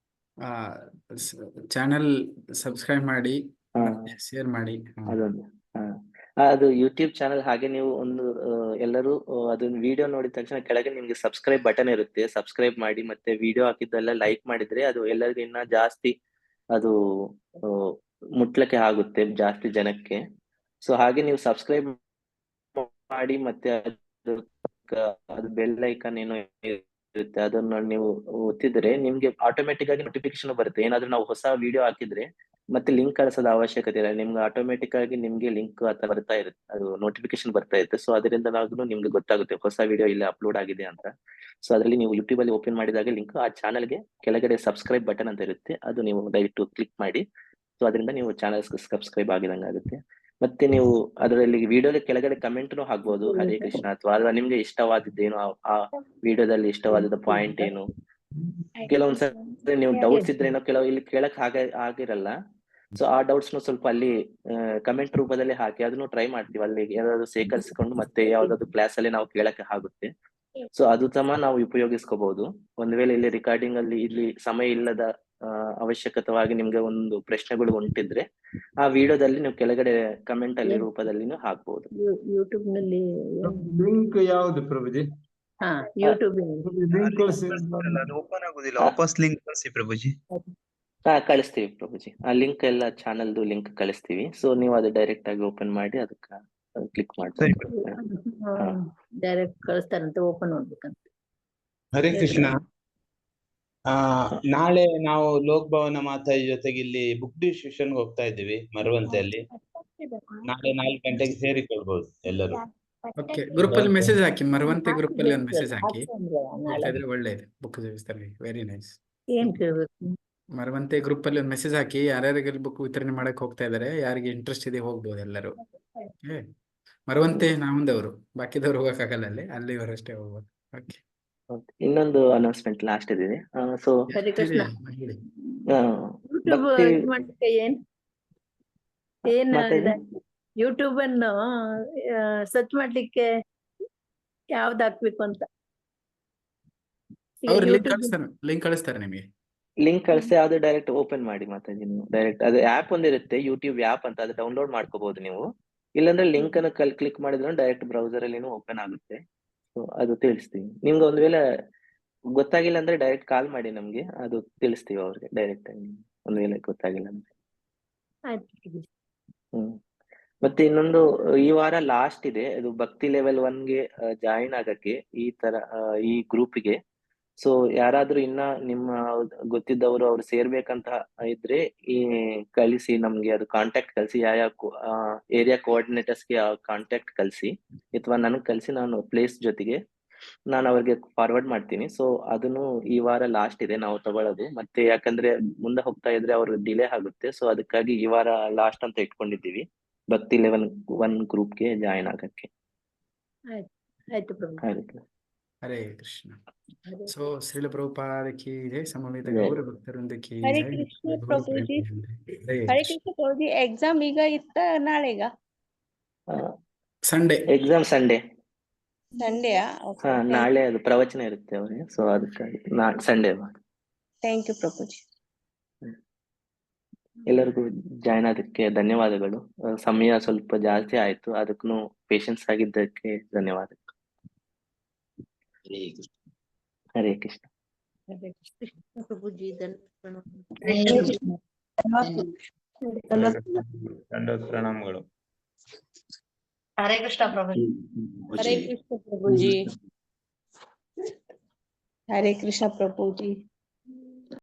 ಚಾನೆಲ್ ಸಬ್ಸ್ಕ್ರೈಬ್ ಮಾಡಿ ಶೇರ್ ಮಾಡಿ? ಅದೊಂದು ಅದು ಯೂಟ್ಯೂಬ್ ಚಾನಲ್. ಹಾಗೆ ನೀವು ಒಂದು ಎಲ್ಲರೂ ಅದನ್ನ ವಿಡಿಯೋ ನೋಡಿದ ತಕ್ಷಣ ಕೆಳಗೆ ನಿಮ್ಗೆ ಸಬ್ಸ್ಕ್ರೈಬ್ ಬಟನ್ ಇರುತ್ತೆ, ಸಬ್ಸ್ಕ್ರೈಬ್ ಮಾಡಿ. ಮತ್ತೆ ವಿಡಿಯೋ ಹಾಕಿದ್ದೆಲ್ಲ ಲೈಕ್ ಮಾಡಿದ್ರೆ ಅದು ಎಲ್ಲರಿಗೂ ಇನ್ನ ಜಾಸ್ತಿ ಅದು ಮುಟ್ಲಕ್ಕೆ ಆಗುತ್ತೆ ಜಾಸ್ತಿ ಜನಕ್ಕೆ. ಸೊ ಹಾಗೆ ನೀವು ಸಬ್ಸ್ಕ್ರೈಬ್ ಮಾಡಿ ಮತ್ತೆ ಅದು ಬೆಲ್ ಐಕಾನ್ ಏನೋ ಇರುತ್ತೆ, ಅದನ್ನ ನೀವು ಒತ್ತಿದ್ರೆ ನಿಮ್ಗೆ ಆಟೋಮೆಟಿಕ್ ಆಗಿ ನೋಟಿಫಿಕೇಶನ್ ಬರುತ್ತೆ. ಏನಾದ್ರೂ ನಾವು ಹೊಸ ವಿಡಿಯೋ ಹಾಕಿದ್ರೆ ಮತ್ತೆ ಲಿಂಕ್ ಕಳಿಸೋದ ಅವಶ್ಯಕತೆ ಇಲ್ಲ, ನಿಮ್ಗೆ ಆಟೋಮೆಟಿಕ್ ಆಗಿ ನಿಮ್ಗೆ ಲಿಂಕ್ ಬರ್ತಾ ಇರುತ್ತೆ, ಅದು ನೋಟಿಫಿಕೇಶನ್ ಬರ್ತಾ ಇರುತ್ತೆ. ಸೊ ಅದರಿಂದ ನಿಮ್ಗೆ ಗೊತ್ತಾಗುತ್ತೆ ಹೊಸ ವಿಡಿಯೋ ಇಲ್ಲಿ ಅಪ್ಲೋಡ್ ಆಗಿದೆ ಅಂತ. ಸೊ ಅದರಲ್ಲಿ ನೀವು ಯೂಟ್ಯೂಬ್ ಅಲ್ಲಿ ಓಪನ್ ಮಾಡಿದಾಗ ಲಿಂಕ್ ಆ ಚಾನಲ್ಗೆ ಕೆಳಗಡೆ ಸಬ್ಸ್ಕ್ರೈಬ್ ಬಟನ್ ಅಂತ ಇರುತ್ತೆ, ಅದು ನೀವು ದಯವಿಟ್ಟು ಕ್ಲಿಕ್ ಮಾಡಿ. ಸೊ ಅದರಿಂದ ನೀವು ಚಾನಲ್ ಸಬ್ಸ್ಕ್ರೈಬ್ ಆಗಿದಂಗೆ ಆಗುತ್ತೆ. ಮತ್ತೆ ನೀವು ಅದರಲ್ಲಿ ವಿಡಿಯೋದ ಕೆಳಗಡೆ ಕಮೆಂಟ್ನು ಹಾಕ್ಬೋದು, ಹರೇ ಕೃಷ್ಣ, ಅಥವಾ ನಿಮ್ಗೆ ಇಷ್ಟವಾದದ್ದೇನು, ಆ ವಿಡಿಯೋದಲ್ಲಿ ಇಷ್ಟವಾದ ಪಾಯಿಂಟ್ ಏನು. ಕೆಲವೊಂದ್ಸರಿ ನೀವು ಡೌಟ್ಸ್ ಇದ್ರೆ ಕೆಲವು ಇಲ್ಲಿ ಕೇಳಕ್ ಆಗಿರಲ್ಲ. ಸೊ ಆ ಡೌಟ್ಸ್ ನು ಸ್ವಲ್ಪ ಅಲ್ಲಿ ಕಮೆಂಟ್ ರೂಪದಲ್ಲಿ ಹಾಕಿ ಅದನ್ನು ಟ್ರೈ ಮಾಡ್ತೀವಿ. ಅಲ್ಲಿ ಯಾವ್ದಾದ್ರು ಸೇಕರಿಸಿಕೊಂಡು ಮತ್ತೆ ಯಾವ್ದಾದ್ರು ಕ್ಲಾಸ್ ಅಲ್ಲಿ ನಾವು ಕೇಳಕ್ಕೆ ಆಗುತ್ತೆ. ಸೊ ಅದು ಸಮ ನಾವು ಉಪಯೋಗಿಸ್ಕೋಬಹುದು. ಒಂದ್ ವೇಳೆ ಇಲ್ಲಿ ರೆಕಾರ್ಡಿಂಗ್ ಅಲ್ಲಿ ಇಲ್ಲಿ ಸಮಯ ಇಲ್ಲದ ಅವಶ್ಯಕತವಾಗಿ ನಿಮ್ಗೆ ಒಂದು ಪ್ರಶ್ನೆಗಳು ಉಂಟಿದ್ರೆ ಆ ವಿಡಿಯೋದಲ್ಲಿ ನೀವು ಕೆಳಗಡೆ ಕಮೆಂಟ್ ಅಲ್ಲಿ ರೂಪದಲ್ಲಿ ಹಾಕ್ಬಹುದು. ಯೂಟ್ಯೂಬ್ ನಲ್ಲಿ ಲಿಂಕ್ ಯಾವುದು ಪ್ರಭುಜಿ? ಯೂಟ್ಯೂಬ್ ಲಿಂಕ್ ಓಪನ್ ಆಗುದಿಲ್ಲ, ವಾಪಸ್ ಲಿಂಕ್ ಕಳಿಸಿ ಪ್ರಭುಜಿ. ಕಳಿಸ್ತೀವಿ ಪ್ರಭುಜಿ, ಆ ಲಿಂಕ್ ಎಲ್ಲ ಚಾನಲ್ದು ಲಿಂಕ್ ಕಳಿಸ್ತೀವಿ. ಸೊ ನೀವು ಅದು ಡೈರೆಕ್ಟ್ ಆಗಿ ಓಪನ್ ಮಾಡಿ ಅದಕ್ಕೆ ಕ್ಲಿಕ್ ಮಾಡಿ ಡೈರೆಕ್ಟ್ ಕಳಿಸ್ತಾರಂತೆ, ಓಪನ್ ಮಾಡ್ಬೇಕಂತ. ಹರೇ ಕೃಷ್ಣ. ನಾಳೆ ನಾವು ಲೋಕ್ ಭವನ ಮಾತಾಯಿ ಜೊತೆಗೆ ಇಲ್ಲಿ ಬುಕ್ ಡಿಸ್ಟ್ರಿಬ್ಯೂಷನ್ ಹೋಗ್ತಾ ಇದ್ದೀವಿ ಮರವಂತೆಯಲ್ಲಿ. ನಾಳೆ 4 ಗಂಟೆಗೆ ಸೇರಿಕೊಳ್ಬಹುದು ಎಲ್ಲರೂ. ಓಕೆ, ಗ್ರೂಪ್ ಅಲ್ಲಿ ಮೆಸೇಜ್ ಹಾಕಿ, ಮರವಂತೆ ಗ್ರೂಪ್ ಅಲ್ಲಿ ಒಂದು ಮೆಸೇಜ್ ಹಾಕಿ. ಒಳ್ಳೇದು ಬುಕ್ ವೆರಿ ನೈಸ್. ಏನ್ ಕೇಳ್ಬೇಕು? ಮರವಂತೆ ಗ್ರೂಪ್ ಅಲ್ಲಿ ಒಂದು ಮೆಸೇಜ್ ಹಾಕಿ, ಯಾರ್ಯಾರಿಗೆ ಬುಕ್ ವಿತರಣೆ ಮಾಡಕ್ ಹೋಗ್ತಾ ಇದಾರೆ, ಯಾರಿಗೆ ಇಂಟ್ರೆಸ್ಟ್ ಇದೆ ಹೋಗ್ಬೋದು ಎಲ್ಲರೂ. ಮರವಂತೆ ನಾಮದವರು, ಬಾಕಿದವ್ರು ಹೋಗಕ್ಕಾಗಲ್ಲ, ಅಲ್ಲಿವರಷ್ಟೇ ಹೋಗ್ಬೋದು. ಓಕೆ, ಇನ್ನೊಂದು ಅನೌನ್ಸ್ಮೆಂಟ್ ಲಾಸ್ಟ್ ಇದೆ. ಸೊ ಹರೇ ಕೃಷ್ಣ. ಯೂಟ್ಯೂಬ್ ಅನ್ನು ಸರ್ಚ್ ಮಾಡ್ಲಿಕ್ಕೆ ಯಾವ್ದು ಹಾಕ್ಬೇಕು ಅಂತ ಲಿಂಕ್ ಕಳಿಸ್ತಾರೆ ನಿಮಗೆ. ಲಿಂಕ್ ಕಳಿಸಿ ಯಾವ್ದು ಡೈರೆಕ್ಟ್ ಓಪನ್ ಮಾಡಿ ಮಾತಾಡಿ. ನೀವು ಡೈರೆಕ್ಟ್ ಅದು ಆಪ್ ಒಂದಿರುತ್ತೆ, ಯೂಟ್ಯೂಬ್ ಆಪ್ ಅಂತ, ಅದು ಡೌನ್ಲೋಡ್ ಮಾಡ್ಕೋಬಹುದು ನೀವು. ಇಲ್ಲಾಂದ್ರೆ ಲಿಂಕ್ ಅನ್ನು ಕ್ಲಿಕ್ ಮಾಡಿದ್ರೆ ಡೈರೆಕ್ಟ್ ಬ್ರೌಸರ್ ಅಲ್ಲಿ ಓಪನ್ ಆಗುತ್ತೆ. ಸೊ ಅದು ತಿಳಿಸ್ತೀವಿ ನಿಮ್ಗೆ. ಒಂದ್ ವೇಳೆ ಗೊತ್ತಾಗಿಲ್ಲ ಅಂದ್ರೆ ಡೈರೆಕ್ಟ್ ಕಾಲ್ ಮಾಡಿ ನಮ್ಗೆ, ಅದು ತಿಳಿಸ್ತೀವಿ ಅವ್ರಿಗೆ ಡೈರೆಕ್ಟ್ ಆಗಿ, ಒಂದ್ ವೇಳೆ ಗೊತ್ತಾಗಿಲ್ಲ ಅಂದ್ರೆ. ಮತ್ತೆ ಇನ್ನೊಂದು ಈ ವಾರ ಲಾಸ್ಟ್ ಇದೆ, ಅದು ಭಕ್ತಿ ಲೆವೆಲ್ 1ಗೆ ಜಾಯಿನ್ ಆಗಕ್ಕೆ ಈ ಗ್ರೂಪ್ಗೆ. ಸೊ ಯಾರಾದ್ರೂ ಇನ್ನ ನಿಮ್ಮ ಗೊತ್ತಿದ್ದವರು ಅವ್ರು ಸೇರ್ಬೇಕಂತ ಇದ್ರೆ ಕಳಿಸಿ ನಮ್ಗೆ, ಅದು ಕಾಂಟ್ಯಾಕ್ಟ್ ಕಳಿಸಿ. ಯಾವ ಏರಿಯಾ ಕೋಆರ್ಡಿನೇಟರ್ಸ್ಗೆ ಕಾಂಟ್ಯಾಕ್ಟ್ ಕಳಿಸಿ, ಅಥವಾ ನನಗೆ ಕಳಿಸಿ, ನಾನು ಪ್ಲೇಸ್ ಜೊತೆಗೆ ನಾನು ಅವ್ರಿಗೆ ಫಾರ್ವರ್ಡ್ ಮಾಡ್ತೀನಿ. ಸೊ ಅದನ್ನು ಈ ವಾರ ಲಾಸ್ಟ್ ಇದೆ ನಾವು ತಗೊಳ್ಳೋದು. ಮತ್ತೆ ಯಾಕಂದ್ರೆ ಮುಂದೆ ಹೋಗ್ತಾ ಇದ್ರೆ ಅವ್ರ ಡಿಲೇ ಆಗುತ್ತೆ. ಸೊ ಅದಕ್ಕಾಗಿ ಈ ವಾರ ಲಾಸ್ಟ್ ಅಂತ ಇಟ್ಕೊಂಡಿದ್ದೀವಿ ಭಕ್ತಿ ಲೆವೆಲ್ 1 ಗ್ರೂಪ್ಗೆ ಜಾಯಿನ್ ಆಗಕ್ಕೆ. ಹರೇ ಕೃಷ್ಣ. ಸೊ ಶ್ರೀಲ ಪ್ರಭುಪಾದ ಕಿ ಜೈ, ಸಮವೇತ ಗೌರ ಭಕ್ತರಿಂದ ಕಿ ಹರೇ ಜೈ. ಕೃಷ್ಣ ಪ್ರಭುಜಿ. ಹರೇ ಕೃಷ್ಣ ಪ್ರಭುಜಿ, ಎಕ್ಸಾಮ್ ಈಗ ಇತ್ತ ನಾಳೆಗ? Sunday exam Sunday. ಸಂಡೆಯಾ? ಹಾ, ನಾಳೆ ಅದು ಪ್ರವಚನ ಇರುತ್ತೆ ಅವ್ರಿಗೆ, ಸೊ ಅದಕ್ಕಾಗಿ ಸಂಡೇ. Thank you ಪ್ರಭುಜಿ. ಎಲ್ಲರಿಗೂ ಜಾಯ್ನ್ ಆದಕ್ಕೆ ಧನ್ಯವಾದಗಳು. ಸಮಯ ಸ್ವಲ್ಪ ಜಾಸ್ತಿ ಆಯ್ತು, ಅದಕ್ಕೂ ಪೇಷನ್ಸ್ ಆಗಿದ್ದಕ್ಕೆ ಧನ್ಯವಾದ. ಹರೇ ಕೃಷ್ಣ. ಹರೇ ಕೃಷ್ಣ. ಪ್ರಭುಜಿ ದಂಡೋತ್ ಪ್ರಣಾಮಗಳು. ಹರೇ ಕೃಷ್ಣ ಪ್ರಭುಜಿ. ಹರೇ ಕೃಷ್ಣ ಪ್ರಭುಜಿ. ಹರೇ ಕೃಷ್ಣ ಪ್ರಭುಜಿ.